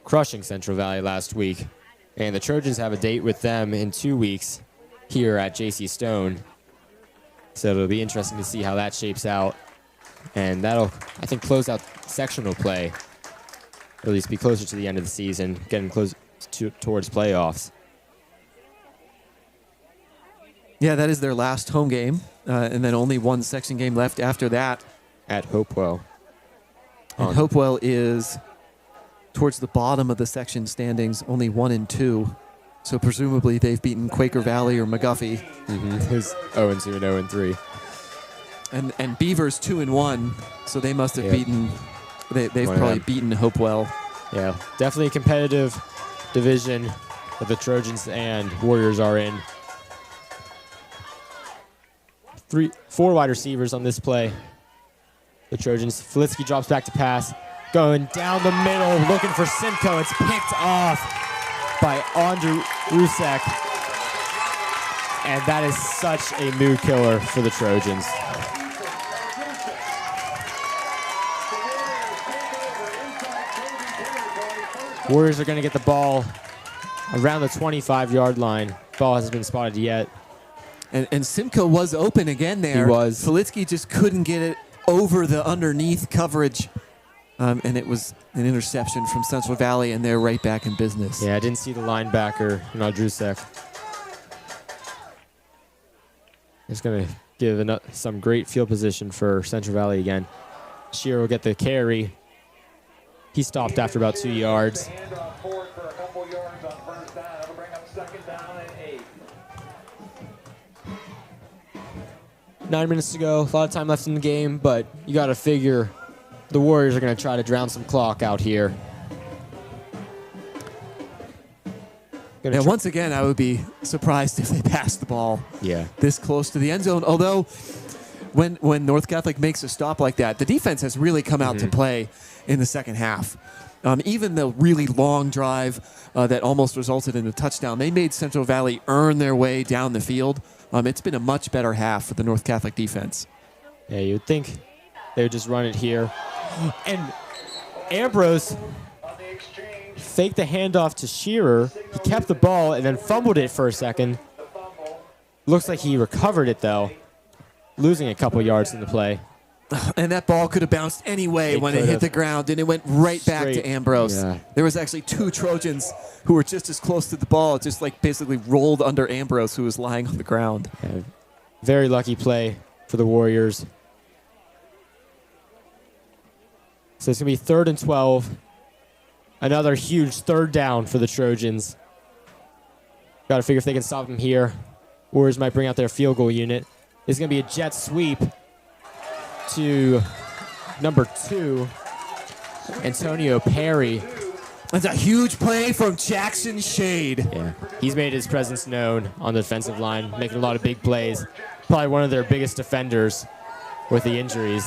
crushing Central Valley last week. And the Trojans have a date with them in 2 weeks here at J.C. Stone. So it'll be interesting to see how that shapes out. And that'll, I think, close out sectional play, or at least be closer to the end of the season, getting close towards playoffs. Yeah, that is their last home game, and then only one section game left after that. At Hopewell. And Hopewell is towards the bottom of the section standings, only 1-2. So presumably they've beaten Quaker Valley or McGuffey. Who's 0-2 and 0-3. And Beaver's 2-1, so they must have beaten. They've probably beaten Hopewell. Yeah, definitely a competitive division that the Trojans and Warriors are in. 4 wide receivers on this play. The Trojans. Filitsky drops back to pass, going down the middle, looking for Simcoe. It's picked off by Andrew Rusek, and that is such a mood killer for the Trojans. Warriors are going to get the ball around the 25-yard line. Ball hasn't been spotted yet. And Simcoe was open again there. He was. Filitsky just couldn't get it over the underneath coverage. And it was an interception from Central Valley, and they're right back in business. Yeah, I didn't see the linebacker, Nadrusek. It's going to give some great field position for Central Valley again. Shearer will get the carry. He stopped after about 2 yards. Handoff forward for a couple yards on first down. That'll bring up 2nd down and 8. 9 minutes to go. A lot of time left in the game, but you got to figure the Warriors are going to try to drown some clock out here. Yeah, once again, I would be surprised if they passed the ball this close to the end zone. Although, when North Catholic makes a stop like that, the defense has really come out to play in the second half. Even the really long drive that almost resulted in a touchdown, they made Central Valley earn their way down the field. It's been a much better half for the North Catholic defense. Yeah, you'd think they would just run it here. And Ambrose faked the handoff to Shearer. He kept the ball and then fumbled it for a second. Looks like he recovered it, though, losing a couple yards in the play. And that ball could have bounced anyway when it hit the ground, and it went right back to Ambrose. Yeah. There was actually 2 Trojans who were just as close to the ball, just like basically rolled under Ambrose, who was lying on the ground. Yeah, very lucky play for the Warriors. So it's going to be 3rd and 12. Another huge 3rd down for the Trojans. Got to figure if they can stop him here. Warriors might bring out their field goal unit. It's going to be a jet sweep to number 2, Antonio Perry. That's a huge play from Jackson Shade. Yeah, he's made his presence known on the defensive line, making a lot of big plays. Probably one of their biggest defenders with the injuries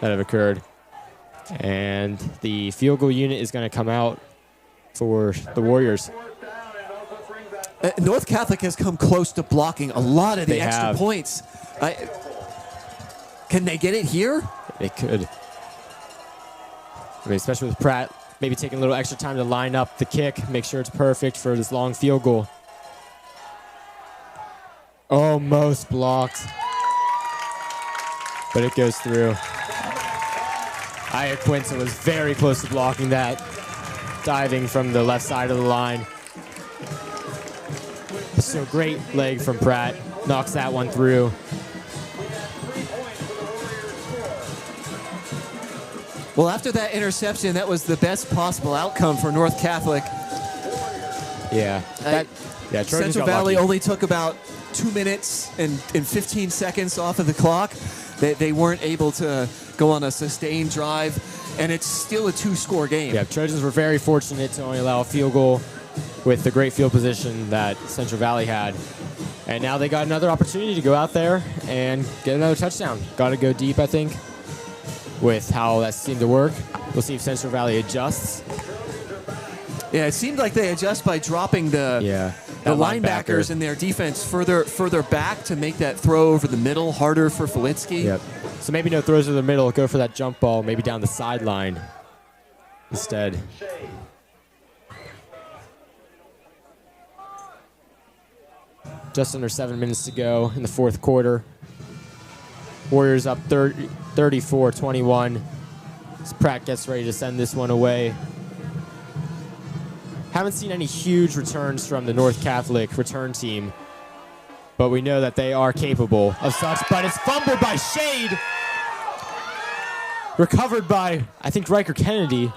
that have occurred. And the field goal unit is going to come out for the Warriors. North Catholic has come close to blocking a lot of the They extra have. points. Can they get it here? They could. I mean, especially with Pratt maybe taking a little extra time to line up the kick, make sure it's perfect for this long field goal. Almost blocked. But it goes through. Aya Quinton was very close to blocking that, diving from the left side of the line. So great leg from Pratt. Knocks that one through. Well, after that interception, that was the best possible outcome for North Catholic. Yeah. Trojans Central got Valley lucky. only took about 2 minutes and 15 seconds off of the clock. They weren't able to go on a sustained drive, and it's still a 2-score game. Yeah, Trojans were very fortunate to only allow a field goal with the great field position that Central Valley had. And now they got another opportunity to go out there and get another touchdown. Got to go deep, I think, with how that seemed to work. We'll see if Central Valley adjusts. Yeah, it seemed like they adjust by dropping the that linebackers in their defense further back to make that throw over the middle harder for Filitsky. Yep. So maybe no throws to the middle, go for that jump ball, maybe down the sideline instead. Just under 7 minutes to go in the fourth quarter. Warriors up 34-21. As Pratt gets ready to send this one away. Haven't seen any huge returns from the North Catholic return team, but we know that they are capable of such. But it's fumbled by Shade. Recovered by, I think, Riker Kennedy.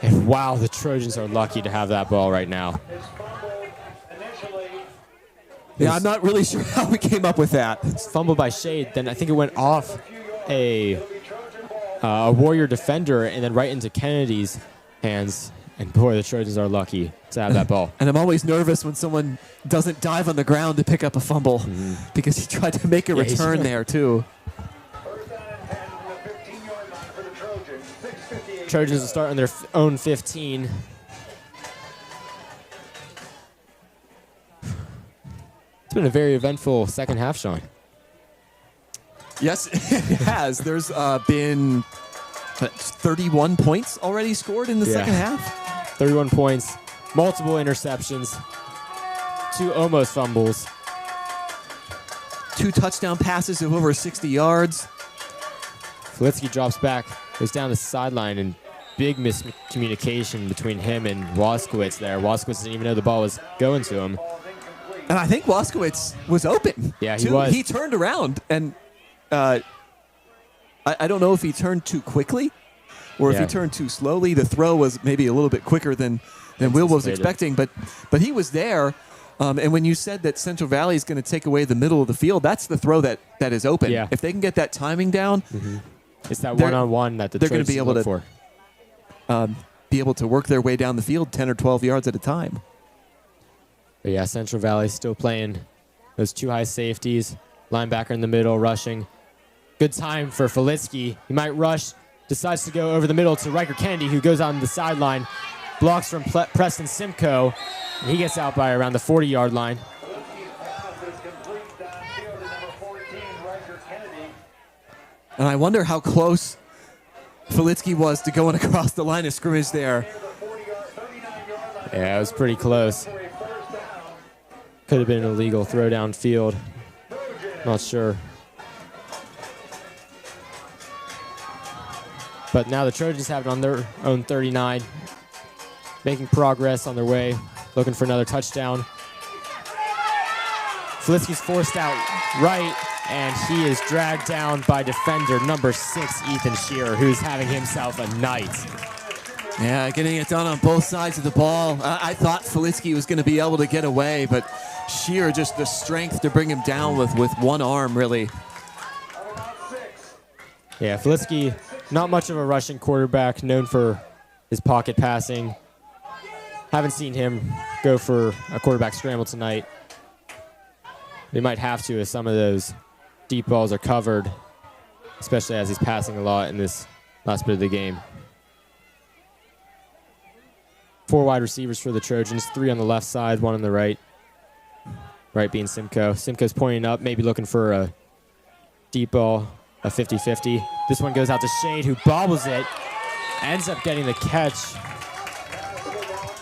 And wow, the Trojans are lucky to have that ball right now. Yeah, I'm not really sure how we came up with that. It's fumbled by Shade, then I think it went off a Warrior defender and then right into Kennedy's hands. And boy, the Trojans are lucky to have that ball. And I'm always nervous when someone doesn't dive on the ground to pick up a fumble because he tried to make a return there too. Trojans will start on their own 15. It's been a very eventful second half, Sean. Yes, it has. There's been 31 points already scored in the second half. 31 points, multiple interceptions, 2 almost fumbles. 2 touchdown passes of over 60 yards. Filitsky drops back, goes down the sideline, and big miscommunication between him and Waskowitz there. Waskowitz didn't even know the ball was going to him. And I think Waskowitz was open. Yeah, he too. was. He turned around, and I don't know if he turned too quickly or if he turned too slowly. The throw was maybe a little bit quicker than Will was expecting, but he was there. And when you said that Central Valley is going to take away the middle of the field, that's the throw that is open. Yeah. If they can get that timing down, it's that one-on-one that they're going Trojans to be able look to for. be able to work their way down the field 10 or 12 yards at a time. But yeah, Central Valley still playing those 2 high safeties, linebacker in the middle, rushing. Good time for Filitsky. He might rush, decides to go over the middle to Riker Kennedy, who goes on the sideline, blocks from Preston Simcoe, and he gets out by around the 40-yard line. And I wonder how close Filitsky was to going across the line of scrimmage there. Yeah, it was pretty close. Could have been an illegal throw downfield. Not sure. But now the Trojans have it on their own 39. Making progress on their way. Looking for another touchdown. Filitsky's forced out right, and he is dragged down by defender number 6, Ethan Shearer, who's having himself a night. Yeah, getting it done on both sides of the ball. I thought Filitsky was going to be able to get away, but sheer just the strength to bring him down with one arm, really. Yeah, Filitsky, not much of a rushing quarterback, known for his pocket passing. Haven't seen him go for a quarterback scramble tonight. They might have to as some of those deep balls are covered, especially as he's passing a lot in this last bit of the game. 4 wide receivers for the Trojans, 3 on the left side, 1 on the right. Right being Simcoe. Simcoe's pointing up, maybe looking for a deep ball, a 50-50. This one goes out to Shade, who bobbles it, ends up getting the catch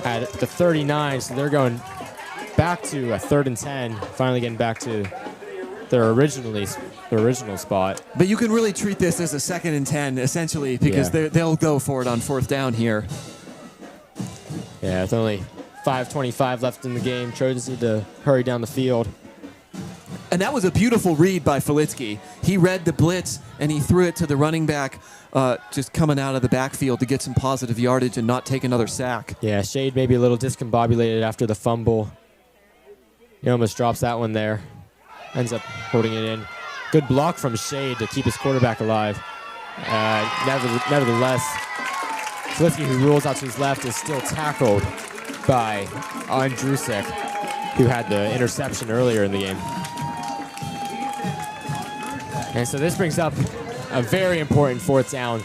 at the 39, so they're going back to a 3rd and 10, finally getting back to their original spot. But you can really treat this as a 2nd and 10, essentially, because they'll go for it on 4th down here. Yeah, with only 5:25 left in the game, Trojans need to hurry down the field. And that was a beautiful read by Filitsky. He read the blitz, and he threw it to the running back, just coming out of the backfield to get some positive yardage and not take another sack. Yeah, Shade maybe a little discombobulated after the fumble. He almost drops that one there. Ends up holding it in. Good block from Shade to keep his quarterback alive. Nevertheless, Filitsky, who rolls out to his left, is still tackled by Andrusek, who had the interception earlier in the game. And so this brings up a very important 4th down.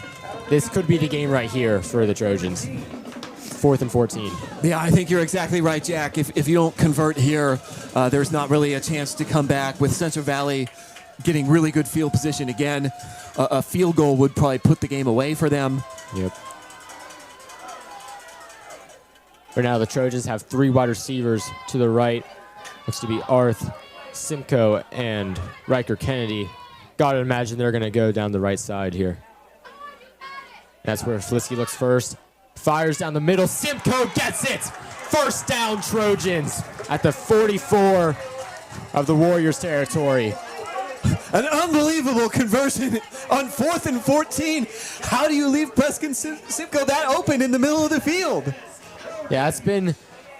This could be the game right here for the Trojans. 4th and 14. Yeah, I think you're exactly right, Jack. If you don't convert here, there's not really a chance to come back. With Central Valley getting really good field position again, a field goal would probably put the game away for them. Yep. For now, the Trojans have 3 wide receivers to the right. Looks to be Arth, Simcoe, and Riker Kennedy. Gotta imagine they're gonna go down the right side here. That's where Filitsky looks first. Fires down the middle. Simcoe gets it! 1st down, Trojans at the 44 of the Warriors territory. An unbelievable conversion on 4th and 14. How do you leave Preston Simcoe that open in the middle of the field? Yeah, it's been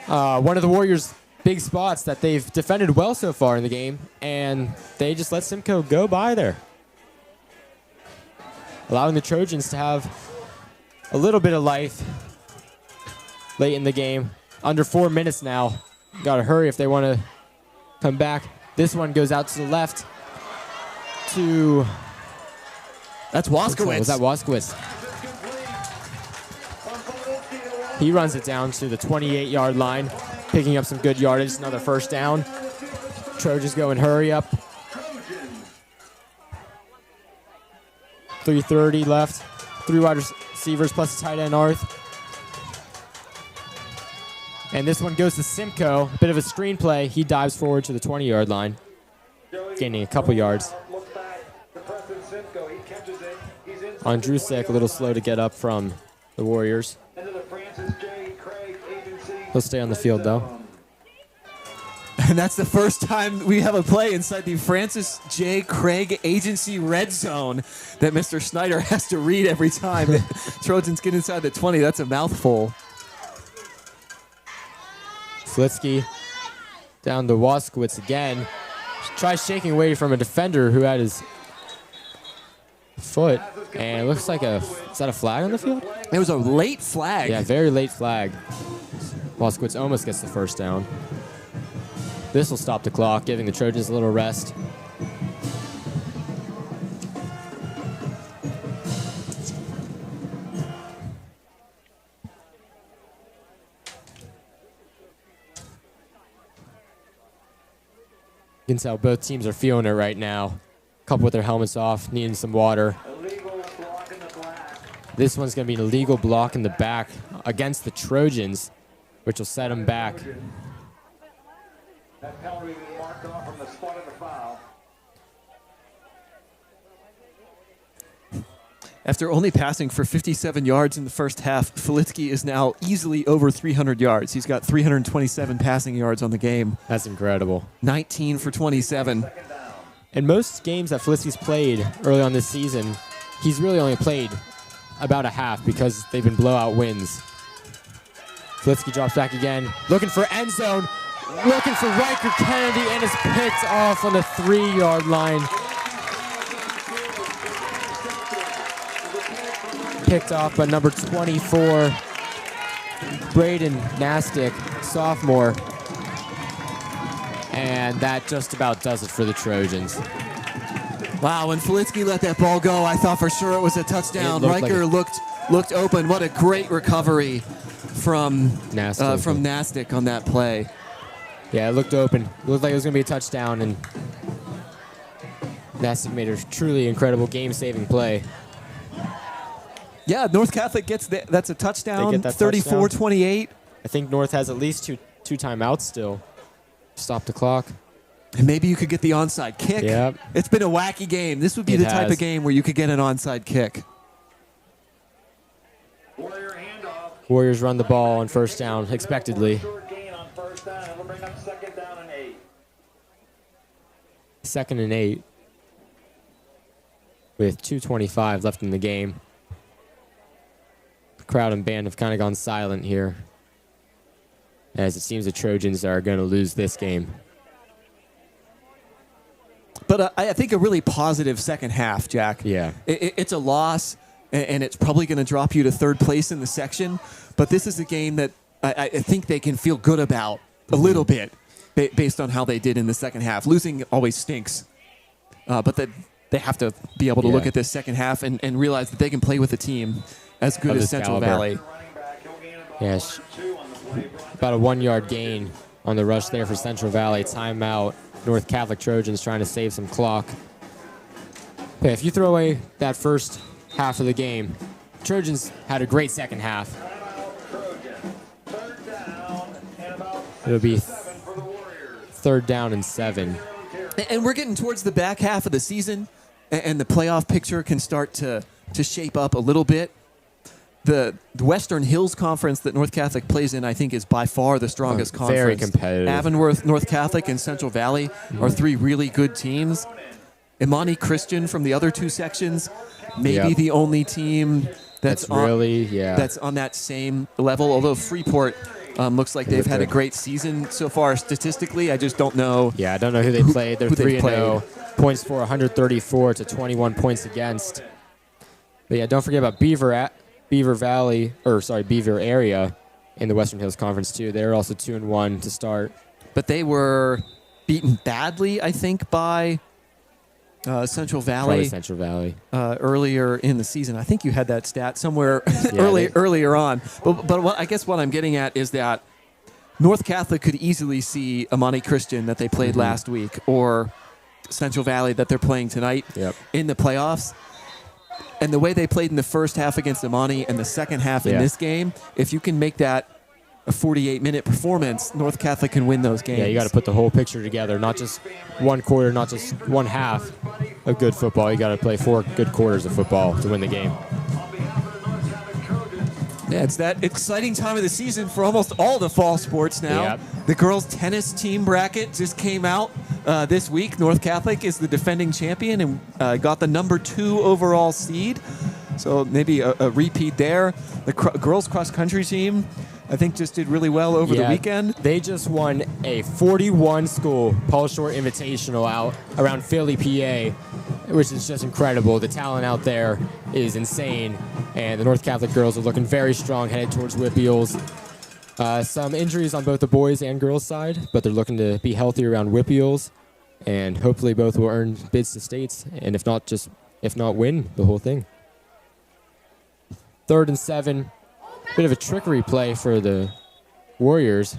one of the Warriors' big spots that they've defended well so far in the game, and they just let Simcoe go by there, allowing the Trojans to have a little bit of life late in the game. Under 4 minutes now. Got to hurry if they want to come back. This one goes out to the left to... That's Waskowitz. Was that Waskowitz? He runs it down to the 28-yard line, picking up some good yardage. Another 1st down. Trojans go and hurry up. 3:30 left. 3 wide receivers plus a tight end, Arth. And this one goes to Simcoe. A bit of a screenplay. He dives forward to the 20-yard line, gaining a couple yards. Andrusek a little slow to get up from the Warriors. He'll stay on the field, though. And that's the first time we have a play inside the Francis J. Craig Agency red zone that Mr. Snyder has to read every time Trojans get inside the 20. That's a mouthful. Filitsky down to Waskowitz again. Tries shaking away from a defender who had his foot. And it looks like is that a flag on the field? It was a late flag. Yeah, very late flag. Waskowitz almost gets the 1st down. This will stop the clock, giving the Trojans a little rest. You can tell both teams are feeling it right now. Couple with their helmets off, needing some water. This one's going to be an illegal block in the back against the Trojans, which will set them back. That penalty was marked off from the spot of the foul. After only passing for 57 yards in the first half, Filitsky is now easily over 300 yards. He's got 327 passing yards on the game. That's incredible. 19 for 27. In most games that Filitsky's played early on this season, he's really only played about a half because they've been blowout wins. Flitsky drops back again, looking for end zone, looking for Riker Kennedy, and is picked off on the 3-yard line. Picked off by number 24, Braden Nastic, sophomore. And that just about does it for the Trojans. Wow, when Flitsky let that ball go, I thought for sure it was a touchdown. Riker looked open. What a great recovery from Nastic on that play. Yeah, it looked open. It looked like it was going to be a touchdown, and Nastic made a truly incredible game-saving play. Yeah, North Catholic gets that's a touchdown, They get that 34-28. I think North has at least two timeouts still. Stop the clock. And maybe you could get the onside kick. Yep. It's been a wacky game. This would be the type of game where you could get an onside kick. Warrior handoff. Warriors run the ball on first down, expectedly. Short gain on first down. It'll bring up 2nd down and 8. 2nd and 8 with 2:25 left in the game. The crowd and band have kind of gone silent here, as it seems the Trojans are going to lose this game. But I think a really positive second half, Jack. Yeah. It's a loss, and it's probably going to drop you to 3rd place in the section. But this is a game that I think they can feel good about a little bit based on how they did in the second half. Losing always stinks. But they have to be able to look at this second half and realize that they can play with a team as good as Central Valley. Yes. About a 1-yard gain on the rush there for Central Valley. Timeout. North Catholic Trojans trying to save some clock. Okay, if you throw away that first half of the game, Trojans had a great second half. It'll be 3rd down and 7. And we're getting towards the back half of the season, and the playoff picture can start to shape up a little bit. The Western Hills Conference that North Catholic plays in, I think, is by far the strongest conference. Very competitive. Avonworth, North Catholic, and Central Valley are 3 really good teams. Imani Christian from the other 2 sections, maybe the only team that's on that same level. Although Freeport looks like they've had a great season so far statistically. I just don't know. Yeah, I don't know who they played. They're 3-0. Points for 134 to 21 points against. But yeah, don't forget about Beaver area in the Western Hills Conference too. They're also 2-1 to start. But they were beaten badly, I think, by Central Valley. Earlier in the season. I think you had that stat somewhere earlier on. But I guess what I'm getting at is that North Catholic could easily see Imani Christian that they played last week, or Central Valley that they're playing tonight in the playoffs. And the way they played in the first half against Imani and the second half in this game, if you can make that a 48-minute performance, North Catholic can win those games. Yeah, you got to put the whole picture together, not just one quarter, not just one half of good football. You got to play 4 good quarters of football to win the game. Yeah, it's that exciting time of the season for almost all the fall sports now. Yep. The girls' tennis team bracket just came out this week. North Catholic is the defending champion and got the number 2 overall seed. So maybe a repeat there. The girls' cross-country team, I think, just did really well over the weekend. They just won a 41-school Paul Short Invitational out around Philly, PA, which is just incredible. The talent out there is insane, and the North Catholic girls are looking very strong, headed towards WPIALs. Some injuries on both the boys and girls side, but they're looking to be healthy around WPIALs, and hopefully both will earn bids to states, and if not win the whole thing. 3rd and 7. Bit of a trickery play for the Warriors.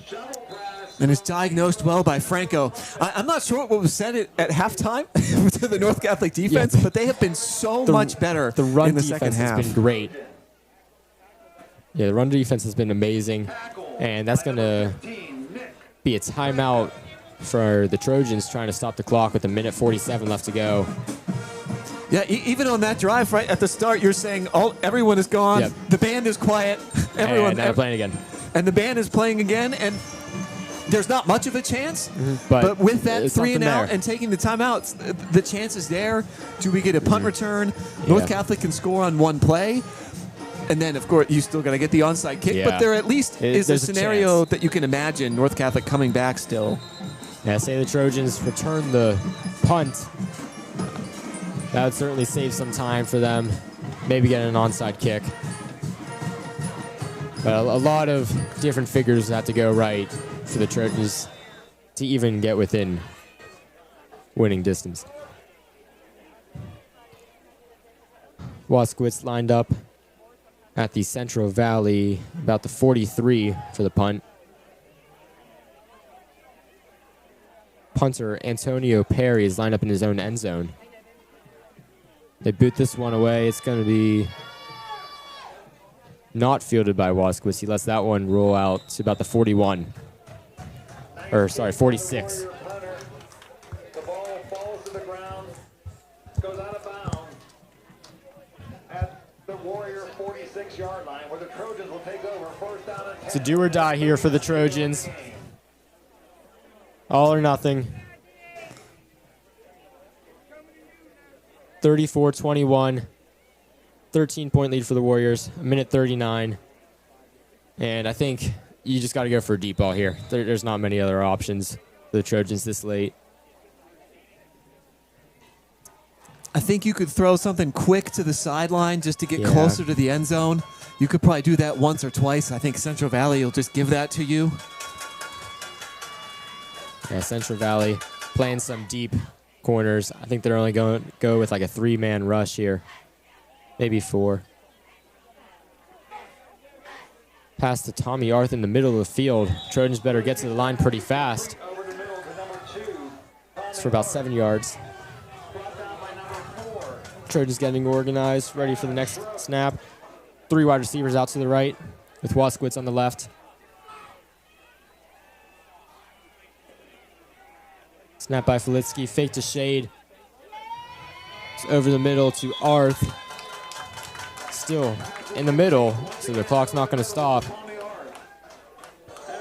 And it's diagnosed well by Franco. I'm not sure what was said at halftime to the North Catholic defense, but they have been so much better the run in the defense second half. has been great. Yeah, the run defense has been amazing, and that's going to be a timeout for the Trojans trying to stop the clock with 1:47 left to go. Yeah, even on that drive right at the start, you're saying everyone is gone. Yep. The band is quiet. And they're playing again. And the band is playing again, and there's not much of a chance. But with that 3 and out there. and taking the timeouts, the chance is there. Do we get a punt return? North Catholic can score on one play. And then, of course, you still got to get the onside kick, Yeah. but there at least is a There's a scenario chance. that you can imagine North Catholic coming back still. Yeah, say the Trojans return the punt. That would certainly save some time for them. Maybe get an onside kick. But a lot of different figures have to go right for the Trojans to even get within winning distance. Waskowitz lined up at the Central Valley, about the 43 for the punt. Punter Antonio Perry is lined up in his own end zone. They boot this one away. It's going to be not fielded by Waskowitz. He lets that one roll out to about the 41. Or, sorry, 46. The ball falls to the ground, goes out of bounds at the Warrior 46-yard line, where the Trojans will take over first down and 10. It's a do or die here for the Trojans. All or nothing. 34-21. 13-point lead for the Warriors. A minute 39. And I think you just got to go for a deep ball here. There's not many other options for the Trojans this late. I think you could throw something quick to the sideline just to get Yeah. closer to the end zone. You could probably do that once or twice. I think Central Valley will just give that to you. Yeah, Central Valley playing some deep corners. I think they're only going to go with like a 3-man rush here. Maybe 4. Pass to Tommy Arth in the middle of the field. Trojans better get to the line pretty fast. Over the middle to number 2. It's for about 7 yards. Brought down by number 4. Trojans getting organized, ready for the next snap. 3 wide receivers out to the right with Waskowitz on the left. Snap by Filitsky, fake to Shade. It's over the middle to Arth. Still in the middle, so the clock's not going to stop. That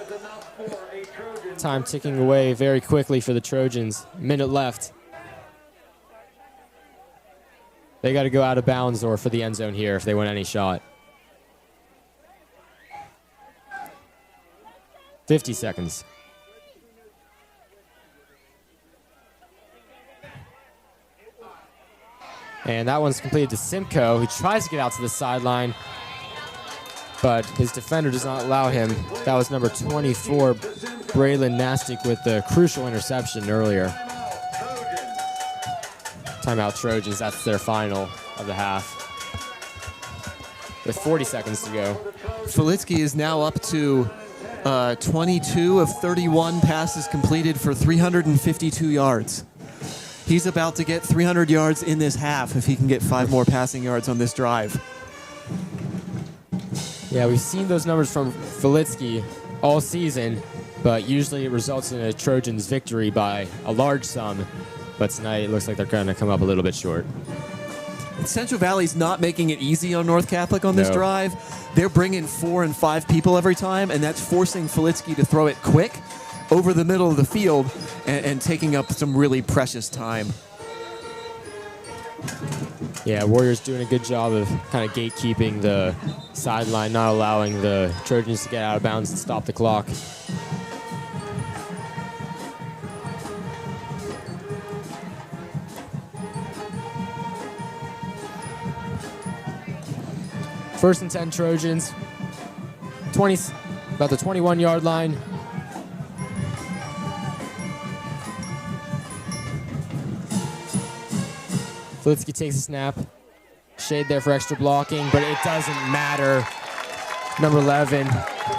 is enough for a Trojan. Time ticking away very quickly for the Trojans. Minute left. They got to go out of bounds or for the end zone here if they want any shot. 50 seconds. And that one's completed to Simcoe, who tries to get out to the sideline, but his defender does not allow him. That was number 24, Braylon Nastic, with the crucial interception earlier. Timeout Trojans, that's their final of the half. With 40 seconds to go. Filitsky is now up to 22 of 31 passes completed for 352 yards. He's about to get 300 yards in this half if he can get 5 more passing yards on this drive. Yeah, we've seen those numbers from Filitsky all season, but usually it results in a Trojans victory by a large sum. But tonight it looks like they're going to come up a little bit short. Central Valley's not making it easy on North Catholic on this No. drive. They're bringing 4 and 5 people every time, and that's forcing Filitsky to throw it quick over the middle of the field and taking up some really precious time. Yeah, Warriors doing a good job of kind of gatekeeping the sideline, not allowing the Trojans to get out of bounds and stop the clock. First and 10 Trojans. 20, about the 21-yard line. Filitsky takes a snap. Shade there for extra blocking, but it doesn't matter. Number 11,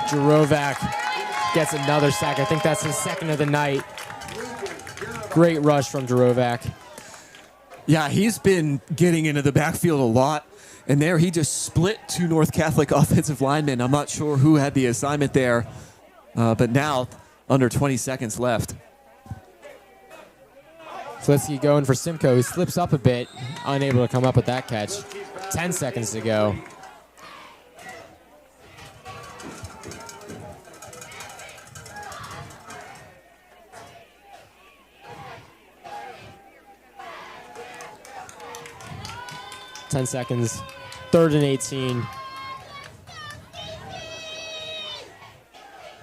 Jarovac gets another sack. I think that's his second of the night. Great rush from Jarovac. Yeah, he's been getting into the backfield a lot. And there he just split 2 North Catholic offensive linemen. I'm not sure who had the assignment there. But now, under 20 seconds left. Filitsky going for Simcoe. He slips up a bit, unable to come up with that catch. 10 seconds to go. Seconds. 3rd and 18.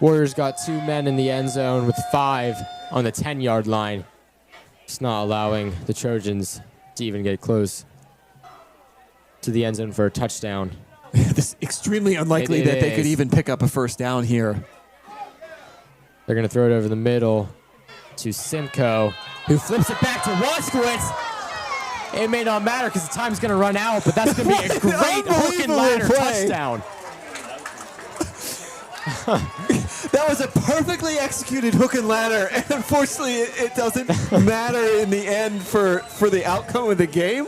Warriors got 2 men in the end zone with 5 on the 10-yard line. Just not allowing the Trojans to even get close to the end zone for a touchdown. This extremely unlikely It that they is. could even pick up a first down here. They're going to throw it over the middle to Simcoe, who flips it back to Waskowitz. It may not matter because the time's going to run out, but that's going to be a great hook and Unbelievable ladder play. touchdown. That was a perfectly executed hook and ladder, and unfortunately, it doesn't matter in the end for the outcome of the game.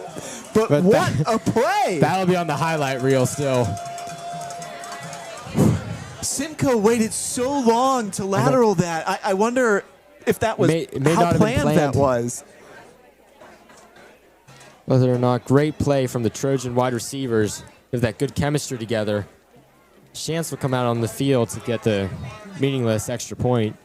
But what a play! That'll be on the highlight reel still. Simcoe waited so long to lateral that. I wonder if that was It may how not have been planned that planned. was. Whether or not, great play from the Trojan wide receivers. They have that good chemistry together. Chance will come out on the field to get the meaningless extra point.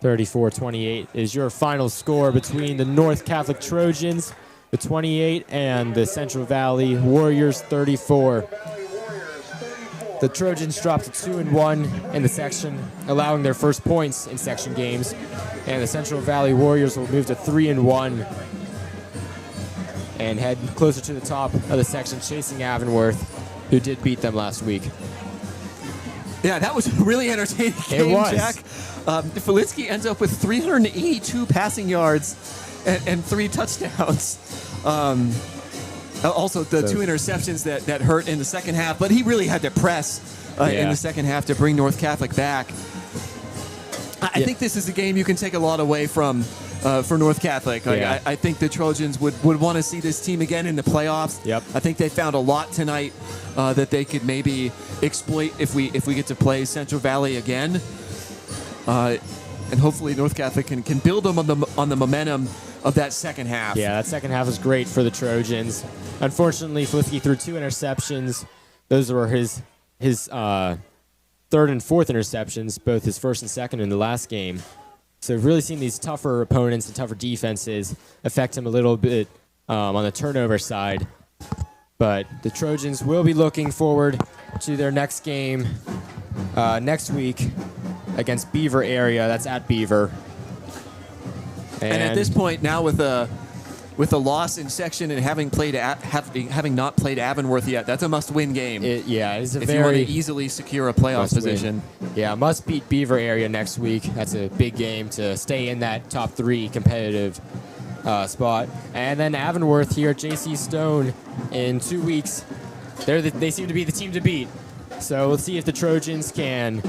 34-28 is your final score between the North Catholic Trojans, the 28, and the Central Valley Warriors, 34. The Trojans dropped to 2-1 in the section, allowing their first points in section games, and the Central Valley Warriors will move to 3-1 and head closer to the top of the section, chasing Avonworth, who did beat them last week. Yeah, that was a really entertaining game, was. Jack. Filitsky ends up with 382 passing yards and 3 touchdowns. Also, the 2 interceptions that hurt in the second half, but he really had to press in the second half to bring North Catholic back. I think this is a game you can take a lot away from for North Catholic. I think the Trojans would want to see this team again in the playoffs. Yep. I think they found a lot tonight that they could maybe exploit if we get to play Central Valley again. And hopefully North Catholic can build them on the momentum of that second half. Yeah, that second half was great for the Trojans. Unfortunately, Filitsky threw 2 interceptions. Those were his third and fourth interceptions, both his first and second in the last game. So we've really seen these tougher opponents and tougher defenses affect him a little bit on the turnover side. But the Trojans will be looking forward to their next game next week against Beaver area. That's at Beaver. And at this point, now with a loss in section and having not played Avonworth yet, that's a must-win game. It's a if very you want to easily secure a playoff position. Yeah, must beat Beaver area next week. That's a big game to stay in that top 3 competitive spot. And then Avonworth here at JC Stone in 2 weeks. They seem to be the team to beat. So we'll see if the Trojans can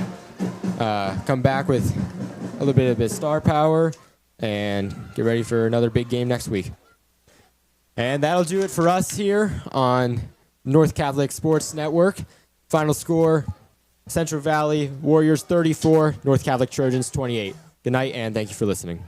come back with a little bit of star power and get ready for another big game next week. And that'll do it for us here on North Catholic Sports Network. Final score, Central Valley Warriors 34, North Catholic Trojans 28. Good night, and thank you for listening.